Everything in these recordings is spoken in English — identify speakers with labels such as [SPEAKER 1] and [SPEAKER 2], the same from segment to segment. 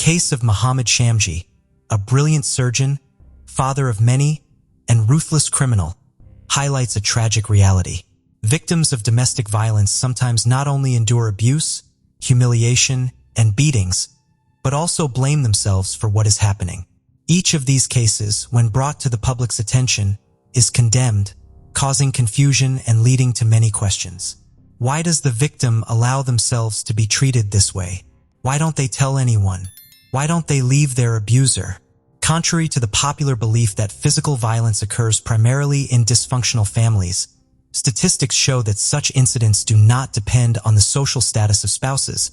[SPEAKER 1] case of Mohammed Shamji, a brilliant surgeon, father of many, and ruthless criminal, highlights a tragic reality. Victims of domestic violence sometimes not only endure abuse, humiliation, and beatings, but also blame themselves for what is happening. Each of these cases, when brought to the public's attention, is condemned, causing confusion and leading to many questions. Why does the victim allow themselves to be treated this way? Why don't they tell anyone? Why don't they leave their abuser? Contrary to the popular belief that physical violence occurs primarily in dysfunctional families, statistics show that such incidents do not depend on the social status of spouses,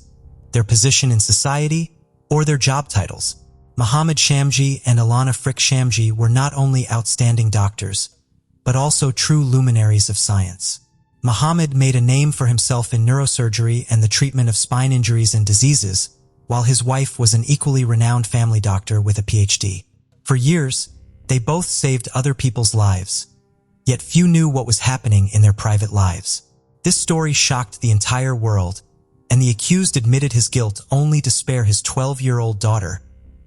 [SPEAKER 1] their position in society, or their job titles. Mohammed Shamji and Ilana Frick Shamji were not only outstanding doctors, but also true luminaries of science. Mohammed made a name for himself in neurosurgery and the treatment of spine injuries and diseases, while his wife was an equally renowned family doctor with a PhD. For years, they both saved other people's lives, yet few knew what was happening in their private lives. This story shocked the entire world, and the accused admitted his guilt only to spare his 12-year-old daughter,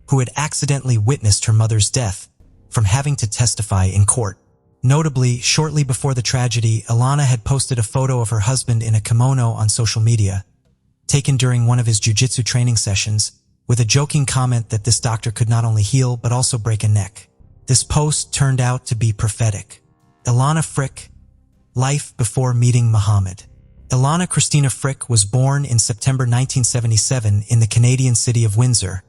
[SPEAKER 1] who had accidentally witnessed her mother's death, from having to testify in court. Notably, shortly before the tragedy, Ilana had posted a photo of her husband in a kimono on social media, taken during one of his jiu-jitsu training sessions, with a joking comment that this doctor could not only heal but also break a neck. This post turned out to be prophetic. Ilana Frick, life before meeting Mohammed. Ilana Christina Frick was born in September 1977 in the Canadian city of Windsor,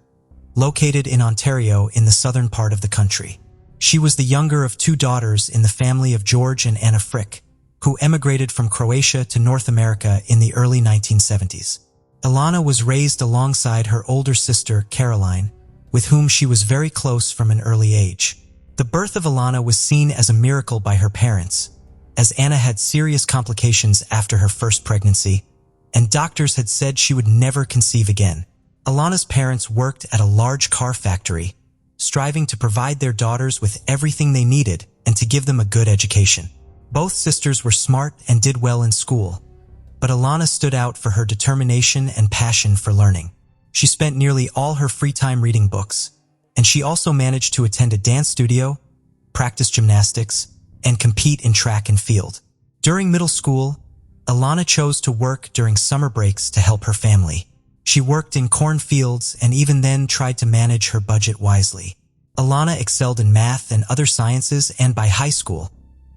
[SPEAKER 1] located in Ontario in the southern part of the country. She was the younger of two daughters in the family of George and Anna Frick, who emigrated from Croatia to North America in the early 1970s. Ilana was raised alongside her older sister, Caroline, with whom she was very close from an early age. The birth of Ilana was seen as a miracle by her parents, as Anna had serious complications after her first pregnancy, and doctors had said she would never conceive again. Ilana's parents worked at a large car factory, striving to provide their daughters with everything they needed and to give them a good education. Both sisters were smart and did well in school, but Ilana stood out for her determination and passion for learning. She spent nearly all her free time reading books, and she also managed to attend a dance studio, practice gymnastics, and compete in track and field. During middle school, Ilana chose to work during summer breaks to help her family. She worked in cornfields and even then tried to manage her budget wisely. Ilana excelled in math and other sciences, and by high school,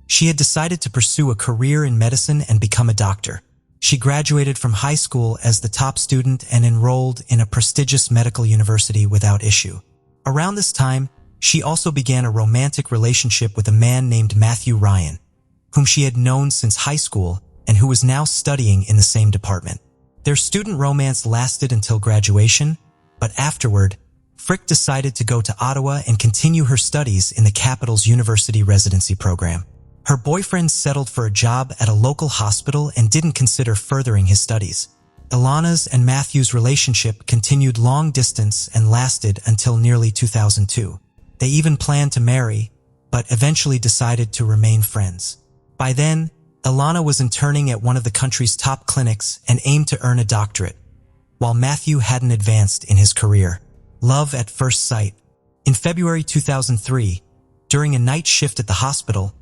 [SPEAKER 1] she had decided to pursue a career in medicine and become a doctor. She graduated from high school as the top student and enrolled in a prestigious medical university without issue. Around this time, she also began a romantic relationship with a man named Matthew Ryan, whom she had known since high school and who was now studying in the same department. Their student romance lasted until graduation, but afterward, Frick decided to go to Ottawa and continue her studies in the capital's university residency program. Her boyfriend settled for a job at a local hospital and didn't consider furthering his studies. Ilana's and Matthew's relationship continued long distance and lasted until nearly 2002. They even planned to marry, but eventually decided to remain friends. By then, Ilana was interning at one of the country's top clinics and aimed to earn a doctorate, while Matthew hadn't advanced in his career. Love at first sight. In February 2003, during a night shift at the hospital,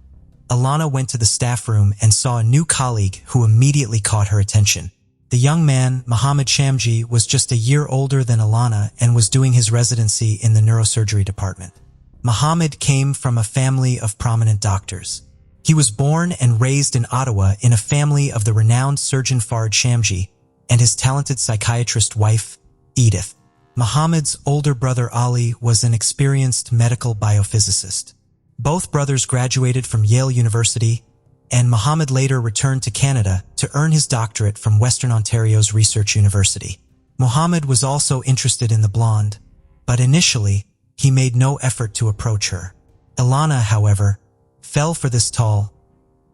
[SPEAKER 1] Ilana went to the staff room and saw a new colleague who immediately caught her attention. The young man, Mohammed Shamji, was just a year older than Ilana and was doing his residency in the neurosurgery department. Mohammed came from a family of prominent doctors. He was born and raised in Ottawa in a family of the renowned surgeon Farid Shamji and his talented psychiatrist wife, Edith. Mohammed's older brother Ali was an experienced medical biophysicist. Both brothers graduated from Yale University, and Mohammed later returned to Canada to earn his doctorate from Western Ontario's Research University. Mohammed was also interested in the blonde, but initially, he made no effort to approach her. Ilana, however, fell for this tall,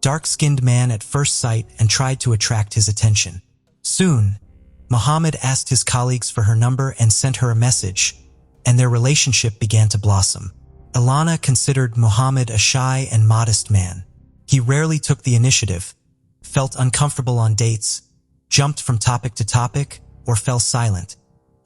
[SPEAKER 1] dark-skinned man at first sight and tried to attract his attention. Soon, Mohammed asked his colleagues for her number and sent her a message, and their relationship began to blossom. Ilana considered Mohammed a shy and modest man. He rarely took the initiative, felt uncomfortable on dates, jumped from topic to topic, or fell silent.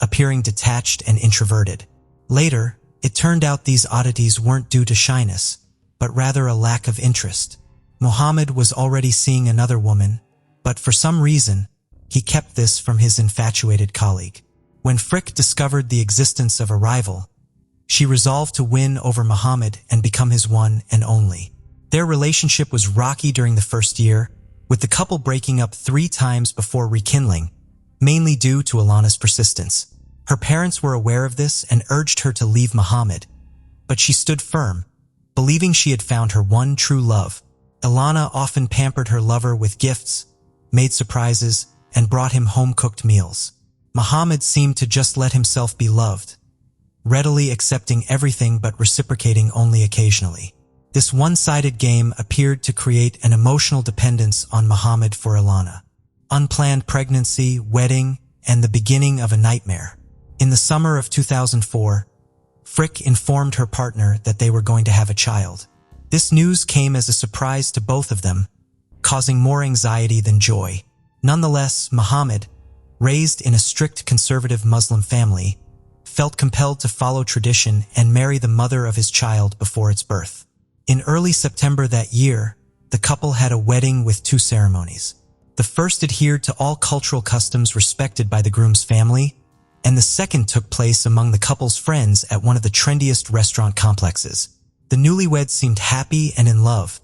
[SPEAKER 1] appearing detached and introverted. Later, it turned out these oddities weren't due to shyness, but rather a lack of interest. Mohammed was already seeing another woman, but for some reason, he kept this from his infatuated colleague. When Frick discovered the existence of a rival, she resolved to win over Mohammed and become his one and only. Their relationship was rocky during the first year, with the couple breaking up 3 times before rekindling, mainly due to Alana's persistence. Her parents were aware of this and urged her to leave Mohammed, but she stood firm, believing she had found her one true love. Alana often pampered her lover with gifts, made surprises, and brought him home-cooked meals. Mohammed seemed to just let himself be loved, readily accepting everything but reciprocating only occasionally. This one-sided game appeared to create an emotional dependence on Mohammed for Alana. Unplanned pregnancy, wedding, and the beginning of a nightmare. In the summer of 2004, Frick informed her partner that they were going to have a child. This news came as a surprise to both of them, causing more anxiety than joy. Nonetheless, Mohammed, raised in a strict conservative Muslim family, felt compelled to follow tradition and marry the mother of his child before its birth. In early September that year, the couple had a wedding with 2 ceremonies. The first adhered to all cultural customs respected by the groom's family, and the second took place among the couple's friends at one of the trendiest restaurant complexes. The newlyweds seemed happy and in love,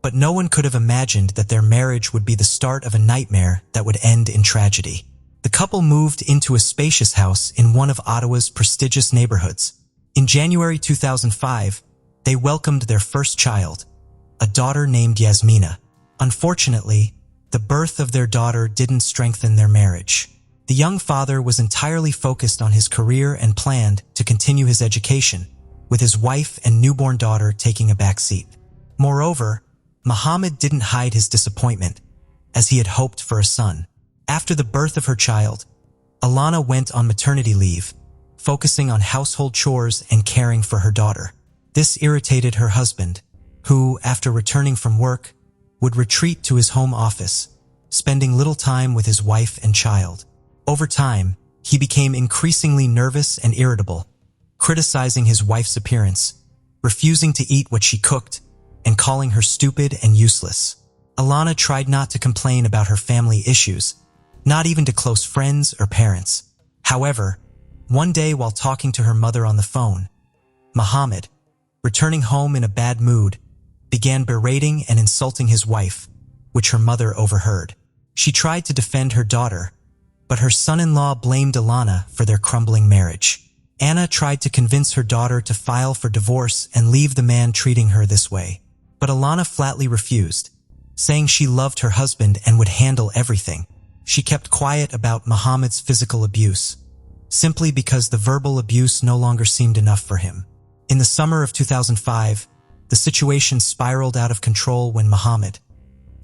[SPEAKER 1] but no one could have imagined that their marriage would be the start of a nightmare that would end in tragedy. The couple moved into a spacious house in one of Ottawa's prestigious neighborhoods. In January 2005, they welcomed their first child, a daughter named Yasmina. Unfortunately, the birth of their daughter didn't strengthen their marriage. The young father was entirely focused on his career and planned to continue his education, with his wife and newborn daughter taking a back seat. Moreover, Mohammed didn't hide his disappointment, as he had hoped for a son. After the birth of her child, Alana went on maternity leave, focusing on household chores and caring for her daughter. This irritated her husband, who, after returning from work, would retreat to his home office, spending little time with his wife and child. Over time, he became increasingly nervous and irritable, criticizing his wife's appearance, refusing to eat what she cooked, and calling her stupid and useless. Alana tried not to complain about her family issues, not even to close friends or parents. However, one day while talking to her mother on the phone, Mohammed, returning home in a bad mood, began berating and insulting his wife, which her mother overheard. She tried to defend her daughter, but her son-in-law blamed Alana for their crumbling marriage. Anna tried to convince her daughter to file for divorce and leave the man treating her this way. But Alana flatly refused, saying she loved her husband and would handle everything. She kept quiet about Mohammed's physical abuse, simply because the verbal abuse no longer seemed enough for him. In the summer of 2005, the situation spiraled out of control when Mohammed,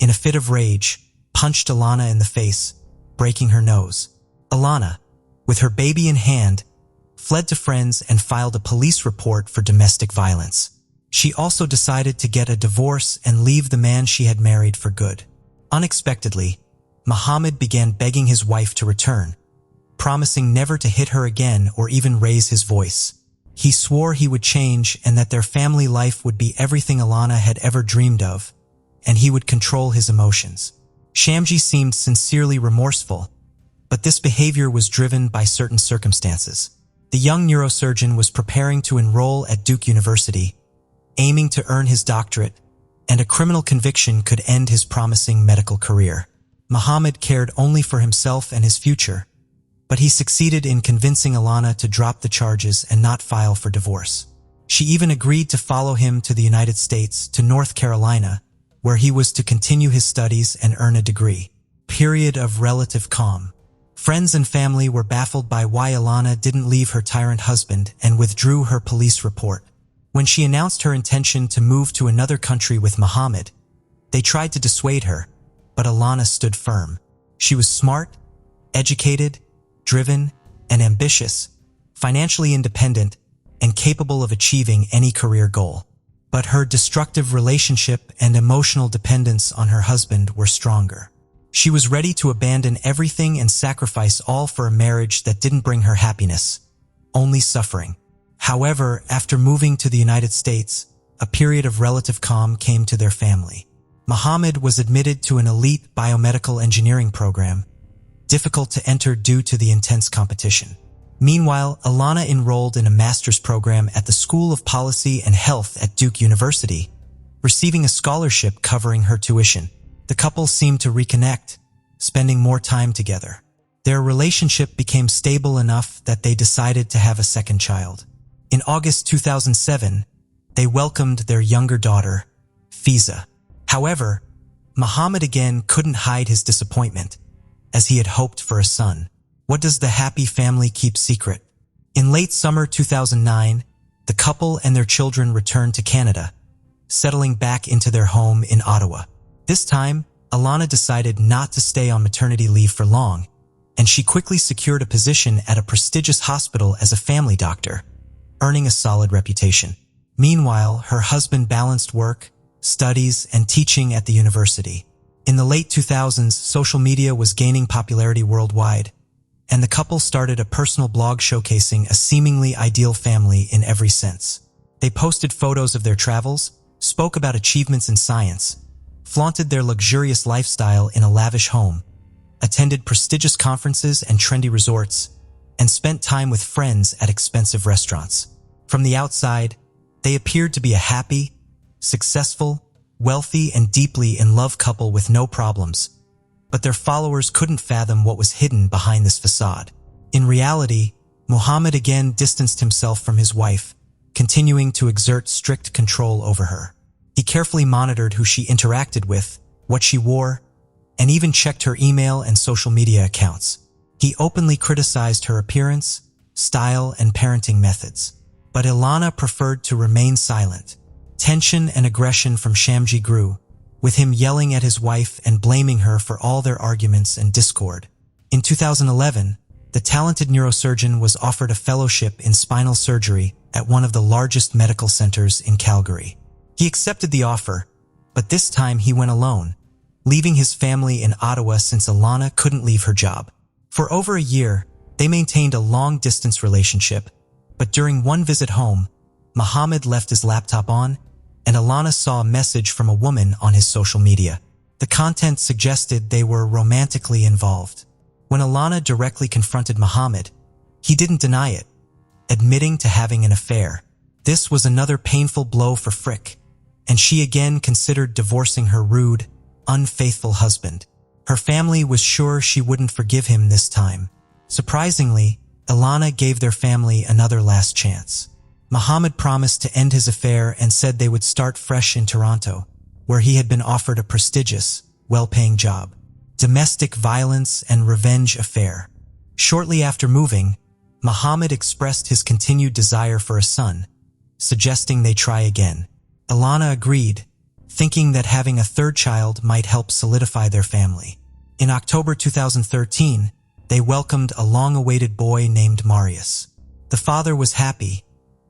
[SPEAKER 1] in a fit of rage, punched Alana in the face, breaking her nose. Alana, with her baby in hand, fled to friends and filed a police report for domestic violence. She also decided to get a divorce and leave the man she had married for good. Unexpectedly, Mohammed began begging his wife to return, promising never to hit her again or even raise his voice. He swore he would change and that their family life would be everything Alana had ever dreamed of, and he would control his emotions. Shamji seemed sincerely remorseful, but this behavior was driven by certain circumstances. The young neurosurgeon was preparing to enroll at Duke University, aiming to earn his doctorate, and a criminal conviction could end his promising medical career. Mohammed cared only for himself and his future, but he succeeded in convincing Alana to drop the charges and not file for divorce. She even agreed to follow him to the United States, to North Carolina, where he was to continue his studies and earn a degree. Period of relative calm. Friends and family were baffled by why Alana didn't leave her tyrant husband and withdrew her police report. When she announced her intention to move to another country with Mohammed, they tried to dissuade her, but Alana stood firm. She was smart, educated, driven, and ambitious, financially independent, and capable of achieving any career goal. But her destructive relationship and emotional dependence on her husband were stronger. She was ready to abandon everything and sacrifice all for a marriage that didn't bring her happiness, only suffering. However, after moving to the United States, a period of relative calm came to their family. Muhammad was admitted to an elite biomedical engineering program, difficult to enter due to the intense competition. Meanwhile, Alana enrolled in a master's program at the School of Policy and Health at Duke University, receiving a scholarship covering her tuition. The couple seemed to reconnect, spending more time together. Their relationship became stable enough that they decided to have a second child. In August 2007, they welcomed their younger daughter, Fiza. However, Muhammad again couldn't hide his disappointment, as he had hoped for a son. What does the happy family keep secret? In late summer 2009, the couple and their children returned to Canada, settling back into their home in Ottawa. This time, Alana decided not to stay on maternity leave for long, and she quickly secured a position at a prestigious hospital as a family doctor, earning a solid reputation. Meanwhile, her husband balanced work, studies, and teaching at the university. In the late 2000s, social media was gaining popularity worldwide, and the couple started a personal blog showcasing a seemingly ideal family in every sense. They posted photos of their travels, spoke about achievements in science, flaunted their luxurious lifestyle in a lavish home, attended prestigious conferences and trendy resorts, and spent time with friends at expensive restaurants. From the outside, they appeared to be a happy, successful, wealthy, and deeply in love couple with no problems. But their followers couldn't fathom what was hidden behind this facade. In reality, Muhammad again distanced himself from his wife, continuing to exert strict control over her. He carefully monitored who she interacted with, what she wore, and even checked her email and social media accounts. He openly criticized her appearance, style, and parenting methods. But Alana preferred to remain silent. Tension and aggression from Shamji grew, with him yelling at his wife and blaming her for all their arguments and discord. In 2011, the talented neurosurgeon was offered a fellowship in spinal surgery at one of the largest medical centers in Calgary. He accepted the offer, but this time he went alone, leaving his family in Ottawa since Alana couldn't leave her job. For over a year, they maintained a long-distance relationship, but during one visit home, Muhammad left his laptop on, and Alana saw a message from a woman on his social media. The content suggested they were romantically involved. When Alana directly confronted Muhammad, he didn't deny it, admitting to having an affair. This was another painful blow for Frick, and she again considered divorcing her rude, unfaithful husband. Her family was sure she wouldn't forgive him this time. Surprisingly, Alana gave their family another last chance. Muhammad promised to end his affair and said they would start fresh in Toronto, where he had been offered a prestigious, well-paying job. Domestic violence and revenge affair. Shortly after moving, Muhammad expressed his continued desire for a son, suggesting they try again. Alana agreed, thinking that having a third child might help solidify their family. In October 2013, they welcomed a long-awaited boy named Marius. The father was happy,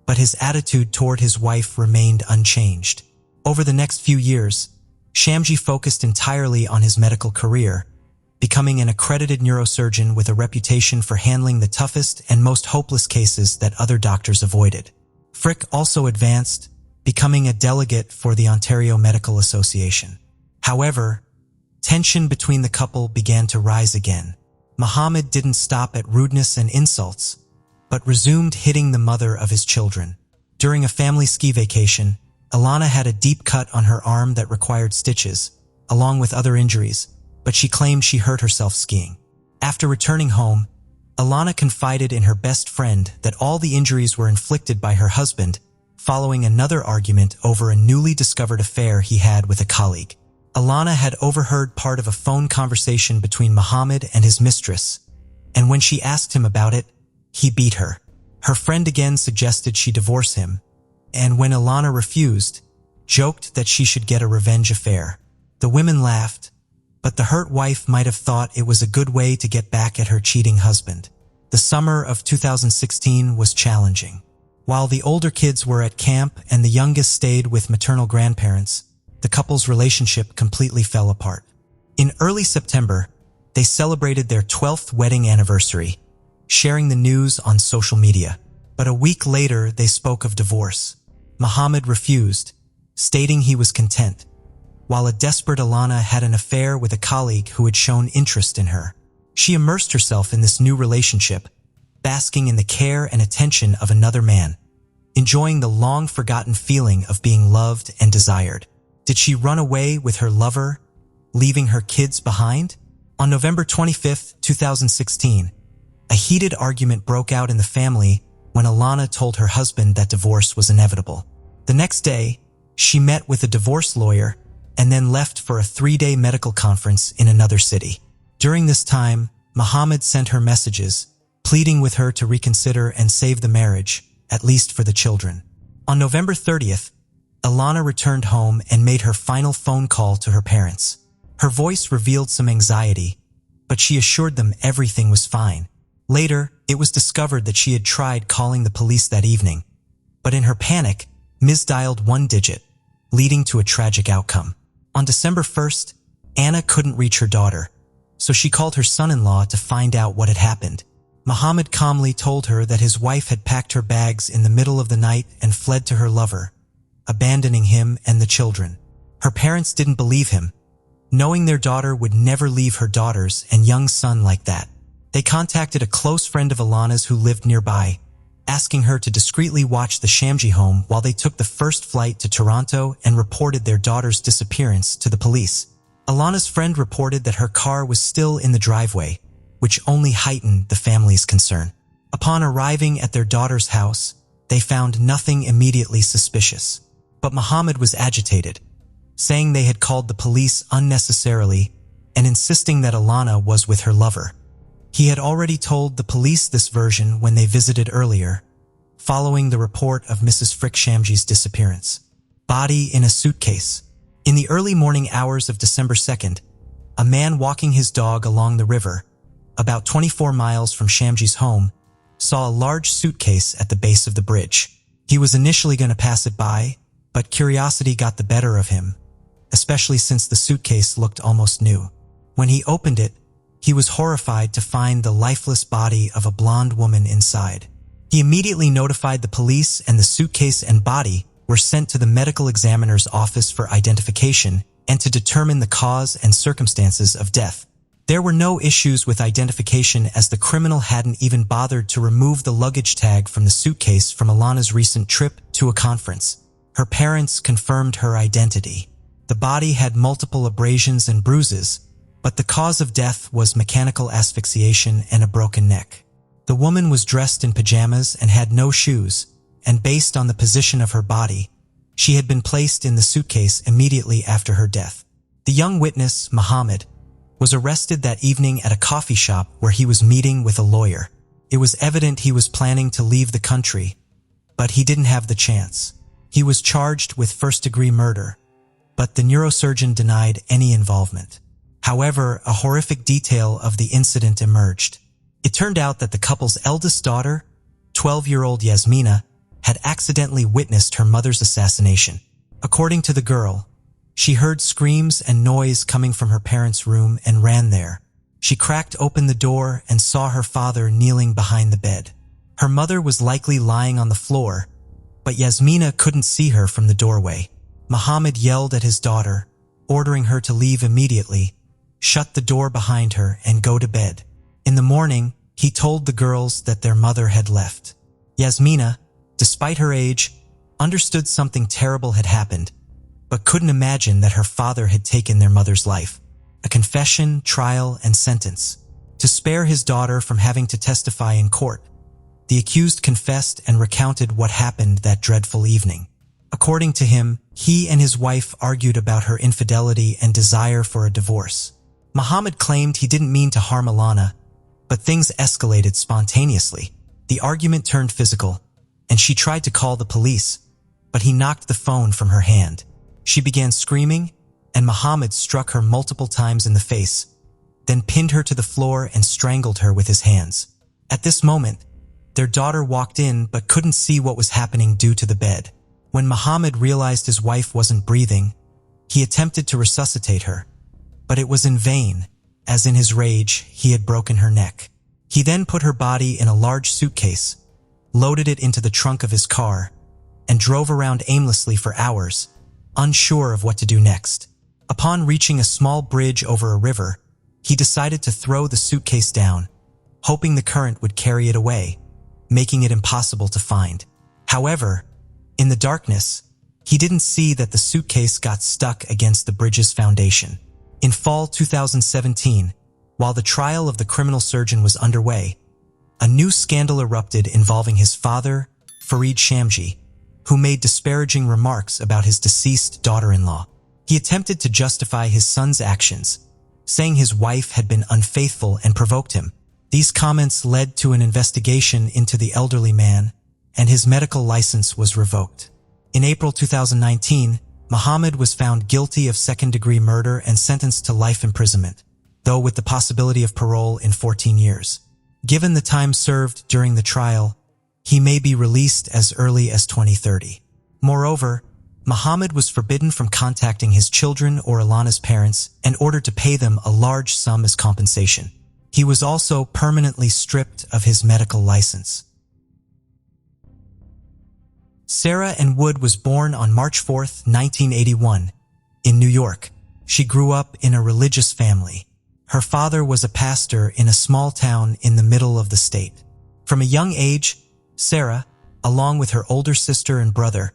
[SPEAKER 1] but his attitude toward his wife remained unchanged. Over the next few years, Shamji focused entirely on his medical career, becoming an accredited neurosurgeon with a reputation for handling the toughest and most hopeless cases that other doctors avoided. Frick also advanced, becoming a delegate for the Ontario Medical Association. However, tension between the couple began to rise again. Muhammad didn't stop at rudeness and insults, but resumed hitting the mother of his children. During a family ski vacation, Alana had a deep cut on her arm that required stitches, along with other injuries, but she claimed she hurt herself skiing. After returning home, Alana confided in her best friend that all the injuries were inflicted by her husband, following another argument over a newly discovered affair he had with a colleague. Alana had overheard part of a phone conversation between Muhammad and his mistress, and when she asked him about it, he beat her. Her friend again suggested she divorce him, and when Alana refused, joked that she should get a revenge affair. The women laughed, but the hurt wife might have thought it was a good way to get back at her cheating husband. The summer of 2016 was challenging. While the older kids were at camp and the youngest stayed with maternal grandparents, the couple's relationship completely fell apart. In early September, they celebrated their 12th wedding anniversary, sharing the news on social media. But a week later, they spoke of divorce. Muhammad refused, stating he was content, while a desperate Alana had an affair with a colleague who had shown interest in her. She immersed herself in this new relationship, basking in the care and attention of another man, enjoying the long-forgotten feeling of being loved and desired. Did she run away with her lover, leaving her kids behind? On November 25, 2016, a heated argument broke out in the family when Alana told her husband that divorce was inevitable. The next day, she met with a divorce lawyer and then left for a 3-day medical conference in another city. During this time, Muhammad sent her messages, pleading with her to reconsider and save the marriage, at least for the children. On November 30th, Alana returned home and made her final phone call to her parents. Her voice revealed some anxiety, but she assured them everything was fine. Later, it was discovered that she had tried calling the police that evening, but in her panic, misdialed one digit, leading to a tragic outcome. On December 1st, Anna couldn't reach her daughter, so she called her son-in-law to find out what had happened. Muhammad calmly told her that his wife had packed her bags in the middle of the night and fled to her lover, abandoning him and the children. Her parents didn't believe him, knowing their daughter would never leave her daughters and young son like that. They contacted a close friend of Alana's who lived nearby, asking her to discreetly watch the Shamji home while they took the first flight to Toronto and reported their daughter's disappearance to the police. Alana's friend reported that her car was still in the driveway, which only heightened the family's concern. Upon arriving at their daughter's house, they found nothing immediately suspicious. But Muhammad was agitated, saying they had called the police unnecessarily and insisting that Alana was with her lover. He had already told the police this version when they visited earlier, following the report of Mrs. Frick Shamji's disappearance. Body in a suitcase. In the early morning hours of December 2nd, a man walking his dog along the river, about 24 miles from Shamji's home, saw a large suitcase at the base of the bridge. He was initially going to pass it by, but curiosity got the better of him, especially since the suitcase looked almost new. When he opened it, he was horrified to find the lifeless body of a blonde woman inside. He immediately notified the police, and the suitcase and body were sent to the medical examiner's office for identification and to determine the cause and circumstances of death. There were no issues with identification, as the criminal hadn't even bothered to remove the luggage tag from the suitcase from Alana's recent trip to a conference. Her parents confirmed her identity. The body had multiple abrasions and bruises, but the cause of death was mechanical asphyxiation and a broken neck. The woman was dressed in pajamas and had no shoes, and based on the position of her body, she had been placed in the suitcase immediately after her death. The young witness, Muhammad, was arrested that evening at a coffee shop where he was meeting with a lawyer. It was evident he was planning to leave the country, but he didn't have the chance. He was charged with first-degree murder, but the neurosurgeon denied any involvement. However, a horrific detail of the incident emerged. It turned out that the couple's eldest daughter, 12-year-old Yasmina, had accidentally witnessed her mother's assassination. According to the girl, she heard screams and noise coming from her parents' room and ran there. She cracked open the door and saw her father kneeling behind the bed. Her mother was likely lying on the floor, but Yasmina couldn't see her from the doorway. Muhammad yelled at his daughter, ordering her to leave immediately, shut the door behind her, and go to bed. In the morning, he told the girls that their mother had left. Yasmina, despite her age, understood something terrible had happened, but couldn't imagine that her father had taken their mother's life. A confession, trial, and sentence. To spare his daughter from having to testify in court, the accused confessed and recounted what happened that dreadful evening. According to him, he and his wife argued about her infidelity and desire for a divorce. Muhammad claimed he didn't mean to harm Alana, but things escalated spontaneously. The argument turned physical, and she tried to call the police, but he knocked the phone from her hand. She began screaming, and Muhammad struck her multiple times in the face, then pinned her to the floor and strangled her with his hands. At this moment, their daughter walked in but couldn't see what was happening due to the bed. When Muhammad realized his wife wasn't breathing, he attempted to resuscitate her, but it was in vain, as in his rage he had broken her neck. He then put her body in a large suitcase, loaded it into the trunk of his car, and drove around aimlessly for hours, unsure of what to do next. Upon reaching a small bridge over a river, he decided to throw the suitcase down, hoping the current would carry it away, making it impossible to find. However, in the darkness, he didn't see that the suitcase got stuck against the bridge's foundation. In fall 2017, while the trial of the criminal surgeon was underway, a new scandal erupted involving his father, Fareed Shamji, who made disparaging remarks about his deceased daughter-in-law. He attempted to justify his son's actions, saying his wife had been unfaithful and provoked him. These comments led to an investigation into the elderly man, and his medical license was revoked. In April 2019, Muhammad was found guilty of second-degree murder and sentenced to life imprisonment, though with the possibility of parole in 14 years. Given the time served during the trial, he may be released as early as 2030. Moreover, Muhammad was forbidden from contacting his children or Alana's parents and ordered to pay them a large sum as compensation. He was also permanently stripped of his medical license. Sarah Ann Wood was born on March 4, 1981, in New York. She grew up in a religious family. Her father was a pastor in a small town in the middle of the state. From a young age, Sarah, along with her older sister and brother,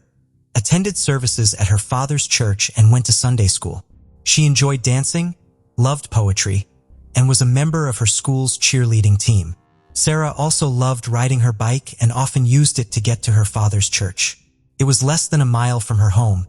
[SPEAKER 1] attended services at her father's church and went to Sunday school. She enjoyed dancing, loved poetry, and was a member of her school's cheerleading team. Sarah also loved riding her bike and often used it to get to her father's church. It was less than a mile from her home,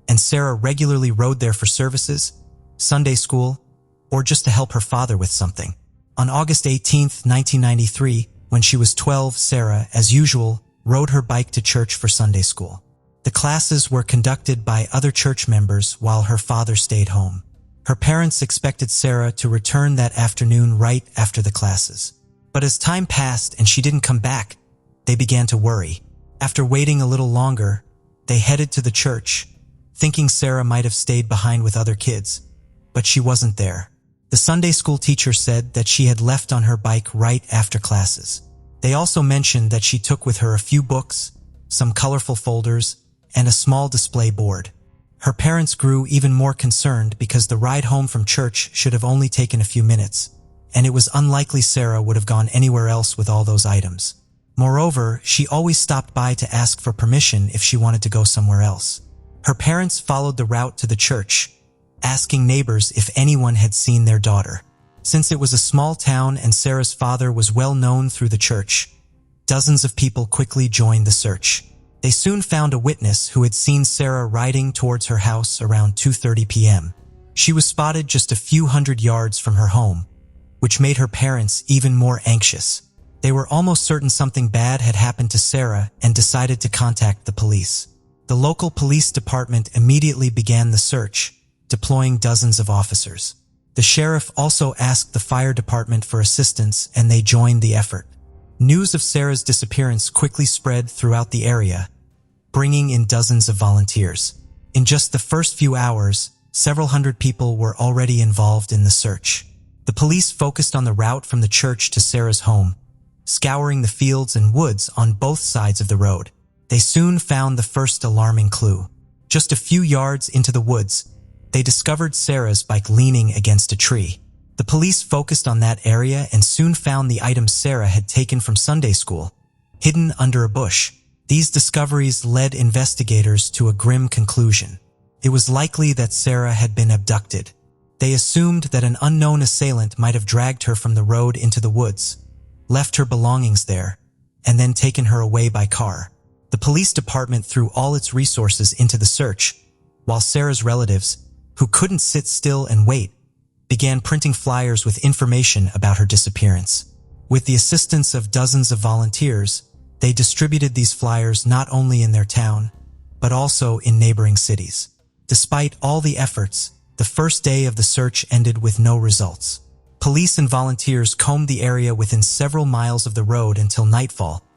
[SPEAKER 1] and Sarah regularly rode there for services, Sunday school, or just to help her father with something. On August 18, 1993, when she was 12, Sarah, as usual, rode her bike to church for Sunday school. The classes were conducted by other church members while her father stayed home. Her parents expected Sarah to return that afternoon right after the classes. But as time passed and she didn't come back, they began to worry. After waiting a little longer, they headed to the church, thinking Sarah might have stayed behind with other kids, but she wasn't there. The Sunday school teacher said that she had left on her bike right after classes. They also mentioned that she took with her a few books, some colorful folders, and a small display board. Her parents grew even more concerned because the ride home from church should have only taken a few minutes, and it was unlikely Sarah would have gone anywhere else with all those items. Moreover, she always stopped by to ask for permission if she wanted to go somewhere else. Her parents followed the route to the church, asking neighbors if anyone had seen their daughter. Since it was a small town and Sarah's father was well known through the church, dozens of people quickly joined the search. They soon found a witness who had seen Sarah riding towards her house around 2:30 p.m. She was spotted just a few hundred yards from her home, which made her parents even more anxious. They were almost certain something bad had happened to Sarah and decided to contact the police. The local police department immediately began the search, deploying dozens of officers. The sheriff also asked the fire department for assistance, and they joined the effort. News of Sarah's disappearance quickly spread throughout the area, bringing in dozens of volunteers. In just the first few hours, several hundred people were already involved in the search. The police focused on the route from the church to Sarah's home, scouring the fields and woods on both sides of the road. They soon found the first alarming clue. Just a few yards into the woods, they discovered Sarah's bike leaning against a tree. The police focused on that area and soon found the items Sarah had taken from Sunday school, hidden under a bush. These discoveries led investigators to a grim conclusion. It was likely that Sarah had been abducted. They assumed that an unknown assailant might have dragged her from the road into the woods, left her belongings there, and then taken her away by car. The police department threw all its resources into the search, while Sarah's relatives, who couldn't sit still and wait, began printing flyers with information about her disappearance. With the assistance of dozens of volunteers, they distributed these flyers not only in their town, but also in neighboring cities. Despite all the efforts, the first day of the search ended with no results. Police and volunteers combed the area within several miles of the road until nightfall,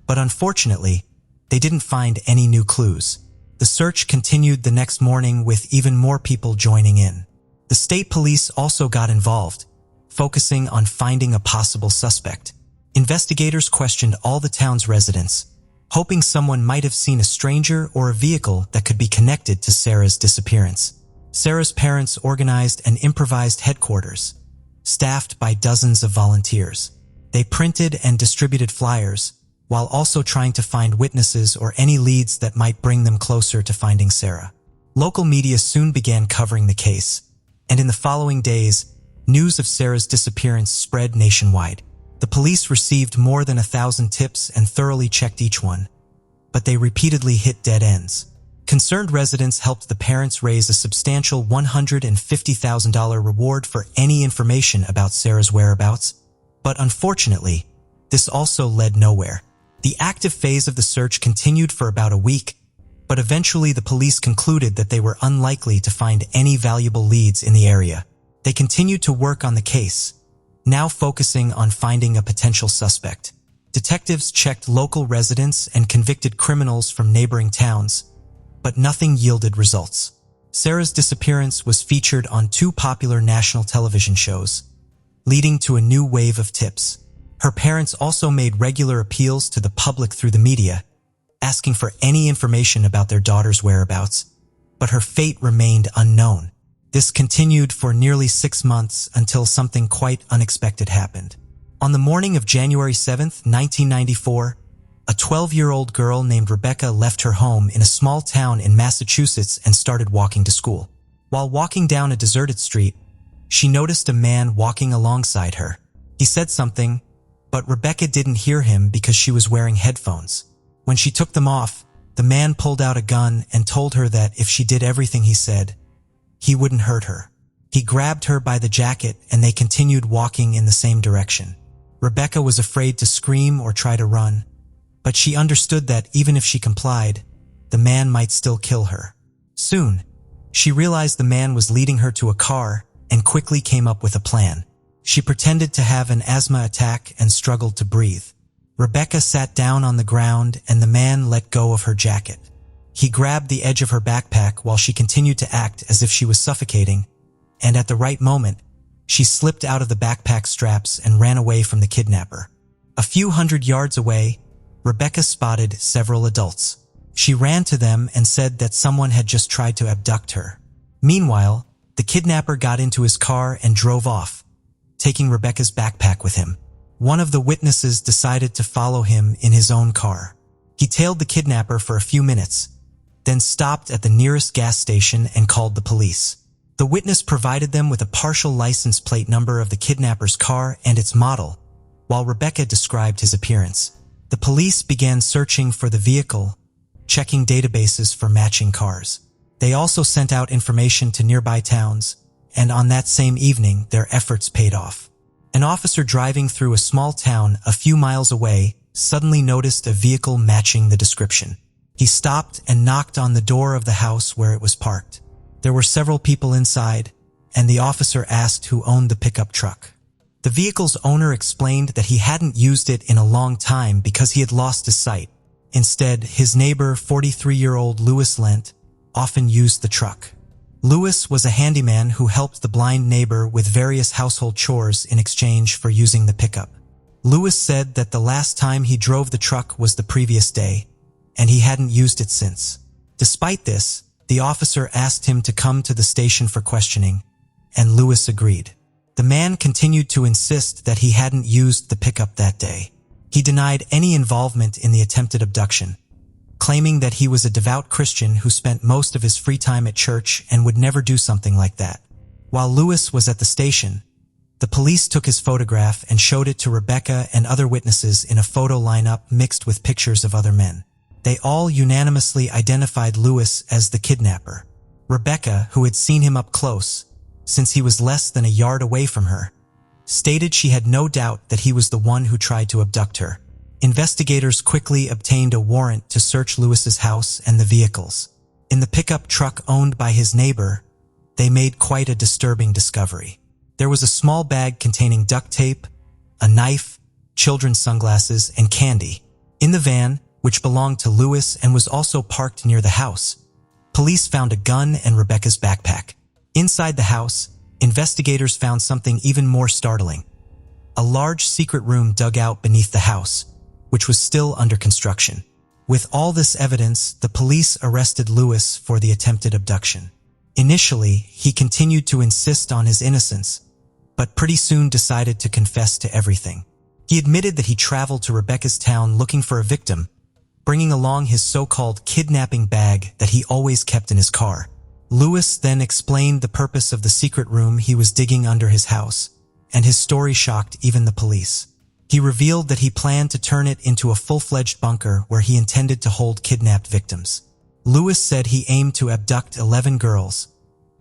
[SPEAKER 1] but unfortunately, they didn't find any new clues. The search continued the next morning with even more people joining in. The state police also got involved, focusing on finding a possible suspect. Investigators questioned all the town's residents, hoping someone might have seen a stranger or a vehicle that could be connected to Sarah's disappearance. Sarah's parents organized an improvised headquarters, staffed by dozens of volunteers. They printed and distributed flyers, while also trying to find witnesses or any leads that might bring them closer to finding Sarah. Local media soon began covering the case, and in the following days, news of Sarah's disappearance spread nationwide. The police received more than 1,000 tips and thoroughly checked each one, but they repeatedly hit dead ends. Concerned residents helped the parents raise a substantial $150,000 reward for any information about Sarah's whereabouts, but unfortunately, this also led nowhere. The active phase of the search continued for about a week, but eventually the police concluded that they were unlikely to find any valuable leads in the area. They continued to work on the case, now focusing on finding a potential suspect. Detectives checked local residents and convicted criminals from neighboring towns, but nothing yielded results. Sarah's disappearance was featured on 2 popular national television shows, leading to a new wave of tips. Her parents also made regular appeals to the public through the media, asking for any information about their daughter's whereabouts, but her fate remained unknown. This continued for nearly 6 months until something quite unexpected happened. On the morning of January 7, 1994, a 12-year-old girl named Rebecca left her home in a small town in Massachusetts and started walking to school. While walking down a deserted street, she noticed a man walking alongside her. He said something, but Rebecca didn't hear him because she was wearing headphones. When she took them off, the man pulled out a gun and told her that if she did everything he said, he wouldn't hurt her. He grabbed her by the jacket and they continued walking in the same direction. Rebecca was afraid to scream or try to run, but she understood that even if she complied, the man might still kill her. Soon, she realized the man was leading her to a car and quickly came up with a plan. She pretended to have an asthma attack and struggled to breathe. Rebecca sat down on the ground and the man let go of her jacket. He grabbed the edge of her backpack while she continued to act as if she was suffocating, and at the right moment, she slipped out of the backpack straps and ran away from the kidnapper. A few hundred yards away, Rebecca spotted several adults. She ran to them and said that someone had just tried to abduct her. Meanwhile, the kidnapper got into his car and drove off, taking Rebecca's backpack with him. One of the witnesses decided to follow him in his own car. He tailed the kidnapper for a few minutes, then stopped at the nearest gas station and called the police. The witness provided them with a partial license plate number of the kidnapper's car and its model, while Rebecca described his appearance. The police began searching for the vehicle, checking databases for matching cars. They also sent out information to nearby towns, and on that same evening, their efforts paid off. An officer driving through a small town a few miles away suddenly noticed a vehicle matching the description. He stopped and knocked on the door of the house where it was parked. There were several people inside, and the officer asked who owned the pickup truck. The vehicle's owner explained that he hadn't used it in a long time because he had lost his sight. Instead, his neighbor, 43-year-old Louis Lent, often used the truck. Louis was a handyman who helped the blind neighbor with various household chores in exchange for using the pickup. Louis said that the last time he drove the truck was the previous day, and he hadn't used it since. Despite this, the officer asked him to come to the station for questioning, and Louis agreed. The man continued to insist that he hadn't used the pickup that day. He denied any involvement in the attempted abduction, claiming that he was a devout Christian who spent most of his free time at church and would never do something like that. While Louis was at the station, the police took his photograph and showed it to Rebecca and other witnesses in a photo lineup mixed with pictures of other men. They all unanimously identified Louis as the kidnapper. Rebecca, who had seen him up close, since he was less than a yard away from her, stated she had no doubt that he was the one who tried to abduct her. Investigators quickly obtained a warrant to search Louis's house and the vehicles. In the pickup truck owned by his neighbor, they made quite a disturbing discovery. There was a small bag containing duct tape, a knife, children's sunglasses, and candy. In the van, which belonged to Louis and was also parked near the house, police found a gun and Rebecca's backpack. Inside the house, investigators found something even more startling: a large secret room dug out beneath the house, which was still under construction. With all this evidence, the police arrested Lewis for the attempted abduction. Initially, he continued to insist on his innocence, but pretty soon decided to confess to everything. He admitted that he traveled to Rebecca's town looking for a victim, bringing along his so-called kidnapping bag that he always kept in his car. Lewis then explained the purpose of the secret room he was digging under his house, and his story shocked even the police. He revealed that he planned to turn it into a full-fledged bunker where he intended to hold kidnapped victims. Lewis said he aimed to abduct 11 girls,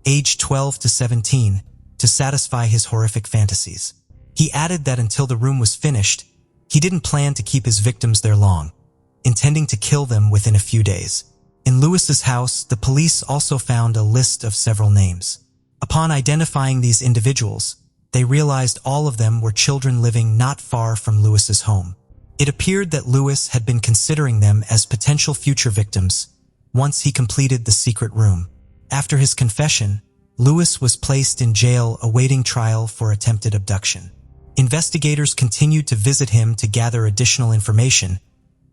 [SPEAKER 1] aged 12 to 17, to satisfy his horrific fantasies. He added that until the room was finished, he didn't plan to keep his victims there long, intending to kill them within a few days. In Lewis's house, the police also found a list of several names. Upon identifying these individuals, they realized all of them were children living not far from Lewis's home. It appeared that Lewis had been considering them as potential future victims once he completed the secret room. After his confession, Lewis was placed in jail awaiting trial for attempted abduction. Investigators continued to visit him to gather additional information,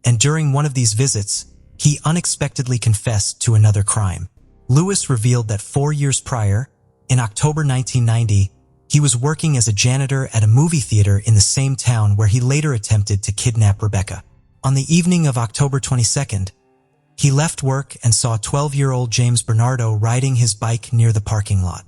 [SPEAKER 1] and during one of these visits, he unexpectedly confessed to another crime. Lewis revealed that 4 years prior, in October 1990, he was working as a janitor at a movie theater in the same town where he later attempted to kidnap Rebecca. On the evening of October 22nd, he left work and saw 12-year-old James Bernardo riding his bike near the parking lot.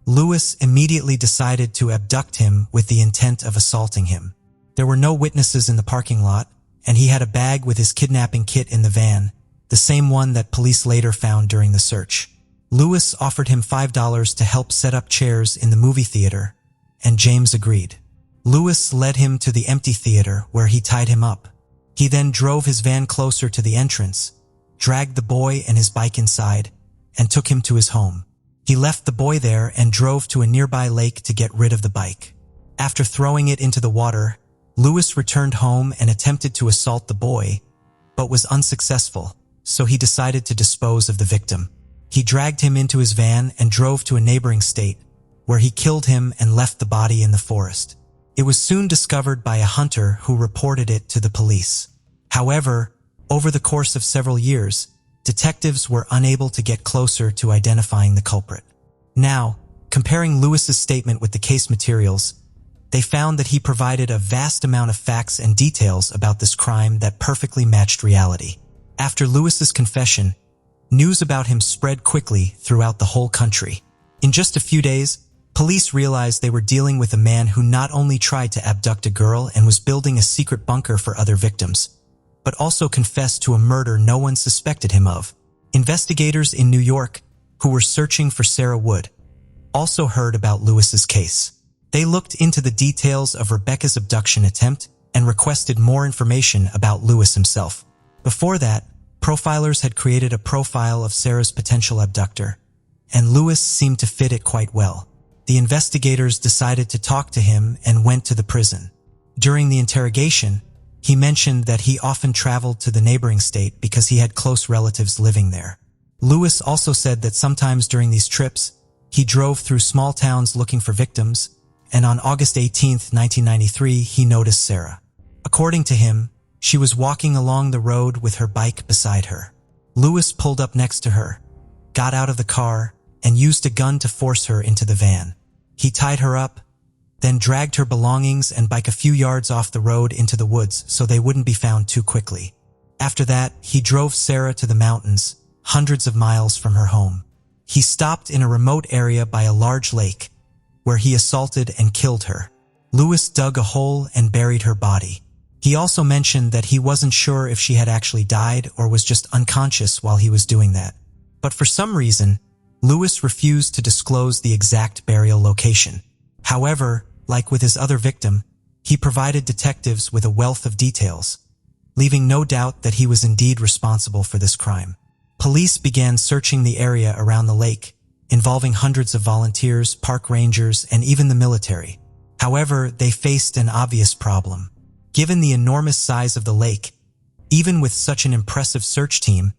[SPEAKER 1] Lewis immediately decided to abduct him with the intent of assaulting him. There were no witnesses in the parking lot, and he had a bag with his kidnapping kit in the van, the same one that police later found during the search. Lewis offered him $5 to help set up chairs in the movie theater, and James agreed. Lewis led him to the empty theater where he tied him up. He then drove his van closer to the entrance, dragged the boy and his bike inside, and took him to his home. He left the boy there and drove to a nearby lake to get rid of the bike. After throwing it into the water, Lewis returned home and attempted to assault the boy, but was unsuccessful, so he decided to dispose of the victim. He dragged him into his van and drove to a neighboring state, where he killed him and left the body in the forest. It was soon discovered by a hunter who reported it to the police. However, over the course of several years, detectives were unable to get closer to identifying the culprit. Now, comparing Lewis's statement with the case materials, they found that he provided a vast amount of facts and details about this crime that perfectly matched reality. After Lewis's confession, news about him spread quickly throughout the whole country. In just a few days, police realized they were dealing with a man who not only tried to abduct a girl and was building a secret bunker for other victims, but also confessed to a murder no one suspected him of. Investigators in New York, who were searching for Sarah Wood, also heard about Lewis's case. They looked into the details of Rebecca's abduction attempt and requested more information about Lewis himself. Before that, profilers had created a profile of Sarah's potential abductor, and Lewis seemed to fit it quite well. The investigators decided to talk to him and went to the prison. During the interrogation, he mentioned that he often traveled to the neighboring state because he had close relatives living there. Lewis also said that sometimes during these trips, he drove through small towns looking for victims, and on August 18, 1993, he noticed Sarah. According to him, she was walking along the road with her bike beside her. Lewis pulled up next to her, got out of the car, and used a gun to force her into the van. He tied her up, then dragged her belongings and bike a few yards off the road into the woods so they wouldn't be found too quickly. After that, he drove Sarah to the mountains, hundreds of miles from her home. He stopped in a remote area by a large lake, where he assaulted and killed her. Lewis dug a hole and buried her body. He also mentioned that he wasn't sure if she had actually died or was just unconscious while he was doing that. But for some reason, Lewis refused to disclose the exact burial location. However, like with his other victim, he provided detectives with a wealth of details, leaving no doubt that he was indeed responsible for this crime. Police began searching the area around the lake, involving hundreds of volunteers, park rangers, and even the military. However, they faced an obvious problem. Given the enormous size of the lake, even with such an impressive search team,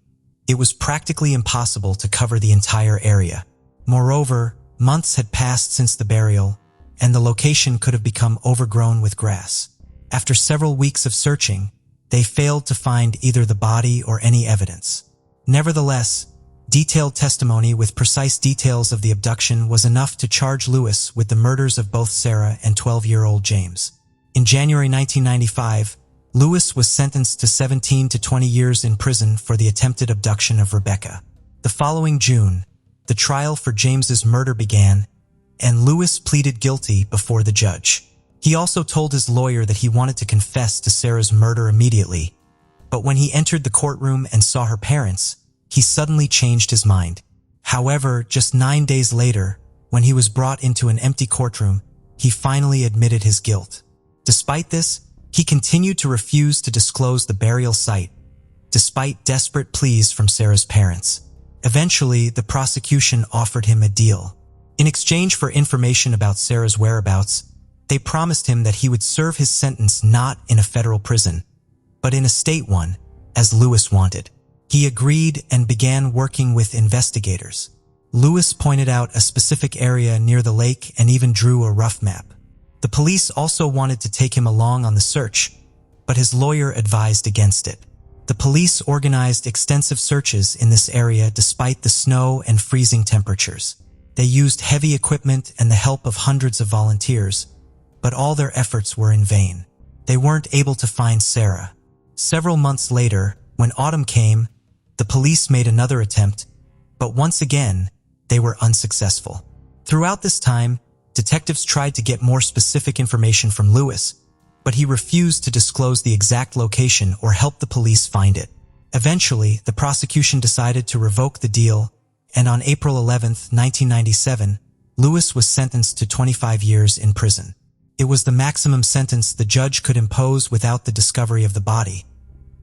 [SPEAKER 1] it was practically impossible to cover the entire area. Moreover, Months had passed since the burial, and the location could have become overgrown with grass. After several weeks of searching, they failed to find either the body or any evidence. Nevertheless, detailed testimony with precise details of the abduction was enough to charge Lewis with the murders of both Sarah and 12-year-old James. In January 1995, Lewis was sentenced to 17 to 20 years in prison for the attempted abduction of Rebecca. The following June, the trial for James's murder began, and Lewis pleaded guilty before the judge. He also told his lawyer that he wanted to confess to Sarah's murder immediately, but when he entered the courtroom and saw her parents, he suddenly changed his mind. However, just 9 days later, when he was brought into an empty courtroom, he finally admitted his guilt. Despite this, he continued to refuse to disclose the burial site, despite desperate pleas from Sarah's parents. Eventually, the prosecution offered him a deal. In exchange for information about Sarah's whereabouts, they promised him that he would serve his sentence not in a federal prison, but in a state one, as Lewis wanted. He agreed and began working with investigators. Lewis pointed out a specific area near the lake and even drew a rough map. The police also wanted to take him along on the search, but his lawyer advised against it. The police organized extensive searches in this area despite the snow and freezing temperatures. They used heavy equipment and the help of hundreds of volunteers, but all their efforts were in vain. They weren't able to find Sarah. Several months later, when autumn came, the police made another attempt, but once again, they were unsuccessful. Throughout this time, detectives tried to get more specific information from Lewis, but he refused to disclose the exact location or help the police find it. Eventually, the prosecution decided to revoke the deal, and on April 11, 1997, Lewis was sentenced to 25 years in prison. It was the maximum sentence the judge could impose without the discovery of the body,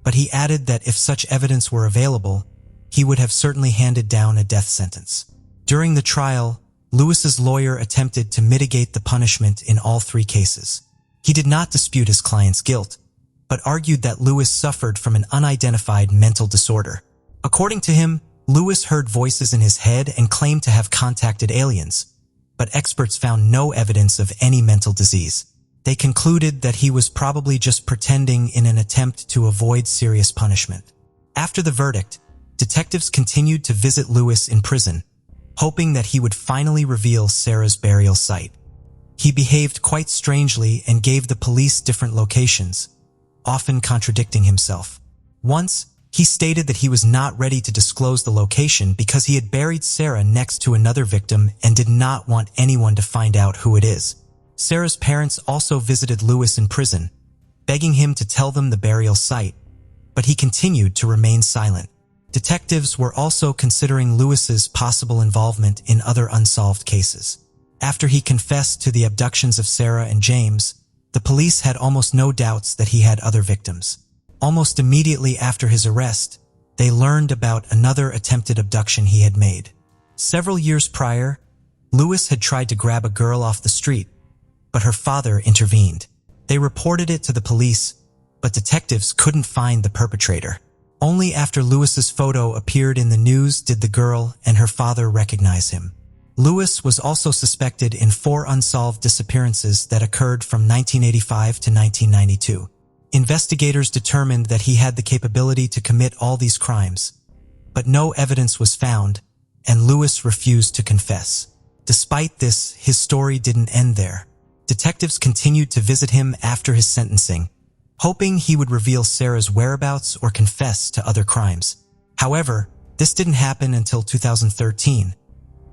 [SPEAKER 1] but he added that if such evidence were available, he would have certainly handed down a death sentence. During the trial, Lewis's lawyer attempted to mitigate the punishment in all three cases. He did not dispute his client's guilt, but argued that Lewis suffered from an unidentified mental disorder. According to him, Lewis heard voices in his head and claimed to have contacted aliens, but experts found no evidence of any mental disease. They concluded that he was probably just pretending in an attempt to avoid serious punishment. After the verdict, detectives continued to visit Lewis in prison, hoping that he would finally reveal Sarah's burial site. He behaved quite strangely and gave the police different locations, often contradicting himself. Once, he stated that he was not ready to disclose the location because he had buried Sarah next to another victim and did not want anyone to find out who it is. Sarah's parents also visited Lewis in prison, begging him to tell them the burial site, but he continued to remain silent. Detectives were also considering Lewis's possible involvement in other unsolved cases. After he confessed to the abductions of Sarah and James, the police had almost no doubts that he had other victims. Almost immediately after his arrest, they learned about another attempted abduction he had made. Several years prior, Lewis had tried to grab a girl off the street, but her father intervened. They reported it to the police, but detectives couldn't find the perpetrator. Only after Lewis's photo appeared in the news did the girl and her father recognize him. Lewis was also suspected in 4 unsolved disappearances that occurred from 1985 to 1992. Investigators determined that he had the capability to commit all these crimes, but no evidence was found, and Lewis refused to confess. Despite this, his story didn't end there. Detectives continued to visit him after his sentencing, hoping he would reveal Sarah's whereabouts or confess to other crimes. However, this didn't happen until 2013,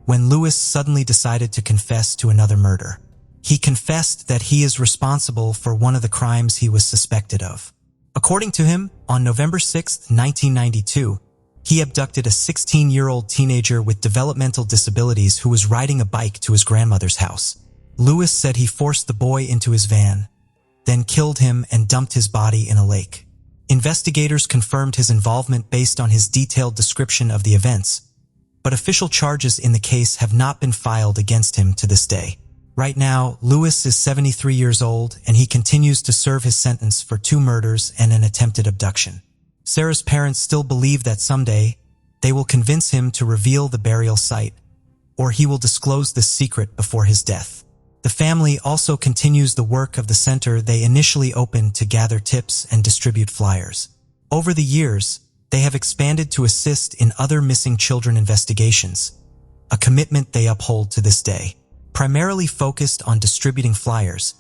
[SPEAKER 1] when Lewis suddenly decided to confess to another murder. He confessed that he is responsible for one of the crimes he was suspected of. According to him, on November 6, 1992, he abducted a 16-year-old teenager with developmental disabilities who was riding a bike to his grandmother's house. Lewis said he forced the boy into his van, then killed him and dumped his body in a lake. Investigators confirmed his involvement based on his detailed description of the events, but official charges in the case have not been filed against him to this day. Right now, Lewis is 73 years old and he continues to serve his sentence for 2 murders and an attempted abduction. Sarah's parents still believe that someday they will convince him to reveal the burial site, or he will disclose this secret before his death. The family also continues the work of the center they initially opened to gather tips and distribute flyers. Over the years, they have expanded to assist in other missing children investigations, a commitment they uphold to this day. Primarily focused on distributing flyers,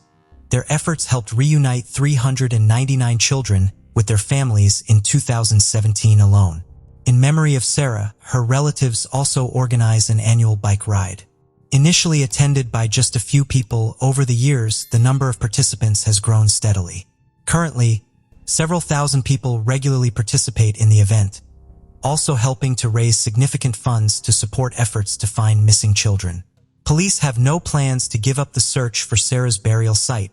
[SPEAKER 1] their efforts helped reunite 399 children with their families in 2017 alone. In memory of Sarah, her relatives also organize an annual bike ride. Initially attended by just a few people, over the years, the number of participants has grown steadily. Currently, several thousand people regularly participate in the event, also helping to raise significant funds to support efforts to find missing children. Police have no plans to give up the search for Sarah's burial site,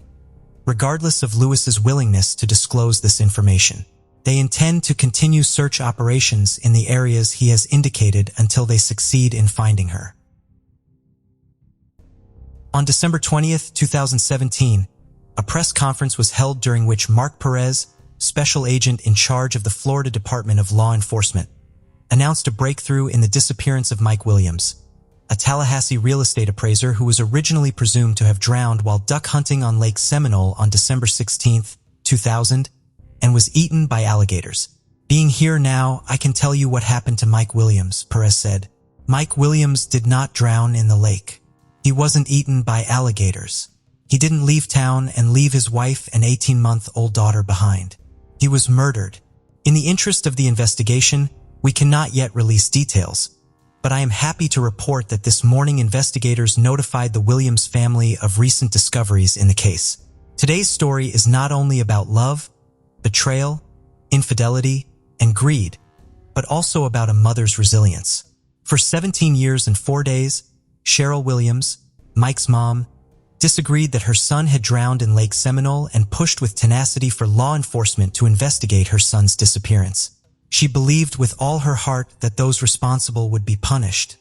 [SPEAKER 1] regardless of Lewis's willingness to disclose this information. They intend to continue search operations in the areas he has indicated until they succeed in finding her. On December 20th, 2017, a press conference was held during which Mark Perez, special agent in charge of the Florida Department of Law Enforcement, announced a breakthrough in the disappearance of Mike Williams, a Tallahassee real estate appraiser who was originally presumed to have drowned while duck hunting on Lake Seminole on December 16, 2000, and was eaten by alligators. "Being here now, I can tell you what happened to Mike Williams," Perez said. "Mike Williams did not drown in the lake. He wasn't eaten by alligators. He didn't leave town and leave his wife and 18-month-old daughter behind. He was murdered. In the interest of the investigation, we cannot yet release details, but I am happy to report that this morning investigators notified the Williams family of recent discoveries in the case. Today's story is not only about love, betrayal, infidelity, and greed, but also about a mother's resilience. For 17 years and 4 days, Cheryl Williams, Mike's mom, disagreed that her son had drowned in Lake Seminole and pushed with tenacity for law enforcement to investigate her son's disappearance. She believed with all her heart that those responsible would be punished,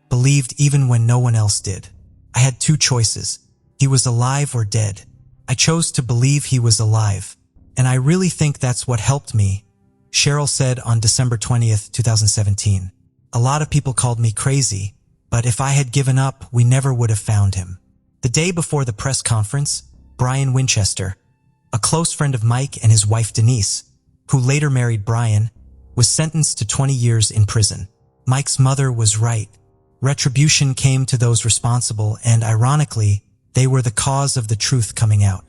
[SPEAKER 1] believed even when no one else did. "I had two choices. He was alive or dead. I chose to believe he was alive, and I really think that's what helped me," Cheryl said on December 20th, 2017. "A lot of people called me crazy, but if I had given up, we never would have found him." The day before the press conference, Brian Winchester, a close friend of Mike and his wife Denise, who later married Brian, was sentenced to 20 years in prison. Mike's mother was right. Retribution came to those responsible, and ironically, they were the cause of the truth coming out.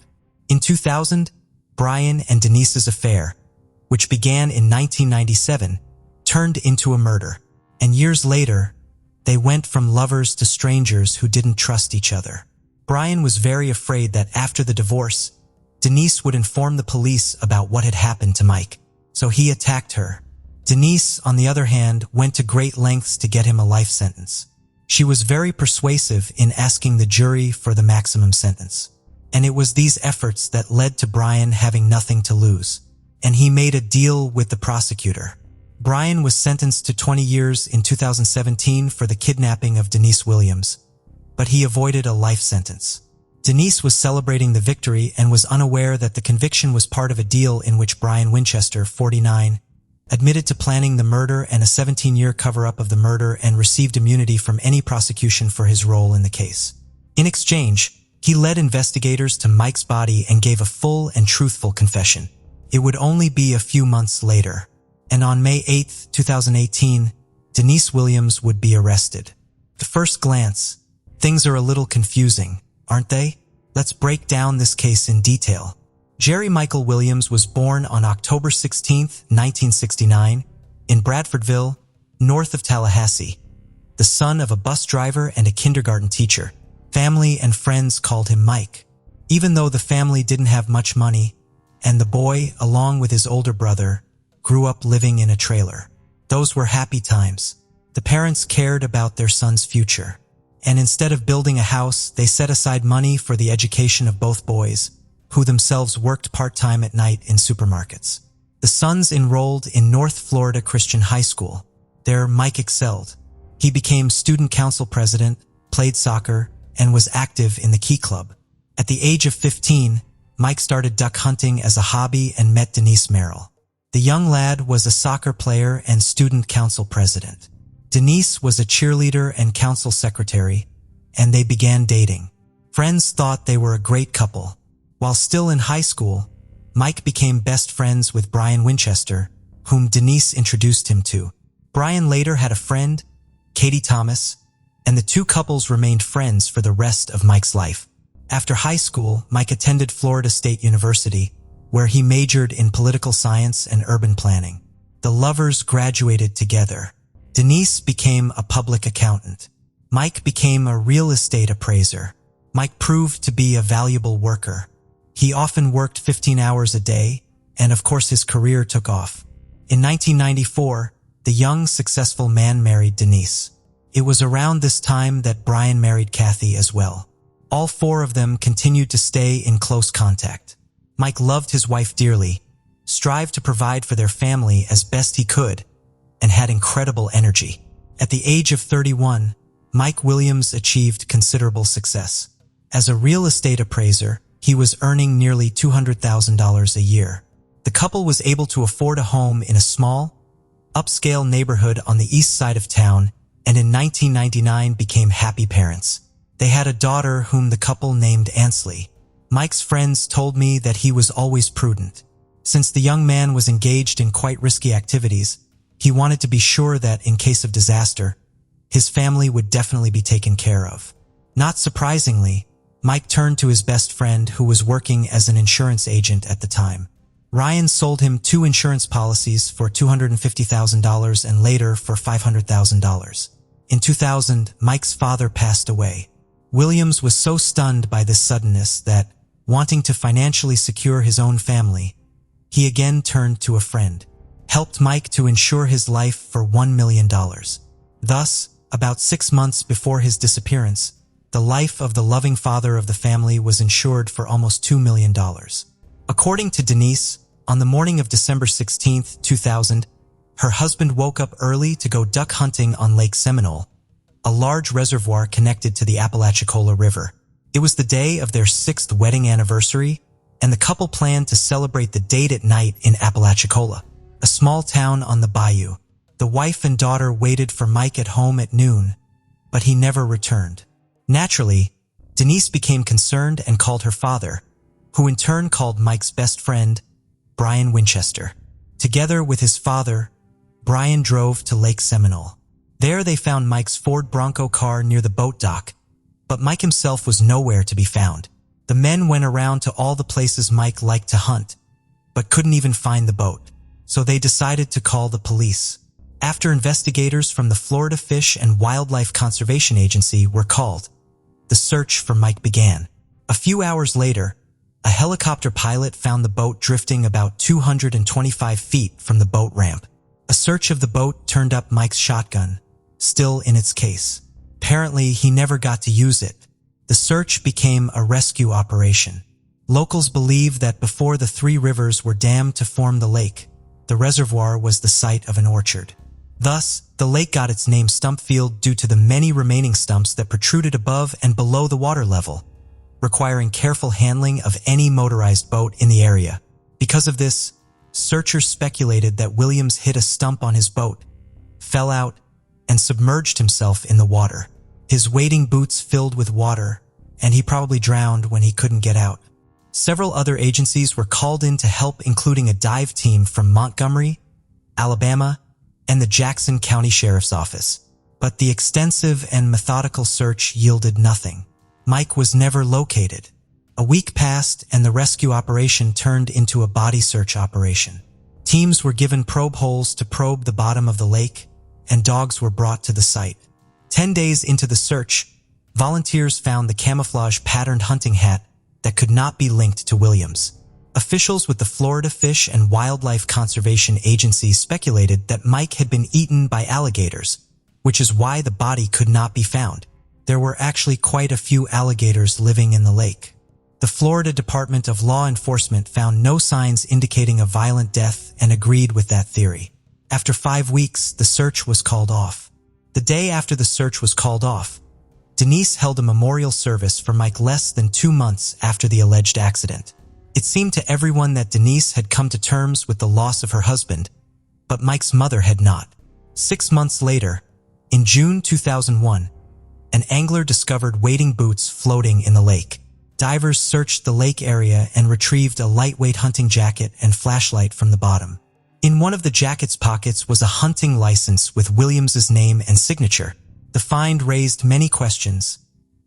[SPEAKER 1] In 2000, Brian and Denise's affair, which began in 1997, turned into a murder, and years later, they went from lovers to strangers who didn't trust each other. Brian was very afraid that after the divorce, Denise would inform the police about what had happened to Mike, so he attacked her. Denise, on the other hand, went to great lengths to get him a life sentence. She was very persuasive in asking the jury for the maximum sentence. And it was these efforts that led to Brian having nothing to lose, and he made a deal with the prosecutor. Brian was sentenced to 20 years in 2017 for the kidnapping of Denise Williams, but he avoided a life sentence. Denise was celebrating the victory and was unaware that the conviction was part of a deal in which Brian Winchester, 49, admitted to planning the murder and a 17-year cover-up of the murder and received immunity from any prosecution for his role in the case. In exchange, he led investigators to Mike's body and gave a full and truthful confession. It would only be a few months later, and on May 8, 2018, Denise Williams would be arrested. At first glance, things are a little confusing, aren't they? Let's break down this case in detail. Jerry Michael Williams was born on October 16, 1969, in Bradfordville, north of Tallahassee, the son of a bus driver and a kindergarten teacher. Family and friends called him Mike, even though the family didn't have much money, and the boy, along with his older brother, grew up living in a trailer. Those were happy times. The parents cared about their son's future, and instead of building a house, they set aside money for the education of both boys, who themselves worked part-time at night in supermarkets. The sons enrolled in North Florida Christian High School. There, Mike excelled. He became student council president, played soccer, and was active in the Key Club. At the age of 15, Mike started duck hunting as a hobby and met Denise Merrill. The young lad was a soccer player and student council president. Denise was a cheerleader and council secretary, and they began dating. Friends thought they were a great couple. While still in high school, Mike became best friends with Brian Winchester, whom Denise introduced him to. Brian later had a friend, Katie Thomas, and the two couples remained friends for the rest of Mike's life. After high school, Mike attended Florida State University, where he majored in political science and urban planning. The lovers graduated together. Denise became a public accountant. Mike became a real estate appraiser. Mike proved to be a valuable worker. He often worked 15 hours a day, and of course his career took off. In 1994, the young, successful man married Denise. It was around this time that Brian married Kathy as well. All four of them continued to stay in close contact. Mike loved his wife dearly, strived to provide for their family as best he could, and had incredible energy. At the age of 31, Mike Williams achieved considerable success. As a real estate appraiser, he was earning nearly $200,000 a year. The couple was able to afford a home in a small, upscale neighborhood on the east side of town, and in 1999 became happy parents. They had a daughter whom the couple named Ansley. Mike's friends told me that he was always prudent. Since the young man was engaged in quite risky activities, he wanted to be sure that, in case of disaster, his family would definitely be taken care of. Not surprisingly, Mike turned to his best friend who was working as an insurance agent at the time. Ryan sold him 2 insurance policies for $250,000 and later for $500,000. In 2000, Mike's father passed away. Williams was so stunned by this suddenness that, wanting to financially secure his own family, he again turned to a friend, helped Mike to insure his life for $1 million. Thus, about 6 months before his disappearance, the life of the loving father of the family was insured for almost $2 million. According to Denise, on the morning of December 16, 2000, her husband woke up early to go duck hunting on Lake Seminole, a large reservoir connected to the Apalachicola River. It was the day of their 6th wedding anniversary, and the couple planned to celebrate the date at night in Apalachicola, a small town on the bayou. The wife and daughter waited for Mike at home at noon, but he never returned. Naturally, Denise became concerned and called her father, who in turn called Mike's best friend, Brian Winchester. Together with his father, Brian drove to Lake Seminole. There they found Mike's Ford Bronco car near the boat dock, but Mike himself was nowhere to be found. The men went around to all the places Mike liked to hunt, but couldn't even find the boat, so they decided to call the police. After investigators from the Florida Fish and Wildlife Conservation Agency were called, the search for Mike began. A few hours later, a helicopter pilot found the boat drifting about 225 feet from the boat ramp. A search of the boat turned up Mike's shotgun, still in its case. Apparently, he never got to use it. The search became a rescue operation. Locals believe that before the 3 rivers were dammed to form the lake, the reservoir was the site of an orchard. Thus, the lake got its name Stumpfield due to the many remaining stumps that protruded above and below the water level, requiring careful handling of any motorized boat in the area. Because of this, searchers speculated that Williams hit a stump on his boat, fell out, and submerged himself in the water. His wading boots filled with water, and he probably drowned when he couldn't get out. Several other agencies were called in to help, including a dive team from Montgomery, Alabama, and the Jackson County Sheriff's Office. But the extensive and methodical search yielded nothing. Mike was never located. A week passed and the rescue operation turned into a body search operation. Teams were given probe holes to probe the bottom of the lake, and dogs were brought to the site. 10 days into the search, volunteers found the camouflage patterned hunting hat that could not be linked to Williams. Officials with the Florida Fish and Wildlife Conservation Agency speculated that Mike had been eaten by alligators, which is why the body could not be found. There were actually quite a few alligators living in the lake. The Florida Department of Law Enforcement found no signs indicating a violent death and agreed with that theory. After 5 weeks, the search was called off. The day after the search was called off, Denise held a memorial service for Mike less than 2 months after the alleged accident. It seemed to everyone that Denise had come to terms with the loss of her husband, but Mike's mother had not. 6 months later, In June 2001, an angler discovered wading boots floating in the lake. Divers searched the lake area and retrieved a lightweight hunting jacket and flashlight from the bottom. In one of the jacket's pockets was a hunting license with Williams's name and signature. The find raised many questions.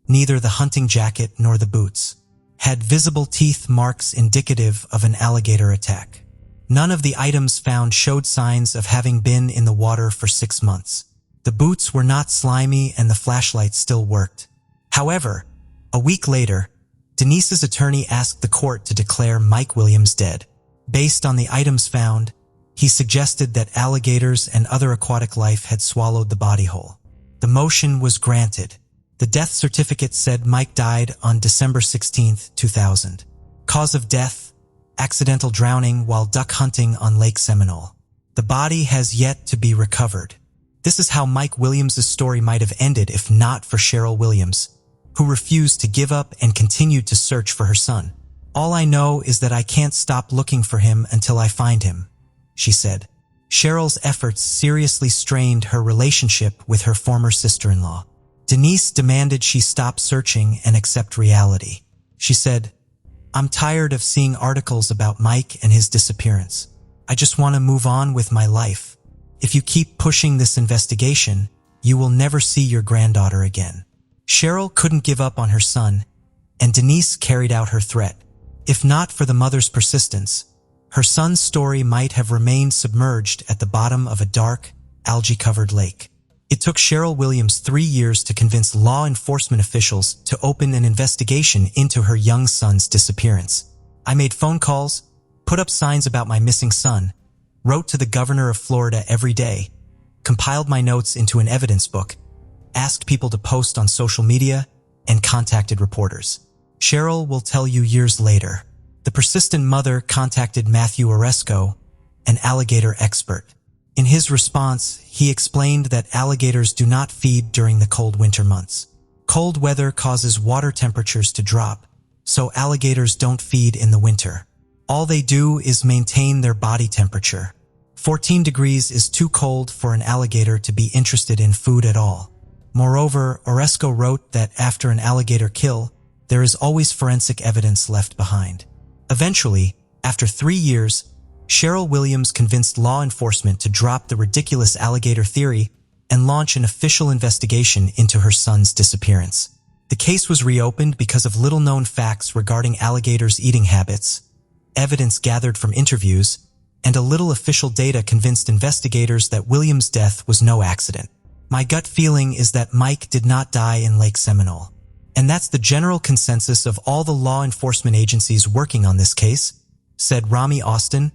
[SPEAKER 1] Neither the hunting jacket nor the boots had visible teeth marks indicative of an alligator attack. None of the items found showed signs of having been in the water for 6 months. The boots were not slimy and the flashlight still worked. However, a week later, Denise's attorney asked the court to declare Mike Williams dead. Based on the items found, he suggested that alligators and other aquatic life had swallowed the body whole. The motion was granted. The death certificate said Mike died on December 16, 2000. Cause of death: accidental drowning while duck hunting on Lake Seminole. The body has yet to be recovered. This is how Mike Williams' story might have ended if not for Cheryl Williams, who refused to give up and continued to search for her son. "All I know is that I can't stop looking for him until I find him," she said. Cheryl's efforts seriously strained her relationship with her former sister-in-law. Denise demanded she stop searching and accept reality. She said, "I'm tired of seeing articles about Mike and his disappearance. I just want to move on with my life. If you keep pushing this investigation, you will never see your granddaughter again." Cheryl couldn't give up on her son, and Denise carried out her threat. If not for the mother's persistence, her son's story might have remained submerged at the bottom of a dark, algae-covered lake. It took Cheryl Williams 3 years to convince law enforcement officials to open an investigation into her young son's disappearance. "I made phone calls, put up signs about my missing son, wrote to the governor of Florida every day, compiled my notes into an evidence book, asked people to post on social media, and contacted reporters." Cheryl will tell you years later. The persistent mother contacted Matthew Oresco, an alligator expert. In his response, he explained that alligators do not feed during the cold winter months. Cold weather causes water temperatures to drop, so alligators don't feed in the winter. All they do is maintain their body temperature. 14 degrees is too cold for an alligator to be interested in food at all. Moreover, Oresco wrote that after an alligator kill, there is always forensic evidence left behind. Eventually, after 3 years, Cheryl Williams convinced law enforcement to drop the ridiculous alligator theory and launch an official investigation into her son's disappearance. The case was reopened because of little-known facts regarding alligators' eating habits, evidence gathered from interviews, and a little official data convinced investigators that Williams' death was no accident. "My gut feeling is that Mike did not die in Lake Seminole. And that's the general consensus of all the law enforcement agencies working on this case," said Rami Austin,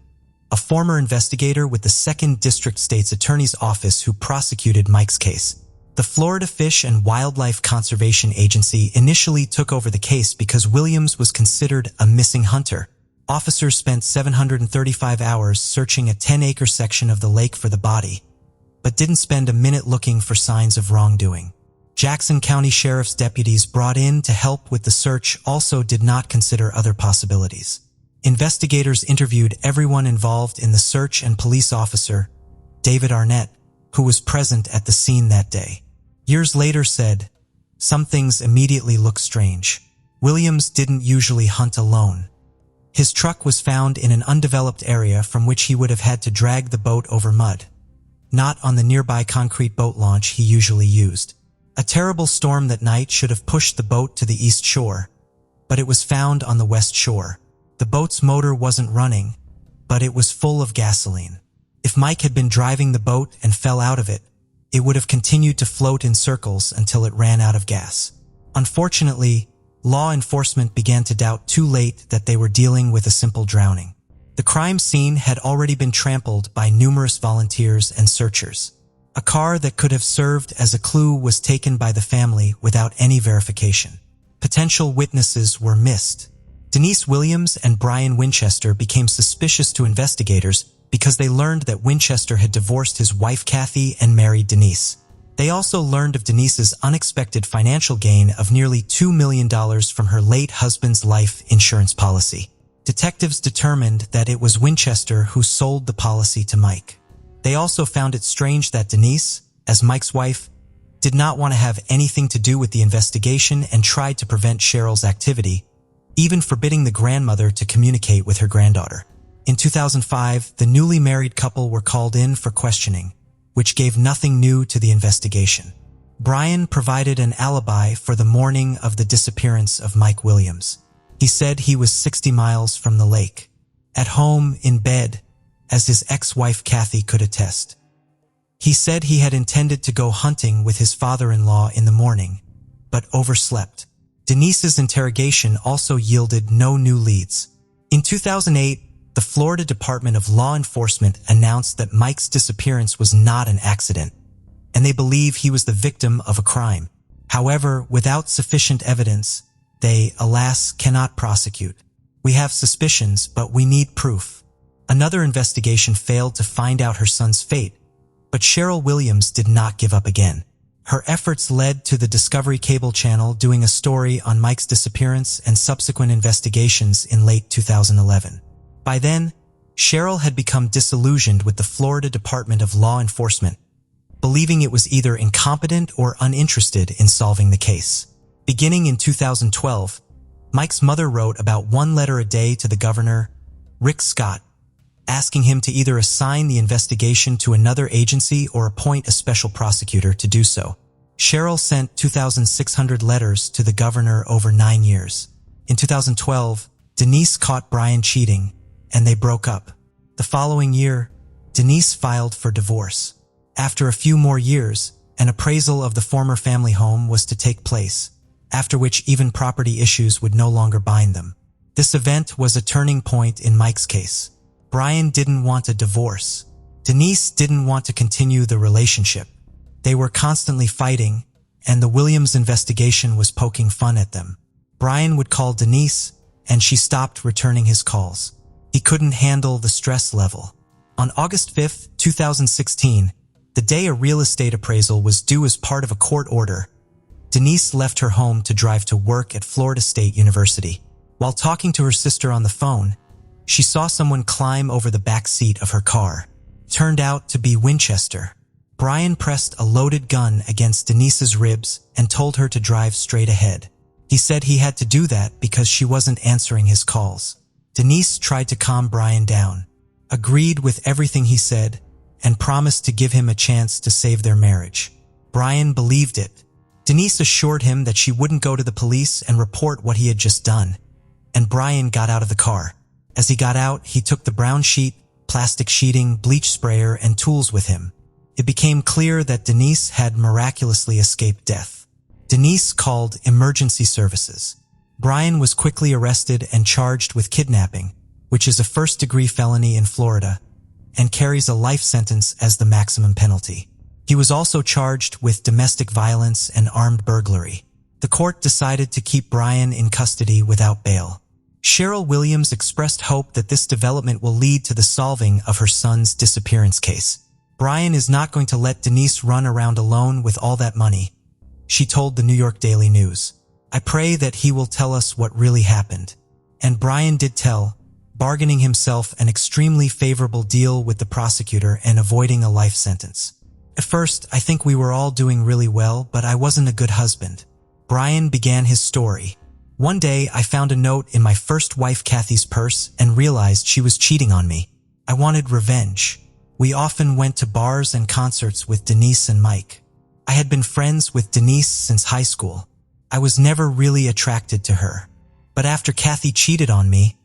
[SPEAKER 1] a former investigator with the 2nd District State's Attorney's Office who prosecuted Mike's case. The Florida Fish and Wildlife Conservation Agency initially took over the case because Williams was considered a missing hunter. Officers spent 735 hours searching a 10-acre section of the lake for the body, but didn't spend a minute looking for signs of wrongdoing. Jackson County Sheriff's deputies brought in to help with the search also did not consider other possibilities. Investigators interviewed everyone involved in the search and police officer, David Arnett, who was present at the scene that day. Years later said, "Some things immediately look strange. Williams didn't usually hunt alone. His truck was found in an undeveloped area from which he would have had to drag the boat over mud, not on the nearby concrete boat launch he usually used. A terrible storm that night should have pushed the boat to the east shore, but it was found on the west shore. The boat's motor wasn't running, but it was full of gasoline. If Mike had been driving the boat and fell out of it, it would have continued to float in circles until it ran out of gas." Unfortunately, law enforcement began to doubt too late that they were dealing with a simple drowning. The crime scene had already been trampled by numerous volunteers and searchers. A car that could have served as a clue was taken by the family without any verification. Potential witnesses were missed. Denise Williams and Brian Winchester became suspicious to investigators because they learned that Winchester had divorced his wife Kathy and married Denise. They also learned of Denise's unexpected financial gain of nearly $2 million from her late husband's life insurance policy. Detectives determined that it was Winchester who sold the policy to Mike. They also found it strange that Denise, as Mike's wife, did not want to have anything to do with the investigation and tried to prevent Cheryl's activity, even forbidding the grandmother to communicate with her granddaughter. In 2005, the newly married couple were called in for questioning, which gave nothing new to the investigation. Brian provided an alibi for the morning of the disappearance of Mike Williams. He said he was 60 miles from the lake, at home in bed, as his ex-wife Kathy could attest. He said he had intended to go hunting with his father-in-law in the morning, but overslept. Denise's interrogation also yielded no new leads. In 2008, the Florida Department of Law Enforcement announced that Mike's disappearance was not an accident, and they believe he was the victim of a crime. However, without sufficient evidence, they, alas, cannot prosecute. We have suspicions, but we need proof. Another investigation failed to find out her son's fate, but Cheryl Williams did not give up again. Her efforts led to the Discovery Cable Channel doing a story on Mike's disappearance and subsequent investigations in late 2011. By then, Cheryl had become disillusioned with the Florida Department of Law Enforcement, believing it was either incompetent or uninterested in solving the case. Beginning in 2012, Mike's mother wrote about 1 letter a day to the governor, Rick Scott, asking him to either assign the investigation to another agency or appoint a special prosecutor to do so. Cheryl sent 2,600 letters to the governor over 9 years. In 2012, Denise caught Brian cheating, and they broke up. The following year, Denise filed for divorce. After a few more years, an appraisal of the former family home was to take place, after which even property issues would no longer bind them. This event was a turning point in Mike's case. Brian didn't want a divorce. Denise didn't want to continue the relationship. They were constantly fighting, and the Williams investigation was poking fun at them. Brian would call Denise, and she stopped returning his calls. He couldn't handle the stress level. On August 5, 2016, the day a real estate appraisal was due as part of a court order, Denise left her home to drive to work at Florida State University. While talking to her sister on the phone, she saw someone climb over the back seat of her car. It turned out to be Winchester. Brian pressed a loaded gun against Denise's ribs and told her to drive straight ahead. He said he had to do that because she wasn't answering his calls. Denise tried to calm Brian down, agreed with everything he said, and promised to give him a chance to save their marriage. Brian believed it. Denise assured him that she wouldn't go to the police and report what he had just done, and Brian got out of the car. As he got out, he took the brown sheet, plastic sheeting, bleach sprayer, and tools with him. It became clear that Denise had miraculously escaped death. Denise called emergency services. Brian was quickly arrested and charged with kidnapping, which is a first-degree felony in Florida, and carries a life sentence as the maximum penalty. He was also charged with domestic violence and armed burglary. The court decided to keep Brian in custody without bail. Cheryl Williams expressed hope that this development will lead to the solving of her son's disappearance case. Brian is not going to let Denise run around alone with all that money, she told the New York Daily News. I pray that he will tell us what really happened. And Brian did tell, bargaining himself an extremely favorable deal with the prosecutor and avoiding a life sentence. At first, I think we were all doing really well, but I wasn't a good husband. Brian began his story. One day, I found a note in my first wife Kathy's purse and realized she was cheating on me. I wanted revenge. We often went to bars and concerts with Denise and Mike. I had been friends with Denise since high school. I was never really attracted to her. But after Kathy cheated on me,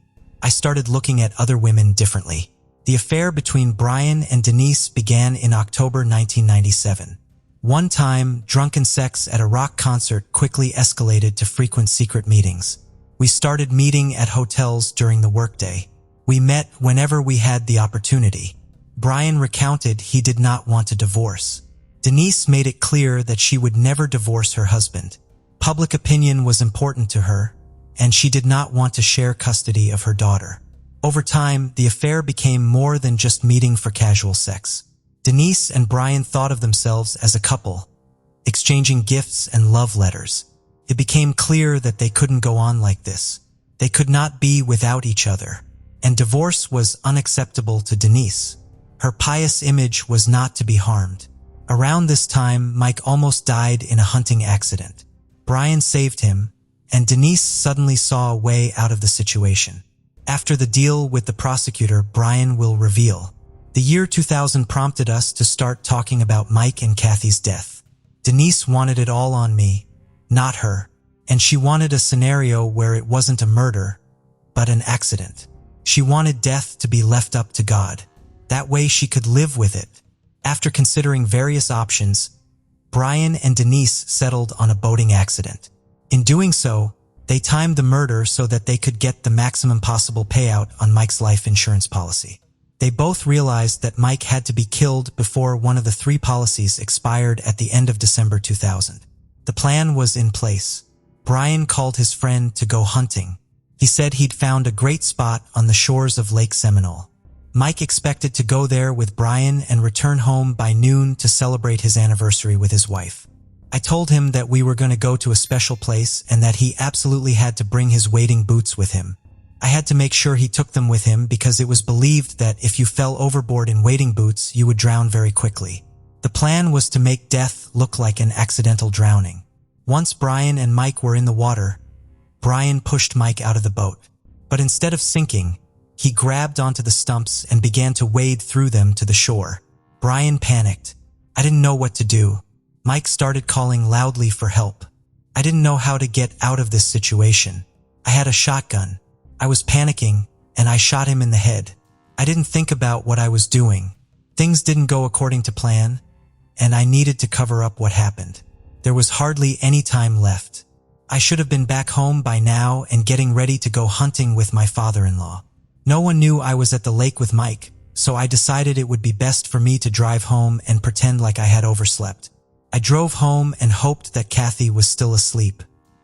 [SPEAKER 1] I started looking at other women differently. The affair between Brian and Denise began in October 1997. One time, drunken sex at a rock concert quickly escalated to frequent secret meetings. We started meeting at hotels during the workday. We met whenever we had the opportunity. Brian recounted he did not want a divorce. Denise made it clear that she would never divorce her husband. Public opinion was important to her, and she did not want to share custody of her daughter. Over time, the affair became more than just meeting for casual sex. Denise and Brian thought of themselves as a couple, exchanging gifts and love letters. It became clear that they couldn't go on like this. They could not be without each other, and divorce was unacceptable to Denise. Her pious image was not to be harmed. Around this time, Mike almost died in a hunting accident. Brian saved him, and Denise suddenly saw a way out of the situation. After the deal with the prosecutor, Brian will reveal. The year 2000 prompted us to start talking about Mike and Kathy's death. Denise wanted it all on me, not her, and she wanted a scenario where it wasn't a murder, but an accident. She wanted death to be left up to God. That way she could live with it. After considering various options, Brian and Denise settled on a boating accident. In doing so, they timed the murder so that they could get the maximum possible payout on Mike's life insurance policy. They both realized that Mike had to be killed before one of the 3 policies expired at the end of December 2000. The plan was in place. Brian called his friend to go hunting. He said he'd found a great spot on the shores of Lake Seminole. Mike expected to go there with Brian and return home by noon to celebrate his anniversary with his wife. I told him that we were going to go to a special place and that he absolutely had to bring his wading boots with him. I had to make sure he took them with him because it was believed that if you fell overboard in wading boots, you would drown very quickly. The plan was to make death look like an accidental drowning. Once Brian and Mike were in the water, Brian pushed Mike out of the boat. But instead of sinking, he grabbed onto the stumps and began to wade through them to the shore. Brian panicked. I didn't know what to do. Mike started calling loudly for help. I didn't know how to get out of this situation. I had a shotgun. I was panicking, and I shot him in the head. I didn't think about what I was doing. Things didn't go according to plan, and I needed to cover up what happened. There was hardly any time left. I should have been back home by now and getting ready to go hunting with my father-in-law. No one knew I was at the lake with Mike, so I decided it would be best for me to drive home and pretend like I had overslept. I drove home and hoped that Kathy was still asleep.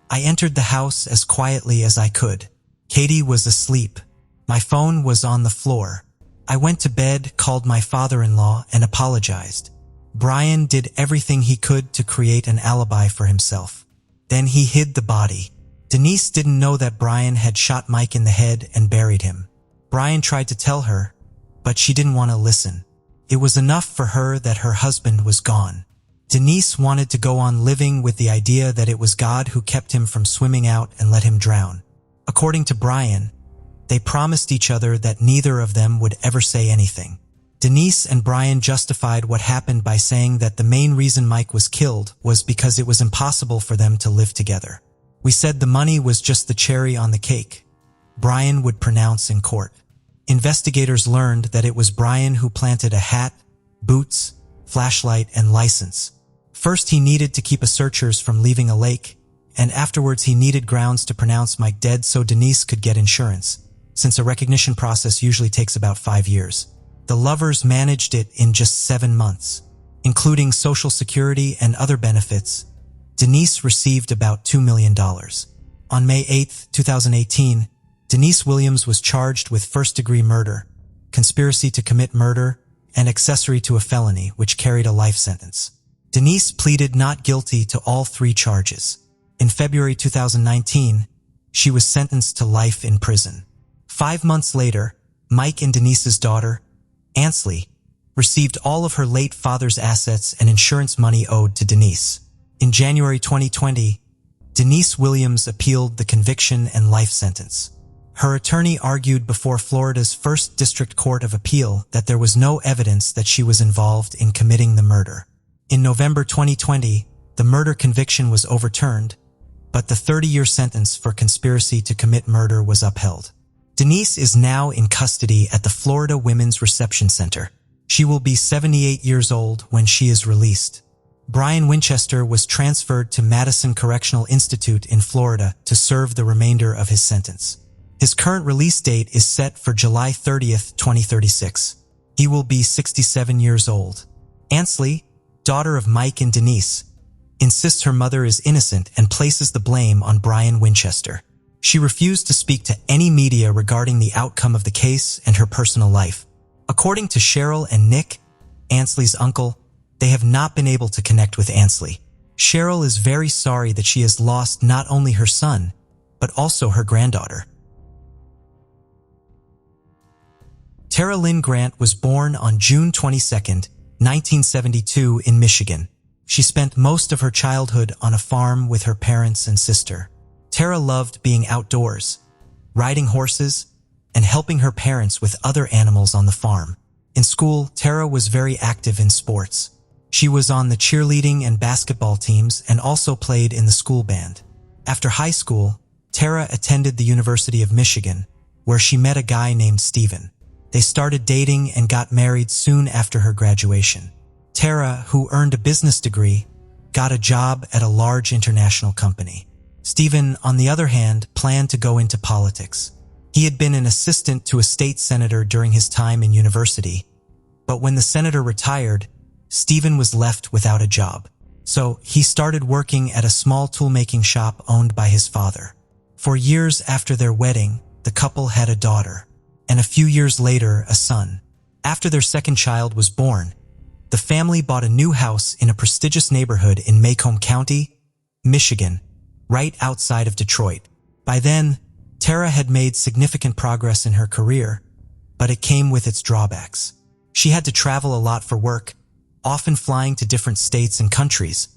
[SPEAKER 1] I entered the house as quietly as I could. Katie was asleep. My phone was on the floor. I went to bed, called my father-in-law, and apologized. Brian did everything he could to create an alibi for himself. Then he hid the body. Denise didn't know that Brian had shot Mike in the head and buried him. Brian tried to tell her, but she didn't want to listen. It was enough for her that her husband was gone. Denise wanted to go on living with the idea that it was God who kept him from swimming out and let him drown. According to Brian, they promised each other that neither of them would ever say anything. Denise and Brian justified what happened by saying that the main reason Mike was killed was because it was impossible for them to live together. We said the money was just the cherry on the cake, Brian would pronounce in court. Investigators learned that it was Brian who planted a hat, boots, flashlight, and license. First, he needed to keep searchers from leaving a lake, and afterwards he needed grounds to pronounce Mike dead so Denise could get insurance, since a recognition process usually takes about 5 years. The lovers managed it in just 7 months. Including Social Security and other benefits, Denise received about $2 million. On May 8, 2018, Denise Williams was charged with first-degree murder, conspiracy to commit murder, and accessory to a felony, which carried a life sentence. Denise pleaded not guilty to all 3 charges. In February 2019, she was sentenced to life in prison. 5 months later, Mike and Denise's daughter, Ansley, received all of her late father's assets and insurance money owed to Denise. In January 2020, Denise Williams appealed the conviction and life sentence. Her attorney argued before Florida's First District Court of Appeal that there was no evidence that she was involved in committing the murder. In November 2020, the murder conviction was overturned, but the 30-year sentence for conspiracy to commit murder was upheld. Denise is now in custody at the Florida Women's Reception Center. She will be 78 years old when she is released. Brian Winchester was transferred to Madison Correctional Institute in Florida to serve the remainder of his sentence. His current release date is set for July 30th, 2036. He will be 67 years old. Ansley, daughter of Mike and Denise, insists her mother is innocent and places the blame on Brian Winchester. She refused to speak to any media regarding the outcome of the case and her personal life. According to Cheryl and Nick, Ansley's uncle, they have not been able to connect with Ansley. Cheryl is very sorry that she has lost not only her son, but also her granddaughter. Tara Lynn Grant was born on June 22, 1972 in Michigan. She spent most of her childhood on a farm with her parents and sister. Tara loved being outdoors, riding horses, and helping her parents with other animals on the farm. In school, Tara was very active in sports. She was on the cheerleading and basketball teams and also played in the school band. After high school, Tara attended the University of Michigan, where she met a guy named Steven. They started dating and got married soon after her graduation. Tara, who earned a business degree, got a job at a large international company. Steven, on the other hand, planned to go into politics. He had been an assistant to a state senator during his time in university, but when the senator retired, Steven was left without a job. So he started working at a small tool-making shop owned by his father. For years after their wedding, the couple had a daughter, and a few years later, a son. After their second child was born, the family bought a new house in a prestigious neighborhood in Macomb County, Michigan, right outside of Detroit. By then, Tara had made significant progress in her career, but it came with its drawbacks. She had to travel a lot for work, often flying to different states and countries,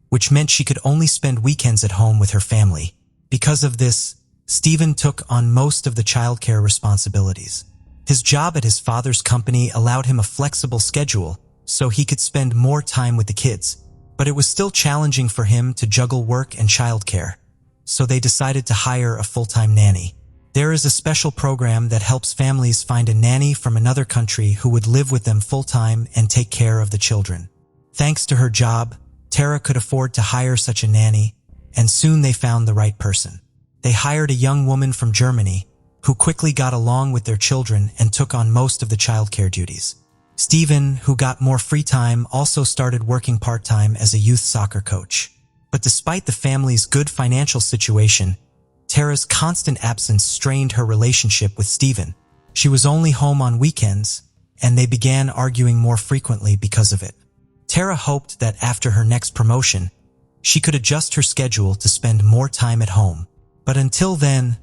[SPEAKER 1] which meant she could only spend weekends at home with her family. Because of this, Steven took on most of the childcare responsibilities. His job at his father's company allowed him a flexible schedule, so he could spend more time with the kids. But it was still challenging for him to juggle work and childcare, so they decided to hire a full-time nanny. There is a special program that helps families find a nanny from another country who would live with them full-time and take care of the children. Thanks to her job, Tara could afford to hire such a nanny, and soon they found the right person. They hired a young woman from Germany who quickly got along with their children and took on most of the childcare duties. Steven, who got more free time, also started working part-time as a youth soccer coach. But despite the family's good financial situation, Tara's constant absence strained her relationship with Steven. She was only home on weekends, and they began arguing more frequently because of it. Tara hoped that after her next promotion, she could adjust her schedule to spend more time at home. But until then,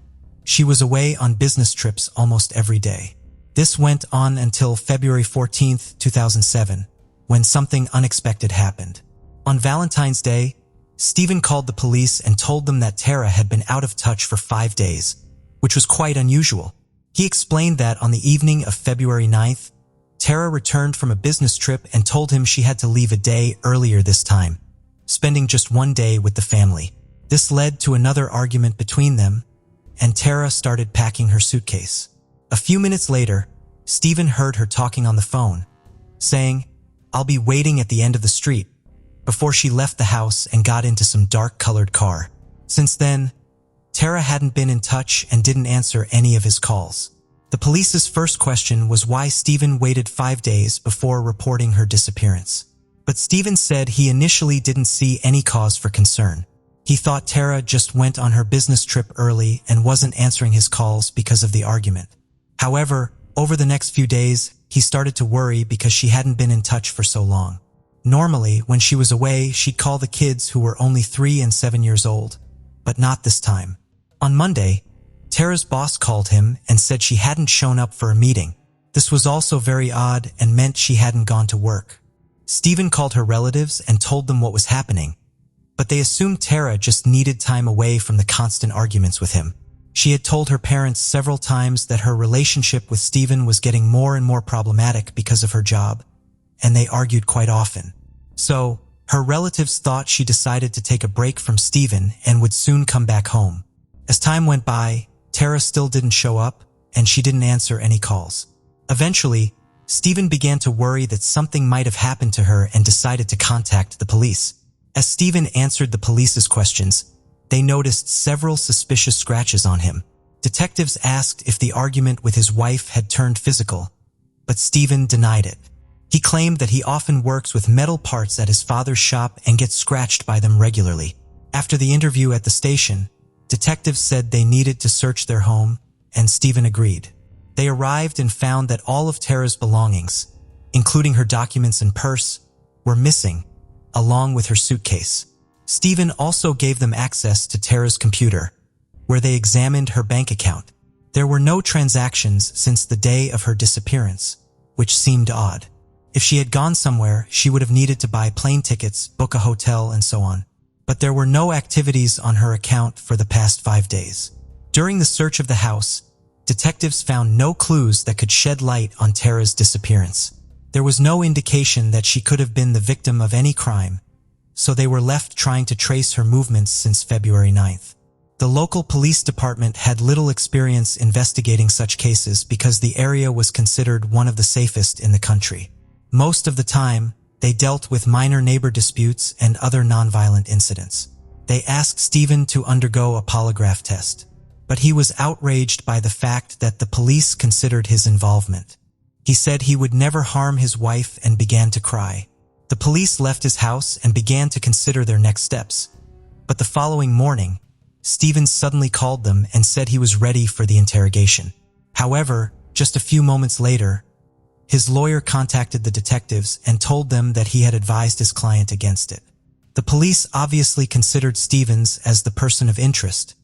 [SPEAKER 1] she was away on business trips almost every day. This went on until February 14, 2007, when something unexpected happened. On Valentine's Day, Steven called the police and told them that Tara had been out of touch for 5 days, which was quite unusual. He explained that on the evening of February 9th, Tara returned from a business trip and told him she had to leave a day earlier this time, spending just 1 day with the family. This led to another argument between them, and Tara started packing her suitcase. A few minutes later, Steven heard her talking on the phone, saying, "I'll be waiting at the end of the street," before she left the house and got into some dark-colored car. Since then, Tara hadn't been in touch and didn't answer any of his calls. The police's first question was why Steven waited 5 days before reporting her disappearance. But Steven said he initially didn't see any cause for concern. He thought Tara just went on her business trip early and wasn't answering his calls because of the argument. However, over the next few days, he started to worry because she hadn't been in touch for so long. Normally, when she was away, she'd call the kids who were only 3 and 7 years old, but not this time. On Monday, Tara's boss called him and said she hadn't shown up for a meeting. This was also very odd and meant she hadn't gone to work. Steven called her relatives and told them what was happening, but they assumed Tara just needed time away from the constant arguments with him. She had told her parents several times that her relationship with Steven was getting more and more problematic because of her job, and they argued quite often. So, her relatives thought she decided to take a break from Steven and would soon come back home. As time went by, Tara still didn't show up, and she didn't answer any calls. Eventually, Steven began to worry that something might have happened to her and decided to contact the police. As Steven answered the police's questions, they noticed several suspicious scratches on him. Detectives asked if the argument with his wife had turned physical, but Steven denied it. He claimed that he often works with metal parts at his father's shop and gets scratched by them regularly. After the interview at the station, detectives said they needed to search their home, and Steven agreed. They arrived and found that all of Tara's belongings, including her documents and purse, were missing, along with her suitcase. Steven also gave them access to Tara's computer, where they examined her bank account. There were no transactions since the day of her disappearance, which seemed odd. If she had gone somewhere, she would have needed to buy plane tickets, book a hotel, and so on. But there were no activities on her account for the past 5 days. During the search of the house, detectives found no clues that could shed light on Tara's disappearance. There was no indication that she could have been the victim of any crime, so they were left trying to trace her movements since February 9th. The local police department had little experience investigating such cases because the area was considered one of the safest in the country. Most of the time, they dealt with minor neighbor disputes and other nonviolent incidents. They asked Stephen to undergo a polygraph test, but he was outraged by the fact that the police considered his involvement. He said he would never harm his wife and began to cry. The police left his house and began to consider their next steps. But the following morning, Stephen suddenly called them and said he was ready for the interrogation. However, just a few moments later, his lawyer contacted the detectives and told them that he had advised his client against it. The police obviously considered Stevens as the person of interest,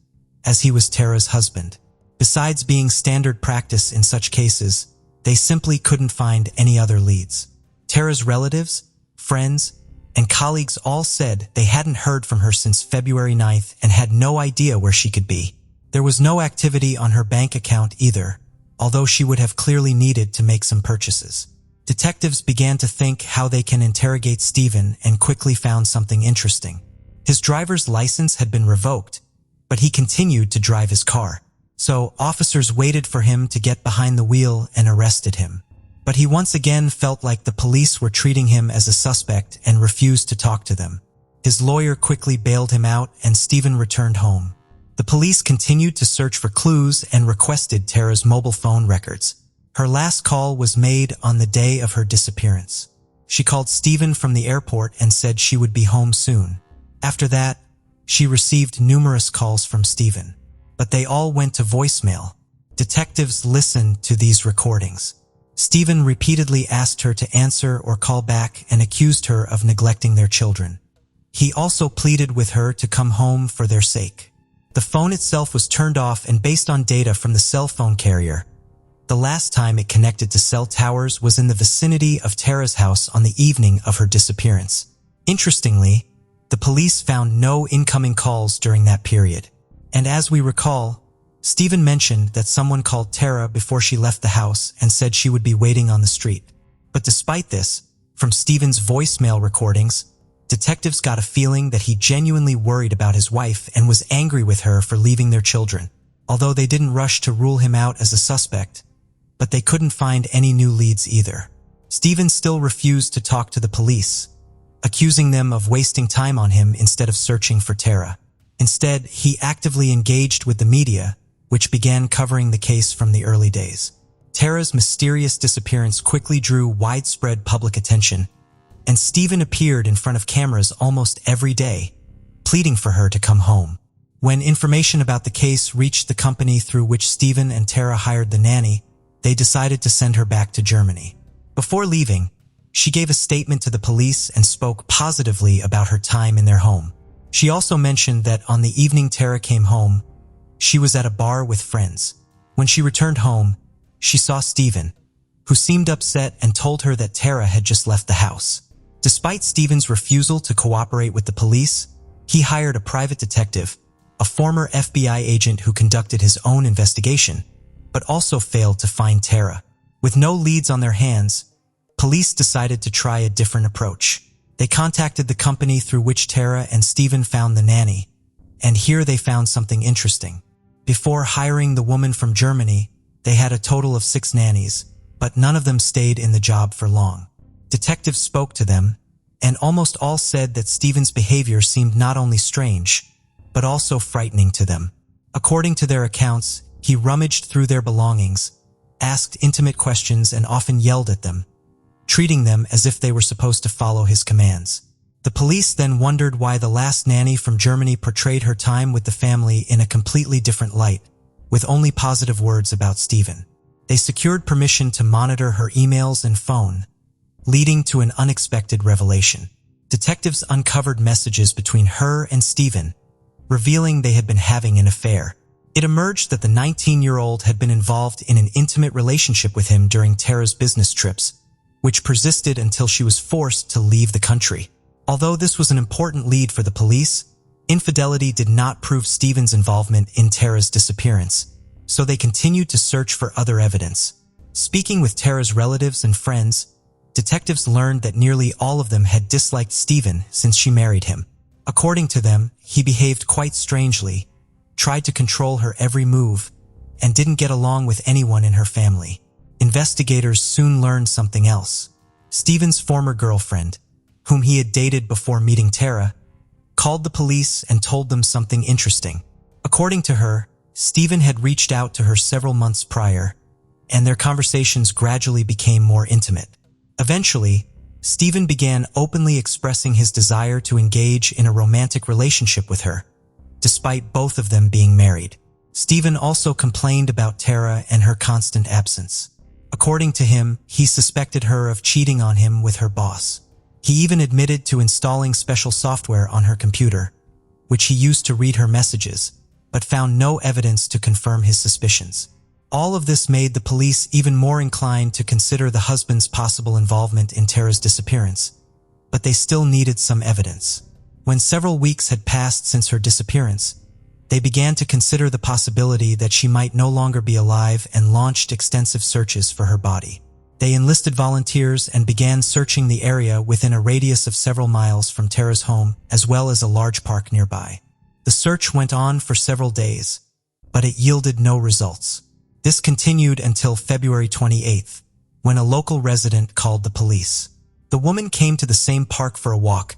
[SPEAKER 1] as he was Tara's husband. Besides being standard practice in such cases, they simply couldn't find any other leads. Tara's relatives, friends, and colleagues all said they hadn't heard from her since February 9th and had no idea where she could be. There was no activity on her bank account either, although she would have clearly needed to make some purchases. Detectives began to think how they can interrogate Stephen and quickly found something interesting. His driver's license had been revoked, but he continued to drive his car. So officers waited for him to get behind the wheel and arrested him. But he once again felt like the police were treating him as a suspect and refused to talk to them. His lawyer quickly bailed him out and Stephen returned home. The police continued to search for clues and requested Tara's mobile phone records. Her last call was made on the day of her disappearance. She called Stephen from the airport and said she would be home soon. After that, she received numerous calls from Stephen, but they all went to voicemail. Detectives listened to these recordings. Stephen repeatedly asked her to answer or call back and accused her of neglecting their children. He also pleaded with her to come home for their sake. The phone itself was turned off, and based on data from the cell phone carrier, the last time it connected to cell towers was in the vicinity of Tara's house on the evening of her disappearance. Interestingly, the police found no incoming calls during that period. And as we recall, Stephen mentioned that someone called Tara before she left the house and said she would be waiting on the street. But despite this, from Stephen's voicemail recordings, detectives got a feeling that he genuinely worried about his wife and was angry with her for leaving their children. Although they didn't rush to rule him out as a suspect, but they couldn't find any new leads either. Stephen still refused to talk to the police, accusing them of wasting time on him instead of searching for Tara. Instead, he actively engaged with the media, which began covering the case from the early days. Tara's mysterious disappearance quickly drew widespread public attention, and Stephen appeared in front of cameras almost every day, pleading for her to come home. When information about the case reached the company through which Stephen and Tara hired the nanny, they decided to send her back to Germany. Before leaving, she gave a statement to the police and spoke positively about her time in their home. She also mentioned that on the evening Tara came home, she was at a bar with friends. When she returned home, she saw Stephen, who seemed upset and told her that Tara had just left the house. Despite Stephen's refusal to cooperate with the police, he hired a private detective, a former FBI agent who conducted his own investigation, but also failed to find Tara. With no leads on their hands, police decided to try a different approach. They contacted the company through which Tara and Stephen found the nanny, and here they found something interesting. Before hiring the woman from Germany, they had a total of 6 nannies, but none of them stayed in the job for long. Detectives spoke to them, and almost all said that Stephen's behavior seemed not only strange, but also frightening to them. According to their accounts, he rummaged through their belongings, asked intimate questions, and often yelled at them, treating them as if they were supposed to follow his commands. The police then wondered why the last nanny from Germany portrayed her time with the family in a completely different light, with only positive words about Stephen. They secured permission to monitor her emails and phone, leading to an unexpected revelation. Detectives uncovered messages between her and Stephen, revealing they had been having an affair. It emerged that the 19-year-old had been involved in an intimate relationship with him during Tara's business trips, which persisted until she was forced to leave the country. Although this was an important lead for the police, infidelity did not prove Stephen's involvement in Tara's disappearance, so they continued to search for other evidence. Speaking with Tara's relatives and friends, detectives learned that nearly all of them had disliked Stephen since she married him. According to them, he behaved quite strangely, tried to control her every move, and didn't get along with anyone in her family. Investigators soon learned something else. Stephen's former girlfriend, whom he had dated before meeting Tara, called the police and told them something interesting. According to her, Stephen had reached out to her several months prior, and their conversations gradually became more intimate. Eventually, Stephen began openly expressing his desire to engage in a romantic relationship with her, despite both of them being married. Stephen also complained about Tara and her constant absence. According to him, he suspected her of cheating on him with her boss. He even admitted to installing special software on her computer, which he used to read her messages, but found no evidence to confirm his suspicions. All of this made the police even more inclined to consider the husband's possible involvement in Tara's disappearance, but they still needed some evidence. When several weeks had passed since her disappearance, they began to consider the possibility that she might no longer be alive and launched extensive searches for her body. They enlisted volunteers and began searching the area within a radius of several miles from Tara's home, as well as a large park nearby. The search went on for several days, but it yielded no results. This continued until February 28th, when a local resident called the police. The woman came to the same park for a walk,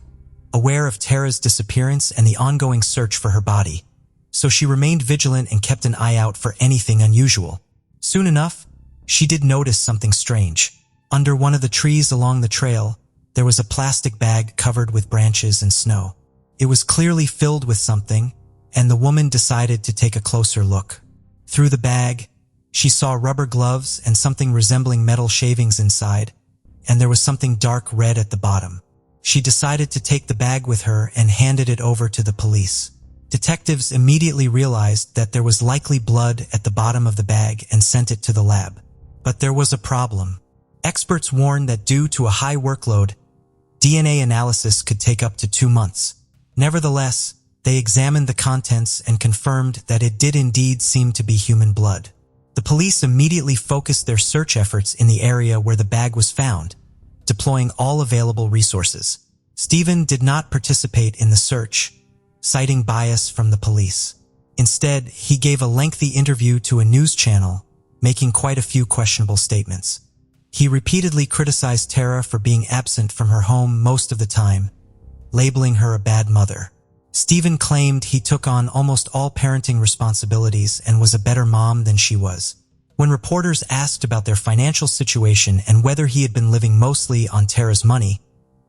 [SPEAKER 1] aware of Tara's disappearance and the ongoing search for her body, so she remained vigilant and kept an eye out for anything unusual. Soon enough, she did notice something strange. Under one of the trees along the trail, there was a plastic bag covered with branches and snow. It was clearly filled with something, and the woman decided to take a closer look. Through the bag, she saw rubber gloves and something resembling metal shavings inside, and there was something dark red at the bottom. She decided to take the bag with her and handed it over to the police. Detectives immediately realized that there was likely blood at the bottom of the bag and sent it to the lab. But there was a problem. Experts warned that due to a high workload, DNA analysis could take up to 2 months. Nevertheless, they examined the contents and confirmed that it did indeed seem to be human blood. The police immediately focused their search efforts in the area where the bag was found, deploying all available resources. Stephen did not participate in the search, citing bias from the police. Instead, he gave a lengthy interview to a news channel, making quite a few questionable statements. He repeatedly criticized Tara for being absent from her home most of the time, labeling her a bad mother. Stephen claimed he took on almost all parenting responsibilities and was a better mom than she was. When reporters asked about their financial situation and whether he had been living mostly on Tara's money,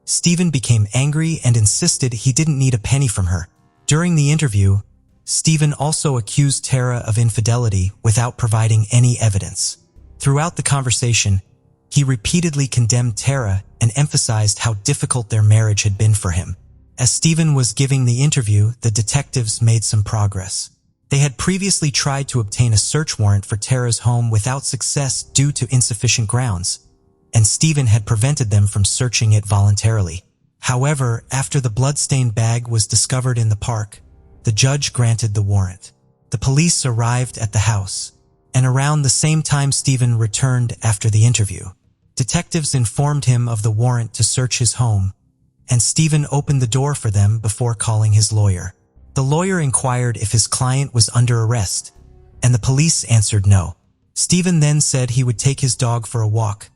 [SPEAKER 1] Stephen became angry and insisted he didn't need a penny from her. During the interview, Stephen also accused Tara of infidelity without providing any evidence. Throughout the conversation, he repeatedly condemned Tara and emphasized how difficult their marriage had been for him. As Stephen was giving the interview, the detectives made some progress. They had previously tried to obtain a search warrant for Tara's home without success due to insufficient grounds, and Stephen had prevented them from searching it voluntarily. However, after the blood-stained bag was discovered in the park, the judge granted the warrant. The police arrived at the house, and around the same time Stephen returned after the interview. Detectives informed him of the warrant to search his home, and Stephen opened the door for them before calling his lawyer. The lawyer inquired if his client was under arrest, and the police answered no. Stephen then said he would take his dog for a walk,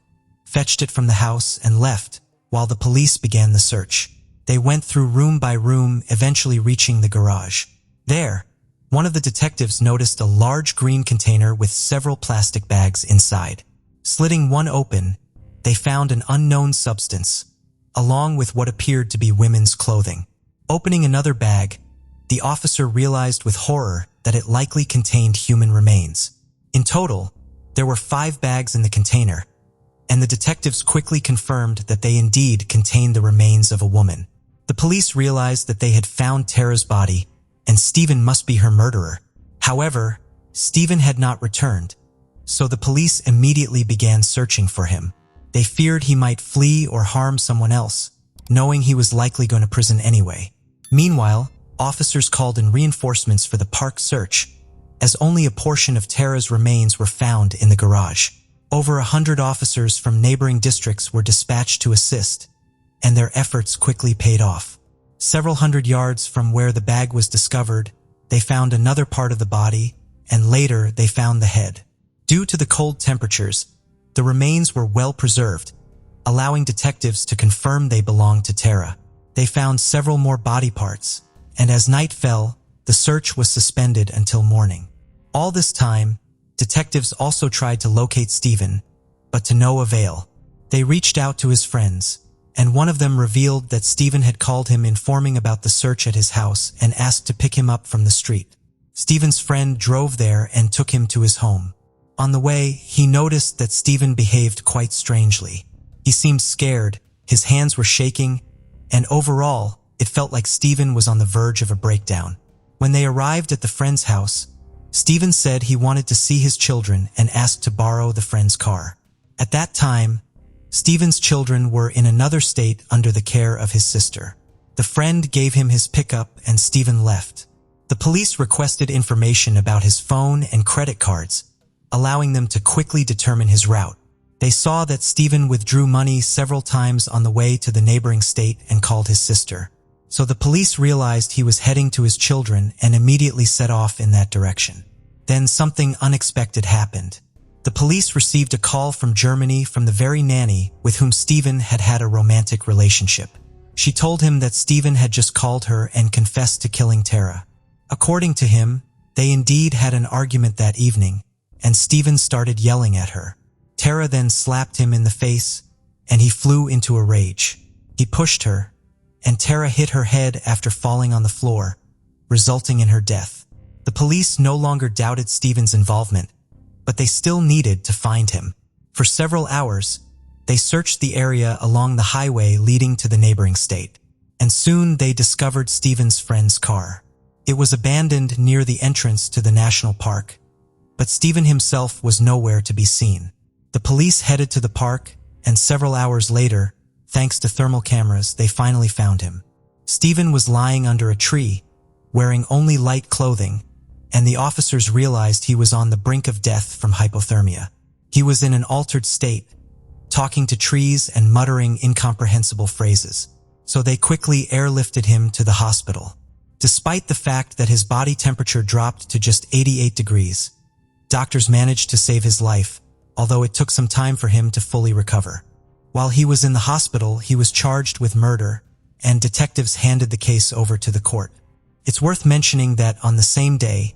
[SPEAKER 1] fetched it from the house, and left, while the police began the search. They went through room by room, eventually reaching the garage. There, one of the detectives noticed a large green container with several plastic bags inside. Slitting one open, they found an unknown substance, along with what appeared to be women's clothing. Opening another bag, the officer realized with horror that it likely contained human remains. In total, there were 5 bags in the container, and the detectives quickly confirmed that they indeed contained the remains of a woman. The police realized that they had found Tara's body, and Stephen must be her murderer. However, Stephen had not returned, so the police immediately began searching for him. They feared he might flee or harm someone else, knowing he was likely going to prison anyway. Meanwhile, officers called in reinforcements for the park search, as only a portion of Tara's remains were found in the garage. Over 100 officers from neighboring districts were dispatched to assist, and their efforts quickly paid off. Several hundred yards from where the bag was discovered, they found another part of the body, and later they found the head. Due to the cold temperatures, the remains were well preserved, allowing detectives to confirm they belonged to Tara. They found several more body parts, and as night fell, the search was suspended until morning. All this time, detectives also tried to locate Stephen, but to no avail. They reached out to his friends, and one of them revealed that Stephen had called him informing about the search at his house and asked to pick him up from the street. Stephen's friend drove there and took him to his home. On the way, he noticed that Stephen behaved quite strangely. He seemed scared, his hands were shaking, and overall, it felt like Stephen was on the verge of a breakdown. When they arrived at the friend's house, Stephen said he wanted to see his children and asked to borrow the friend's car. At that time, Stephen's children were in another state under the care of his sister. The friend gave him his pickup and Stephen left. The police requested information about his phone and credit cards, allowing them to quickly determine his route. They saw that Stephen withdrew money several times on the way to the neighboring state and called his sister. So the police realized he was heading to his children and immediately set off in that direction. Then something unexpected happened. The police received a call from Germany from the very nanny with whom Stephen had had a romantic relationship. She told him that Stephen had just called her and confessed to killing Tara. According to him, they indeed had an argument that evening, and Stephen started yelling at her. Tara then slapped him in the face, and he flew into a rage. He pushed her, and Tara hit her head after falling on the floor, resulting in her death. The police no longer doubted Stephen's involvement, but they still needed to find him. For several hours, they searched the area along the highway leading to the neighboring state, and soon they discovered Stephen's friend's car. It was abandoned near the entrance to the national park, but Stephen himself was nowhere to be seen. The police headed to the park, and several hours later, thanks to thermal cameras, they finally found him. Stephen was lying under a tree, wearing only light clothing, and the officers realized he was on the brink of death from hypothermia. He was in an altered state, talking to trees and muttering incomprehensible phrases, so they quickly airlifted him to the hospital. Despite the fact that his body temperature dropped to just 88 degrees, doctors managed to save his life, although it took some time for him to fully recover. While he was in the hospital, he was charged with murder, and detectives handed the case over to the court. It's worth mentioning that on the same day,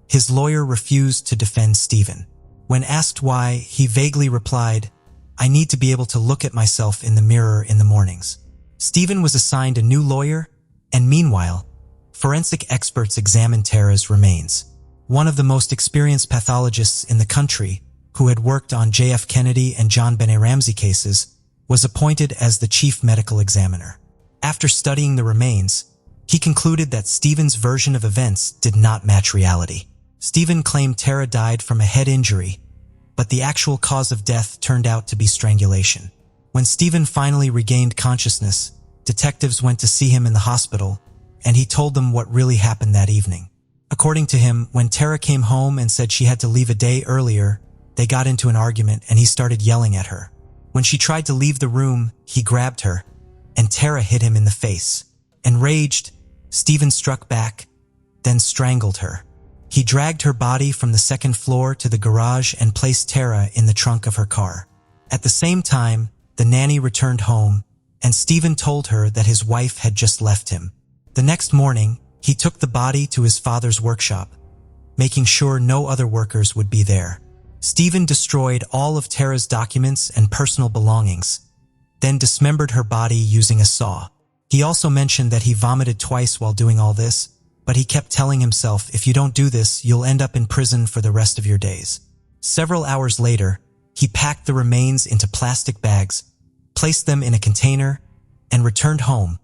[SPEAKER 1] his lawyer refused to defend Stephen. When asked why, he vaguely replied, "I need to be able to look at myself in the mirror in the mornings." Stephen was assigned a new lawyer, and meanwhile, forensic experts examined Tara's remains. One of the most experienced pathologists in the country, who had worked on J.F. Kennedy and John Benet Ramsey cases, was appointed as the chief medical examiner. After studying the remains, he concluded that Stephen's version of events did not match reality. Stephen claimed Tara died from a head injury, but the actual cause of death turned out to be strangulation. When Stephen finally regained consciousness, detectives went to see him in the hospital, and he told them what really happened that evening. According to him, when Tara came home and said she had to leave a day earlier, they got into an argument and he started yelling at her. When she tried to leave the room, he grabbed her, and Tara hit him in the face. Enraged, Stephen struck back, then strangled her. He dragged her body from the second floor to the garage and placed Tara in the trunk of her car. At the same time, the nanny returned home, and Stephen told her that his wife had just left him. The next morning, he took the body to his father's workshop, making sure no other workers would be there. Stephen destroyed all of Tara's documents and personal belongings, then dismembered her body using a saw. He also mentioned that he vomited twice while doing all this, but he kept telling himself, "If you don't do this, you'll end up in prison for the rest of your days." Several hours later, he packed the remains into plastic bags, placed them in a container, and returned home,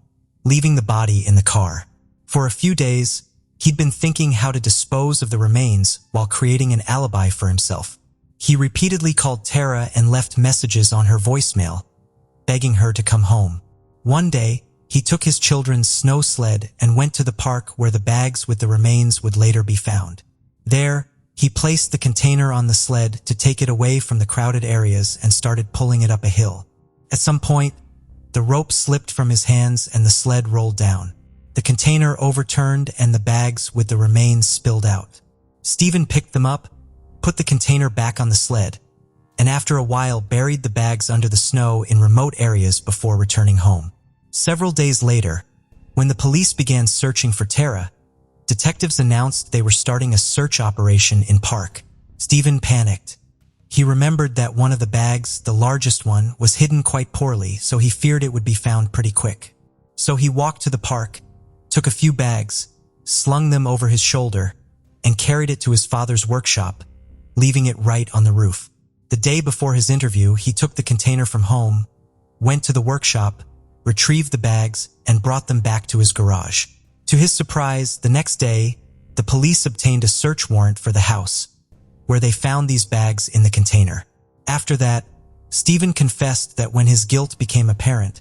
[SPEAKER 1] leaving the body in the car. For a few days, he'd been thinking how to dispose of the remains while creating an alibi for himself. He repeatedly called Tara and left messages on her voicemail, begging her to come home. One day, he took his children's snow sled and went to the park where the bags with the remains would later be found. There, he placed the container on the sled to take it away from the crowded areas and started pulling it up a hill. At some point, the rope slipped from his hands and the sled rolled down. The container overturned and the bags with the remains spilled out. Stephen picked them up, put the container back on the sled, and after a while buried the bags under the snow in remote areas before returning home. Several days later, when the police began searching for Tara, detectives announced they were starting a search operation in park. Stephen panicked. He remembered that one of the bags, the largest one, was hidden quite poorly, so he feared it would be found pretty quick. So he walked to the park, took a few bags, slung them over his shoulder, and carried it to his father's workshop, leaving it right on the roof. The day before his interview, he took the container from home, went to the workshop, retrieved the bags, and brought them back to his garage. To his surprise, the next day, the police obtained a search warrant for the house, where they found these bags in the container. After that, Stephen confessed that when his guilt became apparent,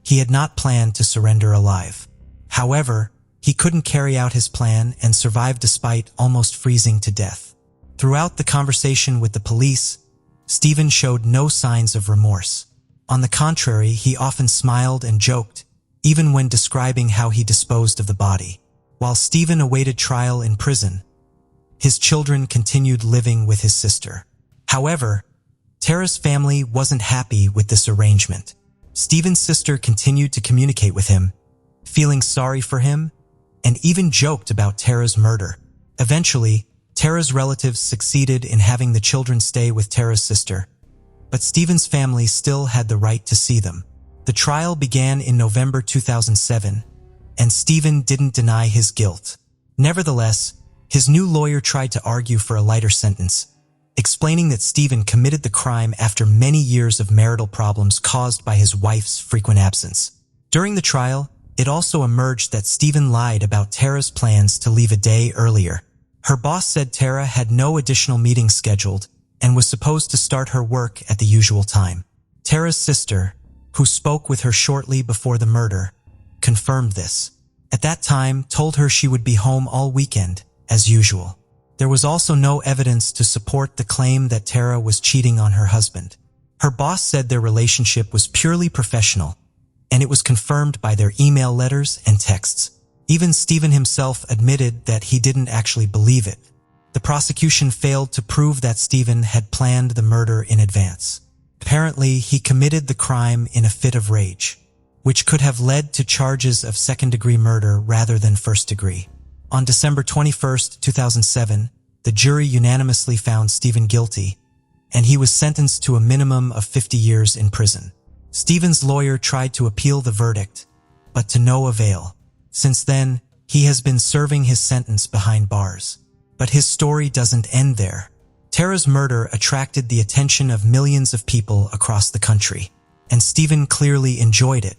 [SPEAKER 1] he had not planned to surrender alive. However, he couldn't carry out his plan and survived despite almost freezing to death. Throughout the conversation with the police, Stephen showed no signs of remorse. On the contrary, he often smiled and joked, even when describing how he disposed of the body. While Stephen awaited trial in prison, his children continued living with his sister. However, Tara's family wasn't happy with this arrangement. Stephen's sister continued to communicate with him, feeling sorry for him, and even joked about Tara's murder. Eventually, Tara's relatives succeeded in having the children stay with Tara's sister, but Stephen's family still had the right to see them. The trial began in November 2007, and Stephen didn't deny his guilt. Nevertheless, his new lawyer tried to argue for a lighter sentence, explaining that Stephen committed the crime after many years of marital problems caused by his wife's frequent absence. During the trial, it also emerged that Stephen lied about Tara's plans to leave a day earlier. Her boss said Tara had no additional meetings scheduled and was supposed to start her work at the usual time. Tara's sister, who spoke with her shortly before the murder, confirmed this. At that time, told her she would be home all weekend, as usual. There was also no evidence to support the claim that Tara was cheating on her husband. Her boss said their relationship was purely professional, and it was confirmed by their email letters and texts. Even Stephen himself admitted that he didn't actually believe it. The prosecution failed to prove that Stephen had planned the murder in advance. Apparently, he committed the crime in a fit of rage, which could have led to charges of second-degree murder rather than first-degree. On December 21, 2007, the jury unanimously found Stephen guilty, and he was sentenced to a minimum of 50 years in prison. Stephen's lawyer tried to appeal the verdict, but to no avail. Since then, he has been serving his sentence behind bars. But his story doesn't end there. Tara's murder attracted the attention of millions of people across the country, and Stephen clearly enjoyed it.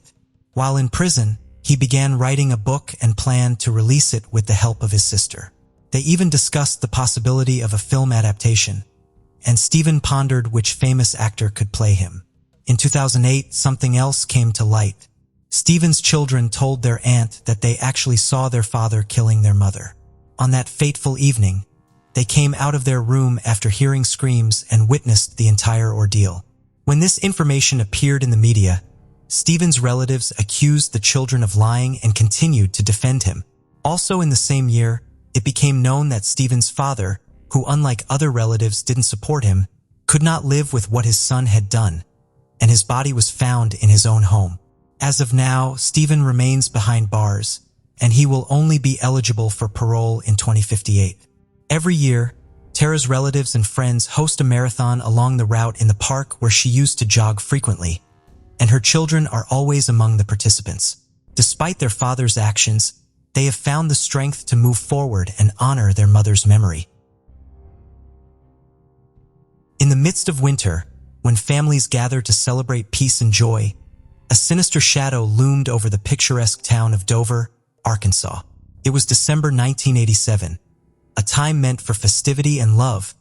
[SPEAKER 1] While in prison, he began writing a book and planned to release it with the help of his sister. They even discussed the possibility of a film adaptation, and Stephen pondered which famous actor could play him. In 2008, something else came to light. Stephen's children told their aunt that they actually saw their father killing their mother. On that fateful evening, they came out of their room after hearing screams and witnessed the entire ordeal. When this information appeared in the media, Stephen's relatives accused the children of lying and continued to defend him. Also in the same year, it became known that Stephen's father, who unlike other relatives didn't support him, could not live with what his son had done, and his body was found in his own home. As of now, Stephen remains behind bars, and he will only be eligible for parole in 2058. Every year, Tara's relatives and friends host a marathon along the route in the park where she used to jog frequently, and her children are always among the participants. Despite their father's actions, they have found the strength to move forward and honor their mother's memory. In the midst of winter, when families gather to celebrate peace and joy, a sinister shadow loomed over the picturesque town of Dover, Arkansas. It was December 1987, a time meant for festivity and love,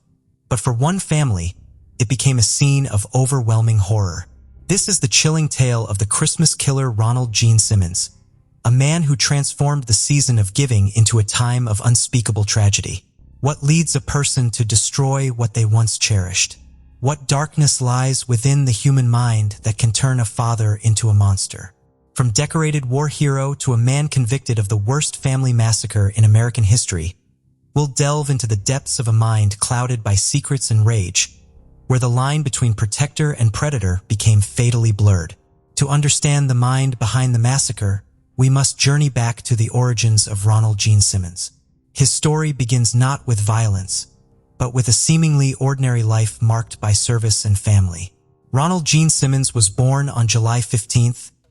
[SPEAKER 1] But for one family, it became a scene of overwhelming horror. This is the chilling tale of the Christmas killer Ronald Gene Simmons, a man who transformed the season of giving into a time of unspeakable tragedy. What leads a person to destroy what they once cherished? What darkness lies within the human mind that can turn a father into a monster? From decorated war hero to a man convicted of the worst family massacre in American history, we'll delve into the depths of a mind clouded by secrets and rage, where the line between protector and predator became fatally blurred. To understand the mind behind the massacre, we must journey back to the origins of Ronald Gene Simmons. His story begins not with violence, but with a seemingly ordinary life marked by service and family. Ronald Gene Simmons was born on July 15,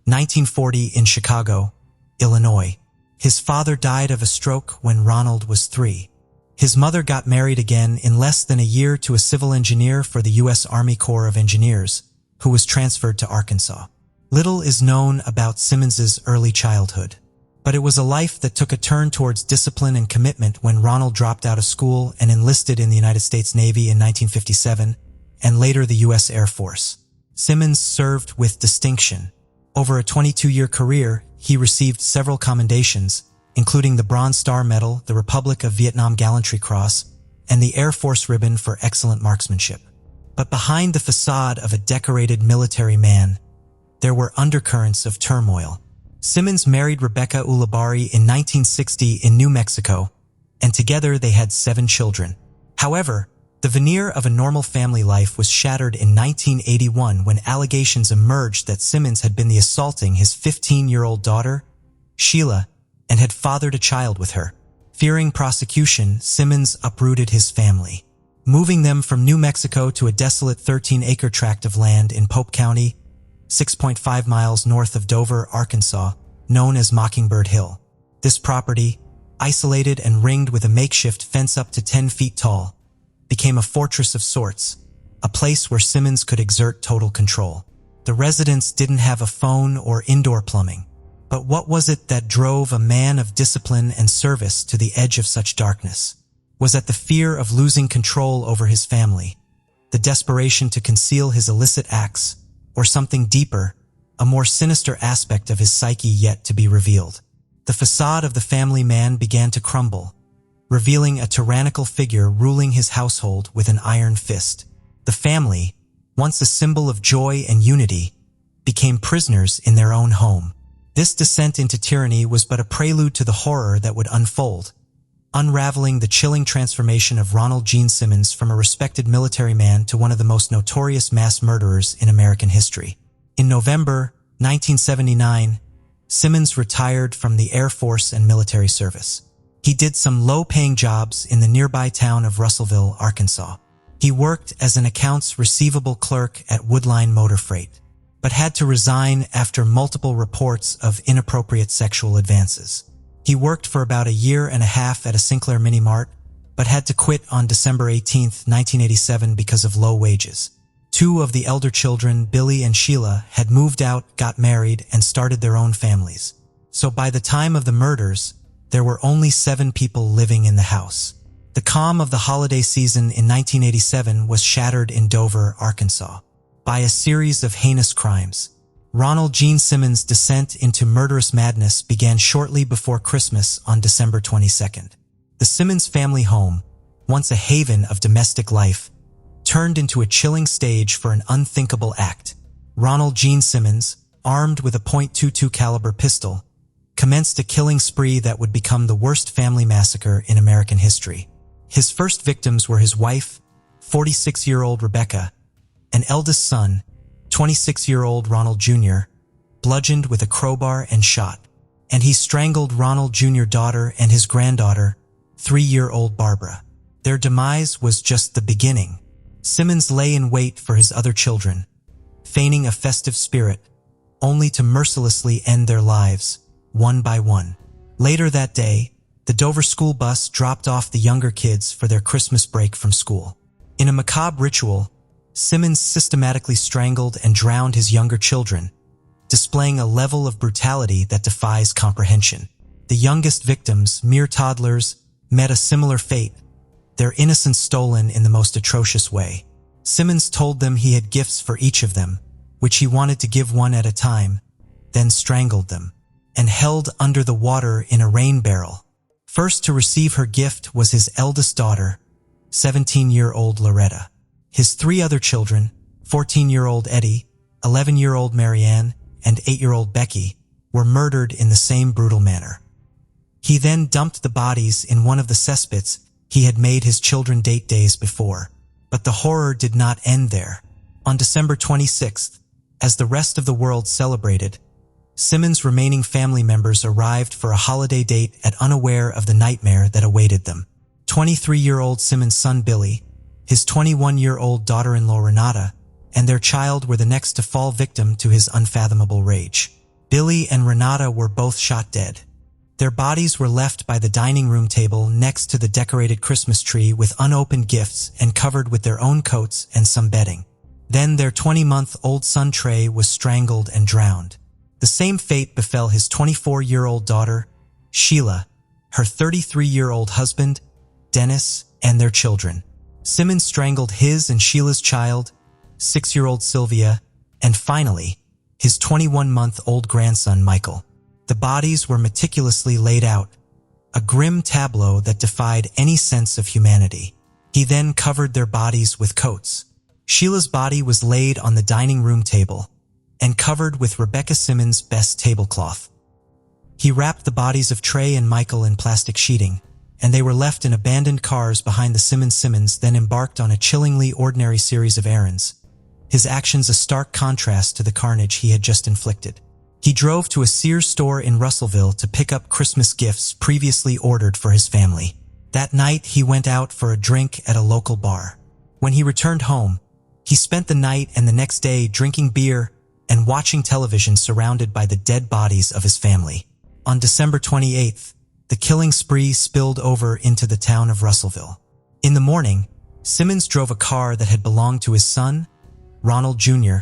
[SPEAKER 1] 1940 in Chicago, Illinois. His father died of a stroke when Ronald was 3. His mother got married again in less than a year to a civil engineer for the U.S. Army Corps of Engineers, who was transferred to Arkansas. Little is known about Simmons's early childhood, but it was a life that took a turn towards discipline and commitment when Ronald dropped out of school and enlisted in the United States Navy in 1957 and later the U.S. Air Force. Simmons served with distinction. Over a 22-year career, he received several commendations, including the Bronze Star Medal, the Republic of Vietnam Gallantry Cross, and the Air Force Ribbon for excellent marksmanship. But behind the facade of a decorated military man, there were undercurrents of turmoil. Simmons married Rebecca Ulibarri in 1960 in New Mexico, and together they had 7 children. However, the veneer of a normal family life was shattered in 1981 when allegations emerged that Simmons had been assaulting his 15-year-old daughter, Sheila, and had fathered a child with her. Fearing prosecution, Simmons uprooted his family, moving them from New Mexico to a desolate 13-acre tract of land in Pope County, 6.5 miles north of Dover, Arkansas, known as Mockingbird Hill. This property, isolated and ringed with a makeshift fence up to 10 feet tall, became a fortress of sorts, a place where Simmons could exert total control. The residents didn't have a phone or indoor plumbing. But what was it that drove a man of discipline and service to the edge of such darkness? Was it the fear of losing control over his family, the desperation to conceal his illicit acts, or something deeper, a more sinister aspect of his psyche yet to be revealed? The facade of the family man began to crumble, revealing a tyrannical figure ruling his household with an iron fist. The family, once a symbol of joy and unity, became prisoners in their own home. This descent into tyranny was but a prelude to the horror that would unfold, unraveling the chilling transformation of Ronald Gene Simmons from a respected military man to one of the most notorious mass murderers in American history. In November 1979, Simmons retired from the Air Force and military service. He did some low-paying jobs in the nearby town of Russellville, Arkansas. He worked as an accounts receivable clerk at Woodline Motor Freight, but had to resign after multiple reports of inappropriate sexual advances. He worked for about a year and a half at a Sinclair Mini Mart, but had to quit on December 18, 1987 because of low wages. 2 of the elder children, Billy and Sheila, had moved out, got married, and started their own families. So by the time of the murders, there were only 7 people living in the house. The calm of the holiday season in 1987 was shattered in Dover, Arkansas, by a series of heinous crimes. Ronald Gene Simmons' descent into murderous madness began shortly before Christmas on December 22nd. The Simmons family home, once a haven of domestic life, turned into a chilling stage for an unthinkable act. Ronald Gene Simmons, armed with a .22 caliber pistol, commenced a killing spree that would become the worst family massacre in American history. His first victims were his wife, 46-year-old Rebecca, and eldest son, 26-year-old Ronald Jr., bludgeoned with a crowbar and shot. And he strangled Ronald Jr.'s daughter and his granddaughter, 3-year-old Barbara. Their demise was just the beginning. Simmons lay in wait for his other children, feigning a festive spirit, only to mercilessly end their lives, one by one. Later that day, the Dover school bus dropped off the younger kids for their Christmas break from school. In a macabre ritual, Simmons systematically strangled and drowned his younger children, displaying a level of brutality that defies comprehension. The youngest victims, mere toddlers, met a similar fate, their innocence stolen in the most atrocious way. Simmons told them he had gifts for each of them, which he wanted to give one at a time, then strangled them, and held under the water in a rain barrel. First to receive her gift was his eldest daughter, 17-year-old Loretta. His three other children, 14-year-old Eddie, 11-year-old Marianne, and 8-year-old Becky, were murdered in the same brutal manner. He then dumped the bodies in one of the cesspits he had made his children date days before. But the horror did not end there. On December 26th, as the rest of the world celebrated, Simmons' remaining family members arrived for a holiday date unaware of the nightmare that awaited them. 23-year-old Simmons' son Billy, his 21-year-old daughter-in-law Renata, and their child were the next to fall victim to his unfathomable rage. Billy and Renata were both shot dead. Their bodies were left by the dining room table next to the decorated Christmas tree with unopened gifts and covered with their own coats and some bedding. Then their 20-month-old son Trey was strangled and drowned. The same fate befell his 24-year-old daughter, Sheila, her 33-year-old husband, Dennis, and their children. Simmons strangled his and Sheila's child, 6-year-old Sylvia, and finally, his 21-month-old grandson Michael. The bodies were meticulously laid out, a grim tableau that defied any sense of humanity. He then covered their bodies with coats. Sheila's body was laid on the dining room table and covered with Rebecca Simmons' best tablecloth. He wrapped the bodies of Trey and Michael in plastic sheeting, and they were left in abandoned cars behind the Simmons then embarked on a chillingly ordinary series of errands, his actions a stark contrast to the carnage he had just inflicted. He drove to a Sears store in Russellville to pick up Christmas gifts previously ordered for his family. That night, he went out for a drink at a local bar. When he returned home, he spent the night and the next day drinking beer and watching television surrounded by the dead bodies of his family. On December 28th, the killing spree spilled over into the town of Russellville. In the morning, Simmons drove a car that had belonged to his son, Ronald Jr.,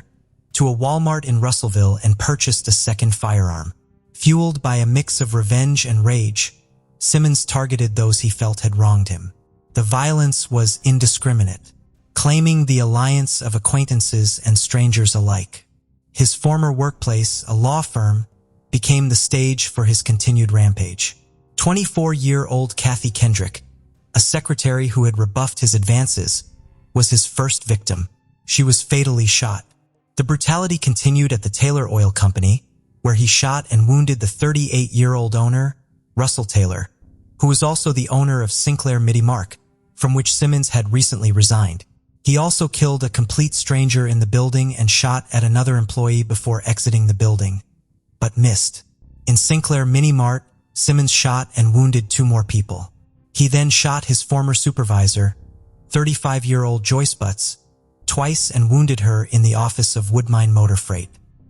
[SPEAKER 1] to a Walmart in Russellville and purchased a second firearm. Fueled by a mix of revenge and rage, Simmons targeted those he felt had wronged him. The violence was indiscriminate, claiming the alliance of acquaintances and strangers alike. His former workplace, a law firm, became the stage for his continued rampage. 24-year-old Kathy Kendrick, a secretary who had rebuffed his advances, was his first victim. She was fatally shot. The brutality continued at the Taylor Oil Company, where he shot and wounded the 38-year-old owner, Russell Taylor, who was also the owner of Sinclair Midi Mark, from which Simmons had recently resigned. He also killed a complete stranger in the building and shot at another employee before exiting the building, but missed. In Sinclair Mini Mart, Simmons shot and wounded 2 more people. He then shot his former supervisor, 35-year-old Joyce Butts, twice and wounded her in the office of Woodmine Motor Freight.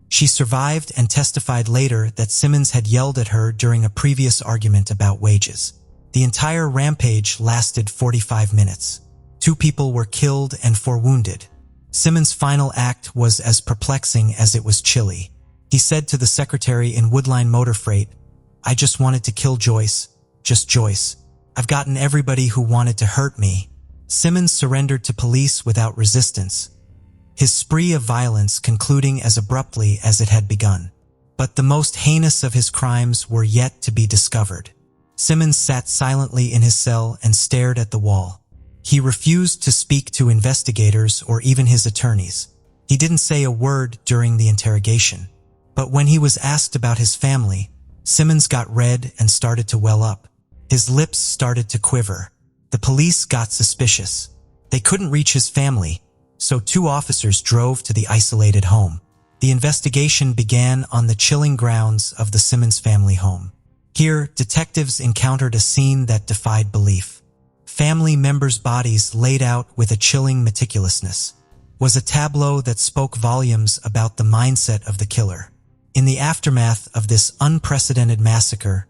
[SPEAKER 1] She survived and testified later that Simmons had yelled at her during a previous argument about wages. The entire rampage lasted 45 minutes. 2 people were killed and 4 wounded. Simmons' final act was as perplexing as it was chilly. He said to the secretary in Woodline Motor Freight, "I just wanted to kill Joyce, just Joyce. I've gotten everybody who wanted to hurt me." Simmons surrendered to police without resistance, his spree of violence concluding as abruptly as it had begun. But the most heinous of his crimes were yet to be discovered. Simmons sat silently in his cell and stared at the wall. He refused to speak to investigators or even his attorneys. He didn't say a word during the interrogation. But when he was asked about his family, Simmons got red and started to well up. His lips started to quiver. The police got suspicious. They couldn't reach his family, so 2 officers drove to the isolated home. The investigation began on the chilling grounds of the Simmons family home. Here, detectives encountered a scene that defied belief. Family members' bodies laid out with a chilling meticulousness was a tableau that spoke volumes about the mindset of the killer. In the aftermath of this unprecedented massacre,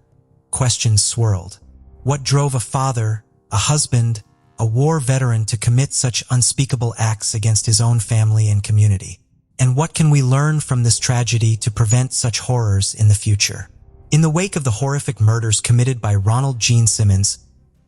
[SPEAKER 1] questions swirled. What drove a father, a husband, a war veteran to commit such unspeakable acts against his own family and community? And what can we learn from this tragedy to prevent such horrors in the future? In the wake of the horrific murders committed by Ronald Gene Simmons,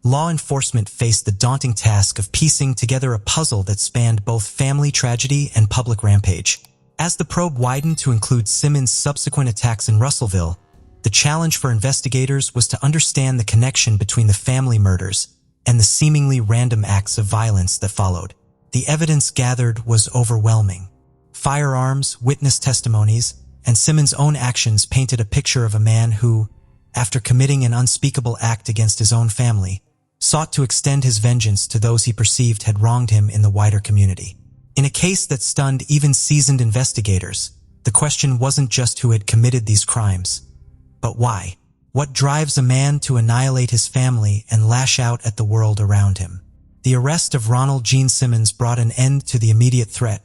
[SPEAKER 1] law enforcement faced the daunting task of piecing together a puzzle that spanned both family tragedy and public rampage. As the probe widened to include Simmons' subsequent attacks in Russellville, the challenge for investigators was to understand the connection between the family murders and the seemingly random acts of violence that followed. The evidence gathered was overwhelming. Firearms, witness testimonies, and Simmons' own actions painted a picture of a man who, after committing an unspeakable act against his own family, sought to extend his vengeance to those he perceived had wronged him in the wider community. In a case that stunned even seasoned investigators, the question wasn't just who had committed these crimes, but why. What drives a man to annihilate his family and lash out at the world around him? The arrest of Ronald Gene Simmons brought an end to the immediate threat,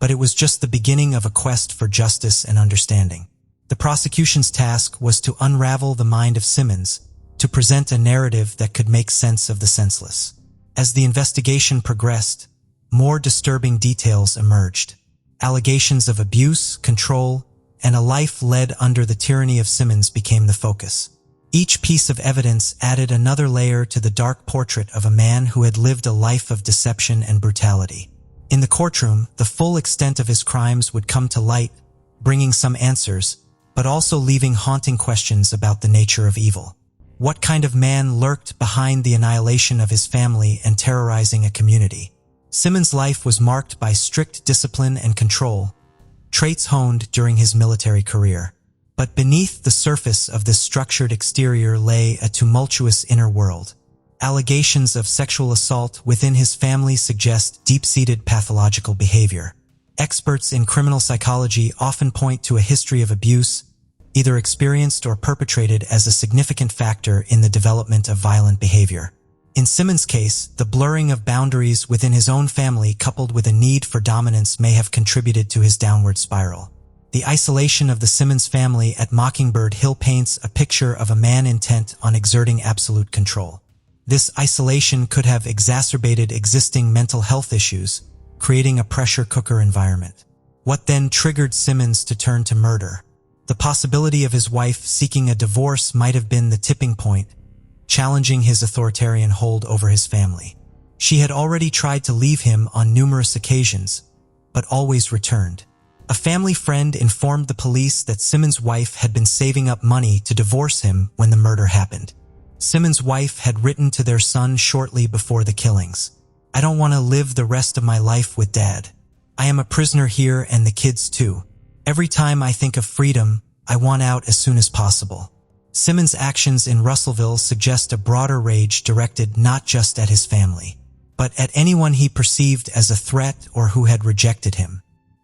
[SPEAKER 1] but it was just the beginning of a quest for justice and understanding. The prosecution's task was to unravel the mind of Simmons, to present a narrative that could make sense of the senseless. As the investigation progressed, more disturbing details emerged. Allegations of abuse, control, and a life led under the tyranny of Simmons became the focus. Each piece of evidence added another layer to the dark portrait of a man who had lived a life of deception and brutality. In the courtroom, the full extent of his crimes would come to light, bringing some answers, but also leaving haunting questions about the nature of evil. What kind of man lurked behind the annihilation of his family and terrorizing a community? Simmons' life was marked by strict discipline and control, traits honed during his military career. But beneath the surface of this structured exterior lay a tumultuous inner world. Allegations of sexual assault within his family suggest deep-seated pathological behavior. Experts in criminal psychology often point to a history of abuse, either experienced or perpetrated, as a significant factor in the development of violent behavior. In Simmons' case, the blurring of boundaries within his own family coupled with a need for dominance may have contributed to his downward spiral. The isolation of the Simmons family at Mockingbird Hill paints a picture of a man intent on exerting absolute control. This isolation could have exacerbated existing mental health issues, creating a pressure cooker environment. What then triggered Simmons to turn to murder? The possibility of his wife seeking a divorce might have been the tipping point, challenging his authoritarian hold over his family. She had already tried to leave him on numerous occasions, but always returned. A family friend informed the police that Simmons' wife had been saving up money to divorce him when the murder happened. Simmons' wife had written to their son shortly before the killings, "I don't want to live the rest of my life with Dad. I am a prisoner here and the kids too. Every time I think of freedom, I want out as soon as possible." Simmons' actions in Russellville suggest a broader rage directed not just at his family, but at anyone he perceived as a threat or who had rejected him.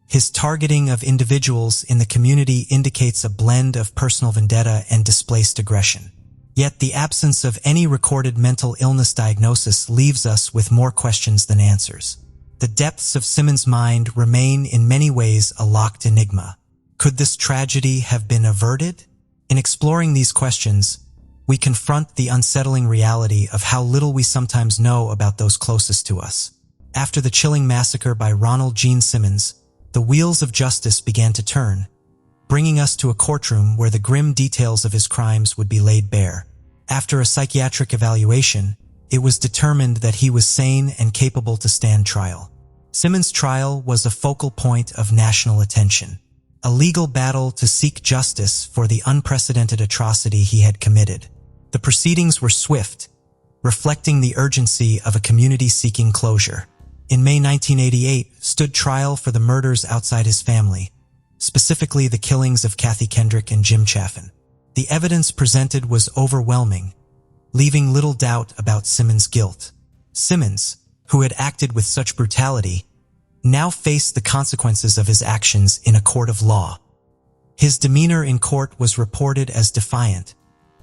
[SPEAKER 1] His targeting of individuals in the community indicates a blend of personal vendetta and displaced aggression. Yet the absence of any recorded mental illness diagnosis leaves us with more questions than answers. The depths of Simmons' mind remain in many ways a locked enigma. Could this tragedy have been averted? In exploring these questions, we confront the unsettling reality of how little we sometimes know about those closest to us. After the chilling massacre by Ronald Gene Simmons, the wheels of justice began to turn, bringing us to a courtroom where the grim details of his crimes would be laid bare. After a psychiatric evaluation, it was determined that he was sane and capable to stand trial. Simmons' trial was a focal point of national attention, a legal battle to seek justice for the unprecedented atrocity he had committed. The proceedings were swift, reflecting the urgency of a community seeking closure. In May 1988, stood trial for the murders outside his family, specifically the killings of Kathy Kendrick and Jim Chaffin. The evidence presented was overwhelming, leaving little doubt about Simmons' guilt. Simmons, who had acted with such brutality, now faced the consequences of his actions in a court of law. His demeanor in court was reported as defiant,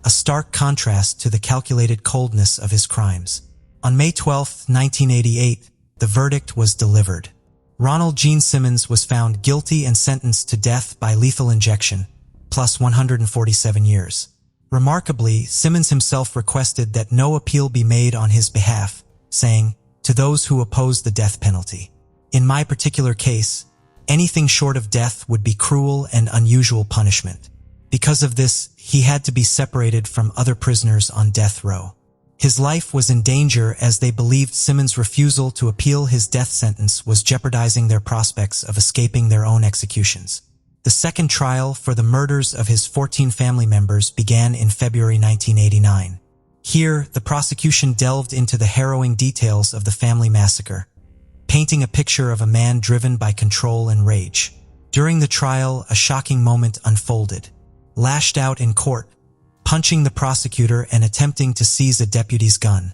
[SPEAKER 1] a stark contrast to the calculated coldness of his crimes. On May 12, 1988, the verdict was delivered. Ronald Gene Simmons was found guilty and sentenced to death by lethal injection, plus 147 years. Remarkably, Simmons himself requested that no appeal be made on his behalf, saying, "To those who oppose the death penalty, in my particular case, anything short of death would be cruel and unusual punishment. Because of this, he had to be separated from other prisoners on death row." His life was in danger as they believed Simmons' refusal to appeal his death sentence was jeopardizing their prospects of escaping their own executions. The second trial for the murders of his 14 family members began in February 1989. Here, the prosecution delved into the harrowing details of the family massacre, painting a picture of a man driven by control and rage. During the trial, a shocking moment unfolded. Lashed out in court, punching the prosecutor and attempting to seize a deputy's gun,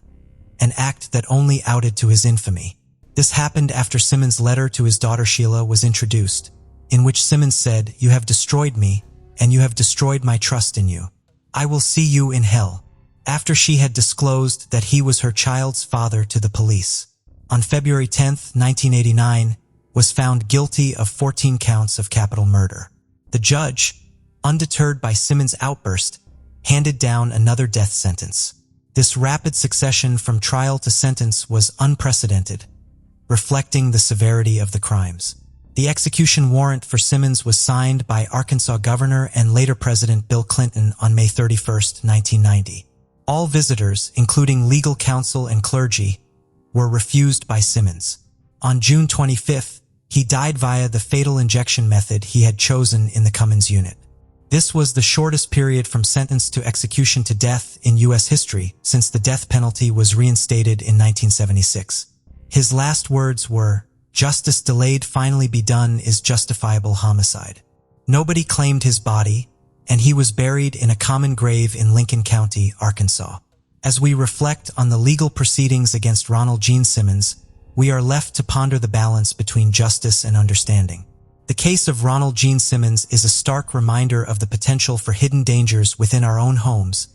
[SPEAKER 1] an act that only outed to his infamy. This happened after Simmons' letter to his daughter Sheila was introduced, in which Simmons said, "You have destroyed me, and you have destroyed my trust in you. I will see you in hell," after she had disclosed that he was her child's father to the police. On February 10, 1989, was found guilty of 14 counts of capital murder. The judge, undeterred by Simmons' outburst, handed down another death sentence. This rapid succession from trial to sentence was unprecedented, reflecting the severity of the crimes. The execution warrant for Simmons was signed by Arkansas Governor and later President Bill Clinton on May 31, 1990. All visitors, including legal counsel and clergy, were refused by Simmons. On June 25th, he died via the fatal injection method he had chosen in the Cummins unit. This was the shortest period from sentence to execution to death in U.S. history since the death penalty was reinstated in 1976. His last words were, "Justice delayed finally be done is justifiable homicide." Nobody claimed his body, and he was buried in a common grave in Lincoln County, Arkansas. As we reflect on the legal proceedings against Ronald Gene Simmons, we are left to ponder the balance between justice and understanding. The case of Ronald Gene Simmons is a stark reminder of the potential for hidden dangers within our own homes,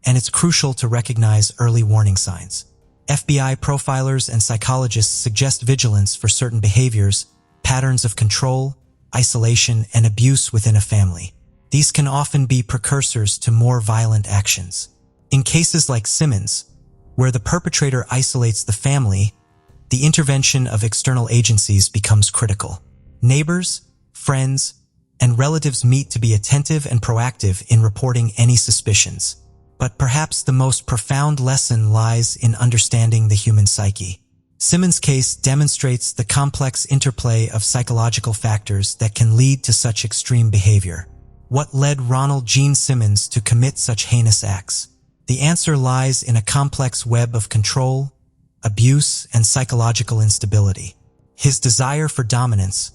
[SPEAKER 1] and it's crucial to recognize early warning signs. FBI profilers and psychologists suggest vigilance for certain behaviors, patterns of control, isolation, and abuse within a family. These can often be precursors to more violent actions. In cases like Simmons, where the perpetrator isolates the family, the intervention of external agencies becomes critical. Neighbors, friends, and relatives meet to be attentive and proactive in reporting any suspicions. But perhaps the most profound lesson lies in understanding the human psyche. Simmons' case demonstrates the complex interplay of psychological factors that can lead to such extreme behavior. What led Ronald Gene Simmons to commit such heinous acts? The answer lies in a complex web of control, abuse, and psychological instability. His desire for dominance,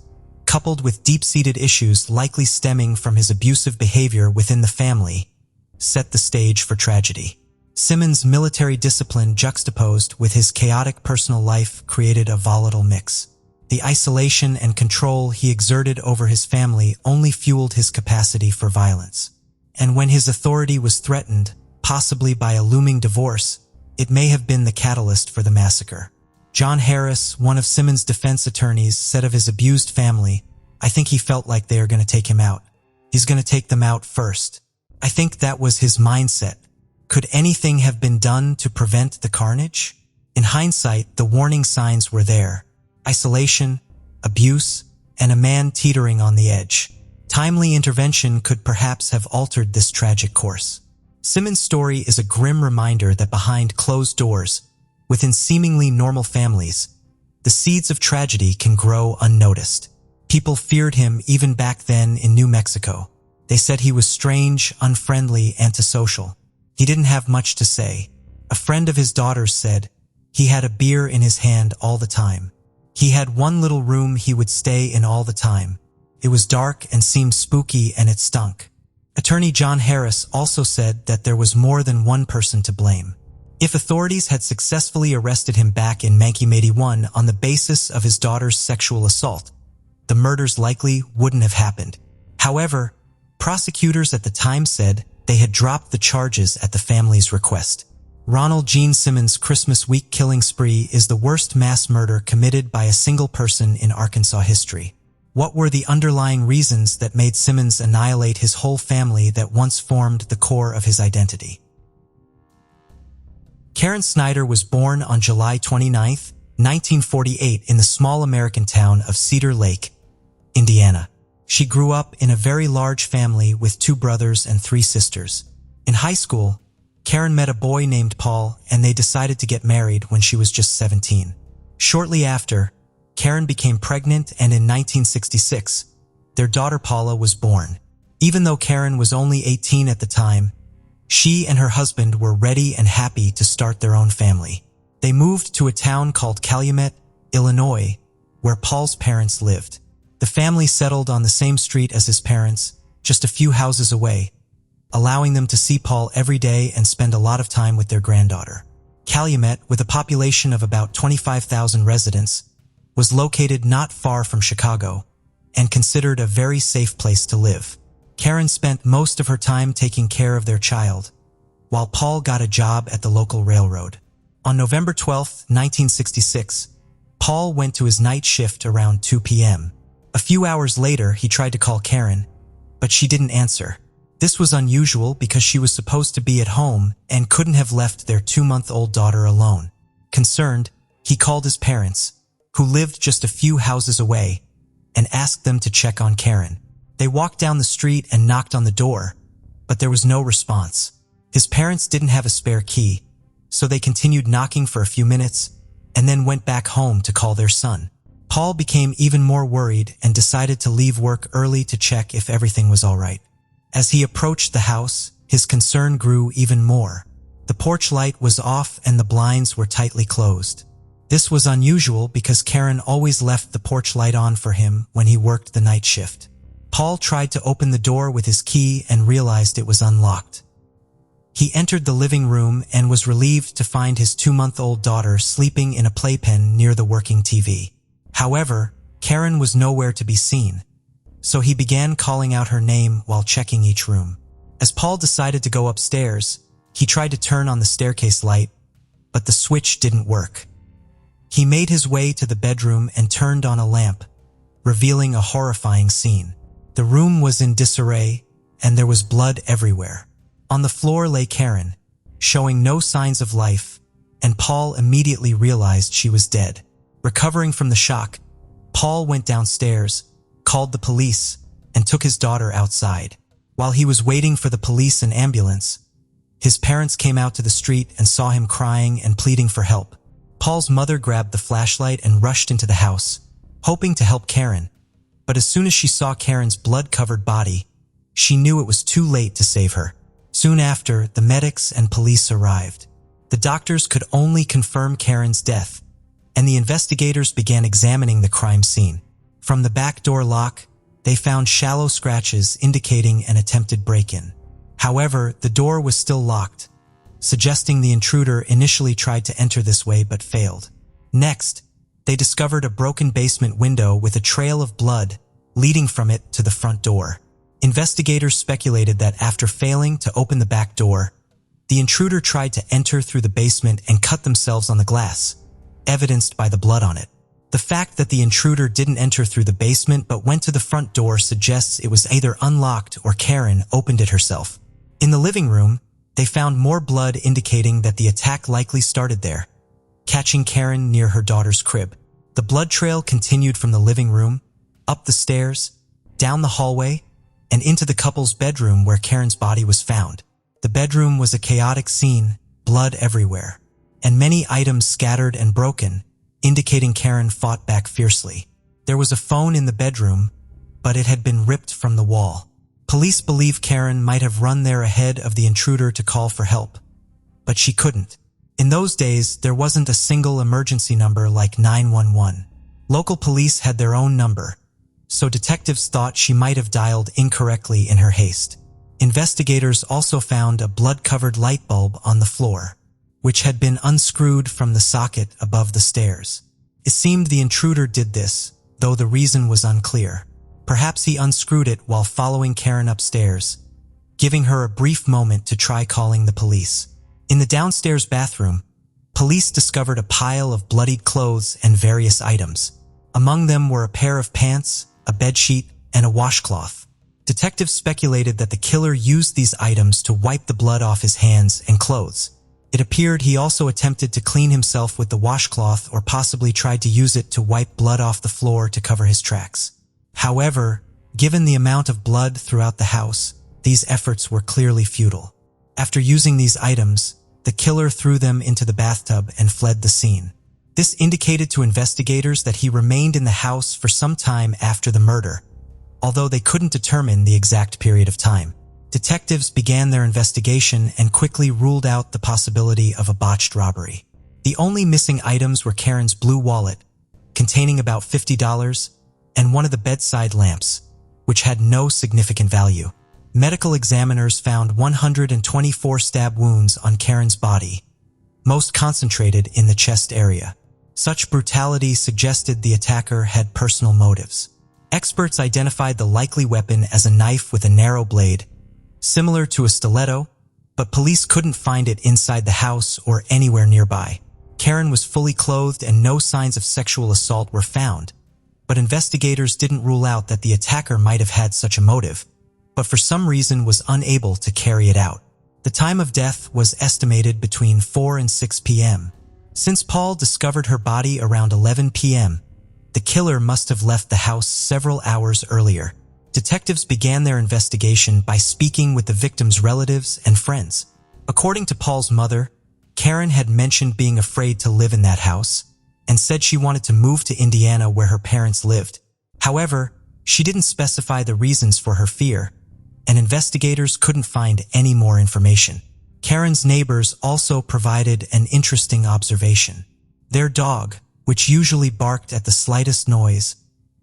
[SPEAKER 1] coupled with deep-seated issues likely stemming from his abusive behavior within the family, set the stage for tragedy. Simmons' military discipline juxtaposed with his chaotic personal life created a volatile mix. The isolation and control he exerted over his family only fueled his capacity for violence. And when his authority was threatened, possibly by a looming divorce, it may have been the catalyst for the massacre. John Harris, one of Simmons' defense attorneys, said of his abused family, "I think he felt like they are going to take him out. He's going to take them out first." I think that was his mindset. Could anything have been done to prevent the carnage? In hindsight, the warning signs were there: isolation, abuse, and a man teetering on the edge. Timely intervention could perhaps have altered this tragic course. Simmons' story is a grim reminder that behind closed doors, within seemingly normal families, the seeds of tragedy can grow unnoticed. People feared him even back then in New Mexico. They said he was strange, unfriendly, antisocial. He didn't have much to say. A friend of his daughter's said he had a beer in his hand all the time. He had one little room he would stay in all the time. It was dark and seemed spooky, and it stunk. Attorney John Harris also said that there was more than one person to blame. If authorities had successfully arrested him back in 1981 on the basis of his daughter's sexual assault, the murders likely wouldn't have happened. However, prosecutors at the time said they had dropped the charges at the family's request. Ronald Gene Simmons' Christmas week killing spree is the worst mass murder committed by a single person in Arkansas history. What were the underlying reasons that made Simmons annihilate his whole family that once formed the core of his identity? Karen Snyder was born on July 29, 1948 in the small American town of Cedar Lake, Indiana. She grew up in a very large family with 2 brothers and 3 sisters. In high school, Karen met a boy named Paul, and they decided to get married when she was just 17. Shortly after, Karen became pregnant, and in 1966, their daughter Paula was born. Even though Karen was only 18 at the time, she and her husband were ready and happy to start their own family. They moved to a town called Calumet, Illinois, where Paul's parents lived. The family settled on the same street as his parents, just a few houses away, allowing them to see Paul every day and spend a lot of time with their granddaughter. Calumet, with a population of about 25,000 residents, was located not far from Chicago and considered a very safe place to live. Karen spent most of her time taking care of their child, while Paul got a job at the local railroad. On November 12, 1966, Paul went to his night shift around 2 p.m. A few hours later, he tried to call Karen, but she didn't answer. This was unusual because she was supposed to be at home and couldn't have left their 2-month-old daughter alone. Concerned, he called his parents, who lived just a few houses away, and asked them to check on Karen. They walked down the street and knocked on the door, but there was no response. His parents didn't have a spare key, so they continued knocking for a few minutes and then went back home to call their son. Paul became even more worried and decided to leave work early to check if everything was all right. As he approached the house, his concern grew even more. The porch light was off and the blinds were tightly closed. This was unusual because Karen always left the porch light on for him when he worked the night shift. Paul tried to open the door with his key and realized it was unlocked. He entered the living room and was relieved to find his 2-month-old daughter sleeping in a playpen near the working TV. However, Karen was nowhere to be seen, so he began calling out her name while checking each room. As Paul decided to go upstairs, he tried to turn on the staircase light, but the switch didn't work. He made his way to the bedroom and turned on a lamp, revealing a horrifying scene. The room was in disarray, and there was blood everywhere. On the floor lay Karen, showing no signs of life, and Paul immediately realized she was dead. Recovering from the shock, Paul went downstairs, called the police, and took his daughter outside. While he was waiting for the police and ambulance, his parents came out to the street and saw him crying and pleading for help. Paul's mother grabbed the flashlight and rushed into the house, hoping to help Karen. But as soon as she saw Karen's blood-covered body, she knew it was too late to save her. Soon after, the medics and police arrived. The doctors could only confirm Karen's death, and the investigators began examining the crime scene. From the back door lock, they found shallow scratches indicating an attempted break-in. However, the door was still locked, suggesting the intruder initially tried to enter this way but failed. Next, they discovered a broken basement window with a trail of blood leading from it to the front door. Investigators speculated that after failing to open the back door, the intruder tried to enter through the basement and cut themselves on the glass, evidenced by the blood on it. The fact that the intruder didn't enter through the basement but went to the front door suggests it was either unlocked or Karen opened it herself. In the living room, they found more blood indicating that the attack likely started there, catching Karen near her daughter's crib. The blood trail continued from the living room, up the stairs, down the hallway, and into the couple's bedroom where Karen's body was found. The bedroom was a chaotic scene, blood everywhere, and many items scattered and broken, indicating Karen fought back fiercely. There was a phone in the bedroom, but it had been ripped from the wall. Police believe Karen might have run there ahead of the intruder to call for help, but she couldn't. In those days, there wasn't a single emergency number like 911. Local police had their own number, so detectives thought she might have dialed incorrectly in her haste. Investigators also found a blood-covered light bulb on the floor, which had been unscrewed from the socket above the stairs. It seemed the intruder did this, though the reason was unclear. Perhaps he unscrewed it while following Karen upstairs, giving her a brief moment to try calling the police. In the downstairs bathroom, police discovered a pile of bloodied clothes and various items. Among them were a pair of pants, a bedsheet, and a washcloth. Detectives speculated that the killer used these items to wipe the blood off his hands and clothes. It appeared he also attempted to clean himself with the washcloth or possibly tried to use it to wipe blood off the floor to cover his tracks. However, given the amount of blood throughout the house, these efforts were clearly futile. After using these items, the killer threw them into the bathtub and fled the scene. This indicated to investigators that he remained in the house for some time after the murder, although they couldn't determine the exact period of time. Detectives began their investigation and quickly ruled out the possibility of a botched robbery. The only missing items were Karen's blue wallet, containing about $50, and one of the bedside lamps, which had no significant value. Medical examiners found 124 stab wounds on Karen's body, most concentrated in the chest area. Such brutality suggested the attacker had personal motives. Experts identified the likely weapon as a knife with a narrow blade, similar to a stiletto, but police couldn't find it inside the house or anywhere nearby. Karen was fully clothed and no signs of sexual assault were found, but investigators didn't rule out that the attacker might have had such a motive, but for some reason was unable to carry it out. The time of death was estimated between 4 and 6 p.m. Since Paul discovered her body around 11 p.m., the killer must have left the house several hours earlier. Detectives began their investigation by speaking with the victim's relatives and friends. According to Paul's mother, Karen had mentioned being afraid to live in that house and said she wanted to move to Indiana where her parents lived. However, she didn't specify the reasons for her fear, and investigators couldn't find any more information. Karen's neighbors also provided an interesting observation. Their dog, which usually barked at the slightest noise,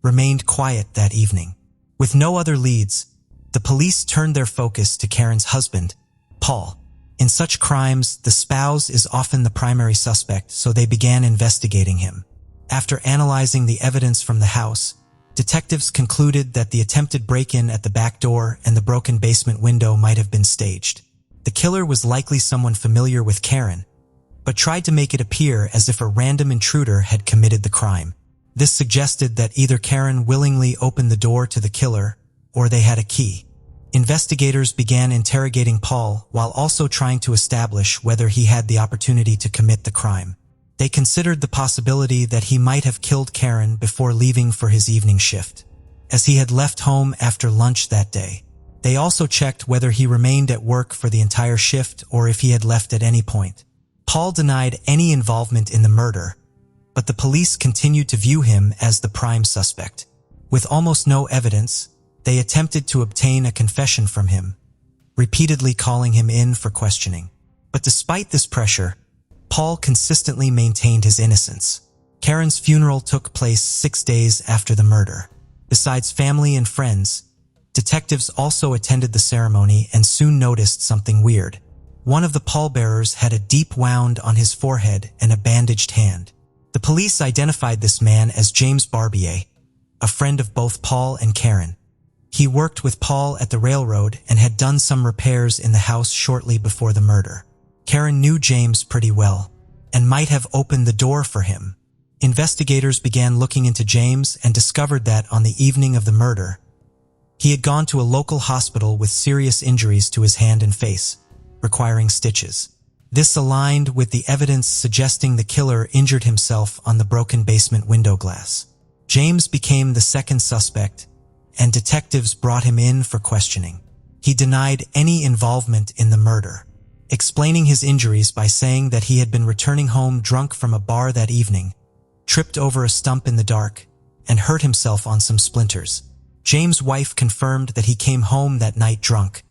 [SPEAKER 1] remained quiet that evening. With no other leads, the police turned their focus to Karen's husband, Paul. In such crimes, the spouse is often the primary suspect, so they began investigating him. After analyzing the evidence from the house, detectives concluded that the attempted break-in at the back door and the broken basement window might have been staged. The killer was likely someone familiar with Karen, but tried to make it appear as if a random intruder had committed the crime. This suggested that either Karen willingly opened the door to the killer or they had a key. Investigators began interrogating Paul while also trying to establish whether he had the opportunity to commit the crime. They considered the possibility that he might have killed Karen before leaving for his evening shift, as he had left home after lunch that day. They also checked whether he remained at work for the entire shift or if he had left at any point. Paul denied any involvement in the murder, but the police continued to view him as the prime suspect. With almost no evidence, they attempted to obtain a confession from him, repeatedly calling him in for questioning. But despite this pressure, Paul consistently maintained his innocence. Karen's funeral took place 6 days after the murder. Besides family and friends, detectives also attended the ceremony and soon noticed something weird. One of the pallbearers had a deep wound on his forehead and a bandaged hand. The police identified this man as James Barbier, a friend of both Paul and Karen. He worked with Paul at the railroad and had done some repairs in the house shortly before the murder. Karen knew James pretty well and might have opened the door for him. Investigators began looking into James and discovered that on the evening of the murder, he had gone to a local hospital with serious injuries to his hand and face, requiring stitches. This aligned with the evidence suggesting the killer injured himself on the broken basement window glass. James became the second suspect, and detectives brought him in for questioning. He denied any involvement in the murder, explaining his injuries by saying that he had been returning home drunk from a bar that evening, tripped over a stump in the dark, and hurt himself on some splinters. James' wife confirmed that he came home that night drunk,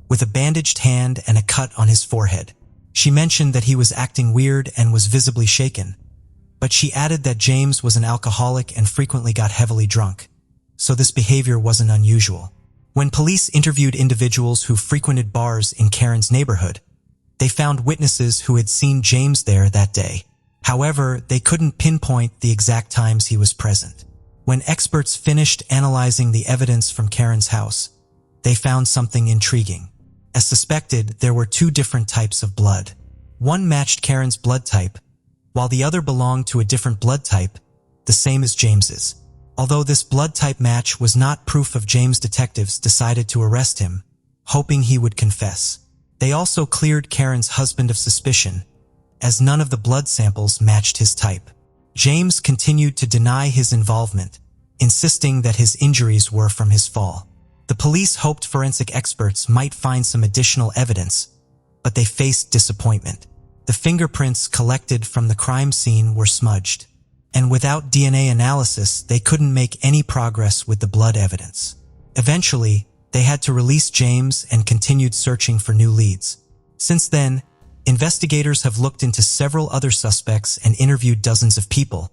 [SPEAKER 1] with a bandaged hand and a cut on his forehead. She mentioned that he was acting weird and was visibly shaken, but she added that James was an alcoholic and frequently got heavily drunk, so this behavior wasn't unusual. When police interviewed individuals who frequented bars in Karen's neighborhood, they found witnesses who had seen James there that day. However, they couldn't pinpoint the exact times he was present. When experts finished analyzing the evidence from Karen's house, they found something intriguing. As suspected, there were 2 different types of blood. One matched Karen's blood type, while the other belonged to a different blood type, the same as James's. Although this blood type match was not proof of James, detectives decided to arrest him, hoping he would confess. They also cleared Karen's husband of suspicion, as none of the blood samples matched his type. James continued to deny his involvement, insisting that his injuries were from his fall. The police hoped forensic experts might find some additional evidence, but they faced disappointment. The fingerprints collected from the crime scene were smudged, and without DNA analysis, they couldn't make any progress with the blood evidence. Eventually, they had to release James and continued searching for new leads. Since then, investigators have looked into several other suspects and interviewed dozens of people,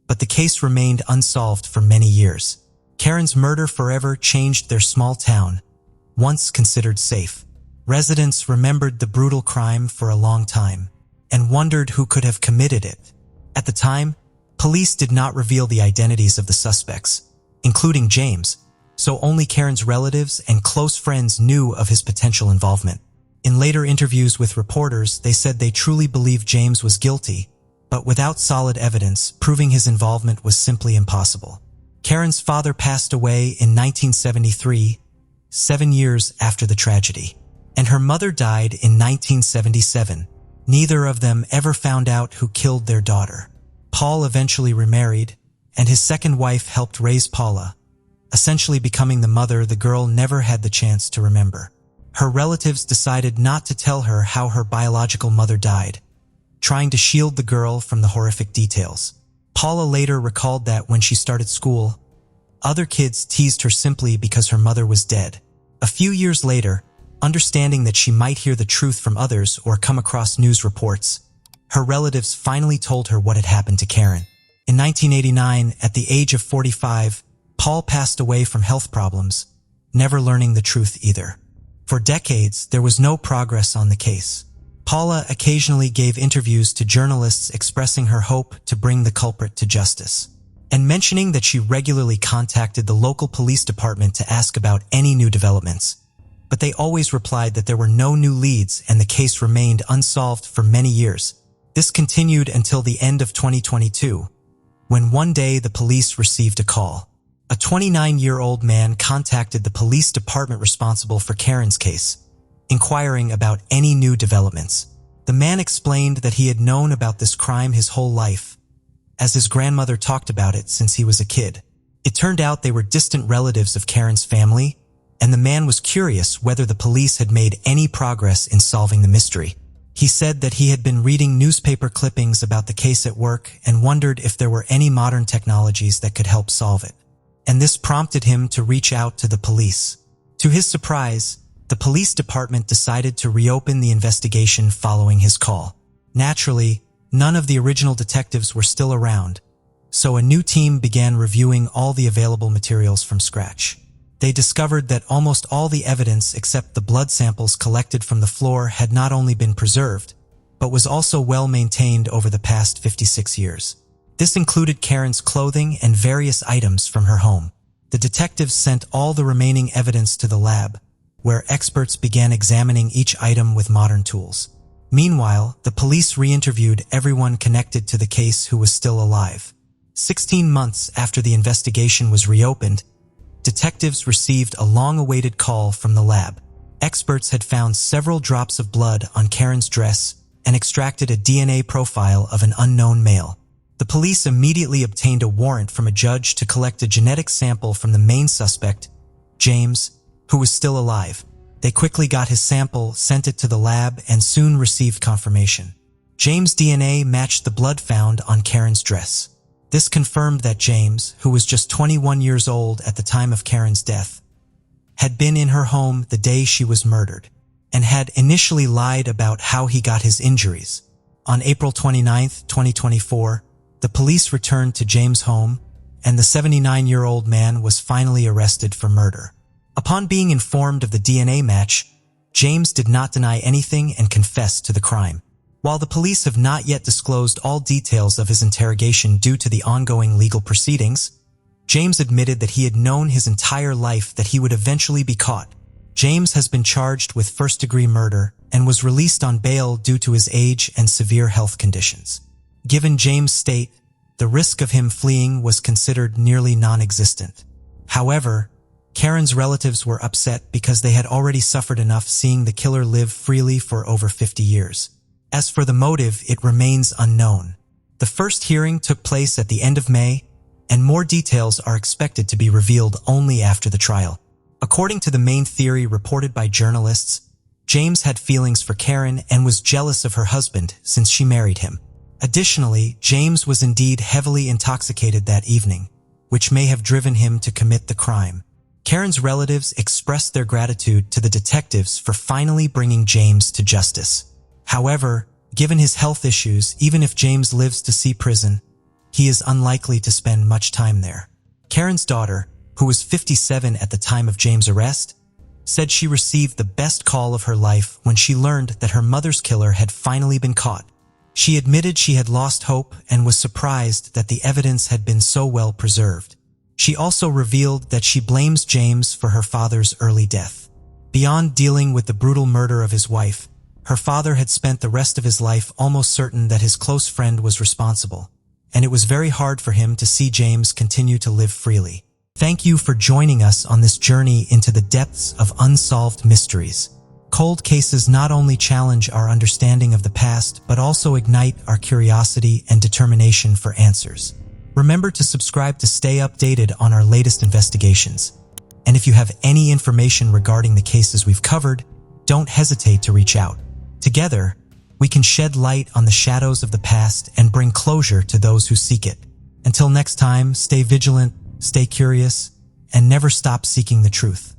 [SPEAKER 1] but the case remained unsolved for many years. Karen's murder forever changed their small town, once considered safe. Residents remembered the brutal crime for a long time and wondered who could have committed it. At the time, police did not reveal the identities of the suspects, including James, so only Karen's relatives and close friends knew of his potential involvement. In later interviews with reporters, they said they truly believed James was guilty, but without solid evidence, proving his involvement was simply impossible. Karen's father passed away in 1973, 7 years after the tragedy, and her mother died in 1977. Neither of them ever found out who killed their daughter. Paul eventually remarried, and his second wife helped raise Paula, essentially becoming the mother the girl never had the chance to remember. Her relatives decided not to tell her how her biological mother died, trying to shield the girl from the horrific details. Paula later recalled that when she started school, other kids teased her simply because her mother was dead. A few years later, understanding that she might hear the truth from others or come across news reports, her relatives finally told her what had happened to Karen. In 1989, at the age of 45, Paul passed away from health problems, never learning the truth either. For decades, there was no progress on the case. Paula occasionally gave interviews to journalists expressing her hope to bring the culprit to justice, and mentioning that she regularly contacted the local police department to ask about any new developments. But they always replied that there were no new leads and the case remained unsolved for many years. This continued until the end of 2022, when one day the police received a call. A 29-year-old man contacted the police department responsible for Karen's case, inquiring about any new developments. The man explained that he had known about this crime his whole life, as his grandmother talked about it since he was a kid. It turned out they were distant relatives of Karen's family, and the man was curious whether the police had made any progress in solving the mystery. He said that he had been reading newspaper clippings about the case at work and wondered if there were any modern technologies that could help solve it. And this prompted him to reach out to the police. To his surprise, the police department decided to reopen the investigation following his call. Naturally, none of the original detectives were still around, so a new team began reviewing all the available materials from scratch. They discovered that almost all the evidence except the blood samples collected from the floor had not only been preserved, but was also well maintained over the past 56 years. This included Karen's clothing and various items from her home. The detectives sent all the remaining evidence to the lab, where experts began examining each item with modern tools. Meanwhile, the police re-interviewed everyone connected to the case who was still alive. 16 months after the investigation was reopened, detectives received a long-awaited call from the lab. Experts had found several drops of blood on Karen's dress and extracted a DNA profile of an unknown male. The police immediately obtained a warrant from a judge to collect a genetic sample from the main suspect, James, who was still alive. They quickly got his sample, sent it to the lab, and soon received confirmation. James' DNA matched the blood found on Karen's dress. This confirmed that James, who was just 21 years old at the time of Karen's death, had been in her home the day she was murdered, and had initially lied about how he got his injuries. On April 29, 2024, the police returned to James' home, and the 79-year-old man was finally arrested for murder. Upon being informed of the DNA match, James did not deny anything and confessed to the crime. While the police have not yet disclosed all details of his interrogation due to the ongoing legal proceedings, James admitted that he had known his entire life that he would eventually be caught. James has been charged with first-degree murder and was released on bail due to his age and severe health conditions. Given James' state, the risk of him fleeing was considered nearly non-existent. However, Karen's relatives were upset because they had already suffered enough seeing the killer live freely for over 50 years. As for the motive, it remains unknown. The first hearing took place at the end of May, and more details are expected to be revealed only after the trial. According to the main theory reported by journalists, James had feelings for Karen and was jealous of her husband since she married him. Additionally, James was indeed heavily intoxicated that evening, which may have driven him to commit the crime. Karen's relatives expressed their gratitude to the detectives for finally bringing James to justice. However, given his health issues, even if James lives to see prison, he is unlikely to spend much time there. Karen's daughter, who was 57 at the time of James' arrest, said she received the best call of her life when she learned that her mother's killer had finally been caught. She admitted she had lost hope and was surprised that the evidence had been so well preserved. She also revealed that she blames James for her father's early death. Beyond dealing with the brutal murder of his wife, her father had spent the rest of his life almost certain that his close friend was responsible, and it was very hard for him to see James continue to live freely. Thank you for joining us on this journey into the depths of unsolved mysteries. Cold cases not only challenge our understanding of the past, but also ignite our curiosity and determination for answers. Remember to subscribe to stay updated on our latest investigations. And if you have any information regarding the cases we've covered, don't hesitate to reach out. Together, we can shed light on the shadows of the past and bring closure to those who seek it. Until next time, stay vigilant, stay curious, and never stop seeking the truth.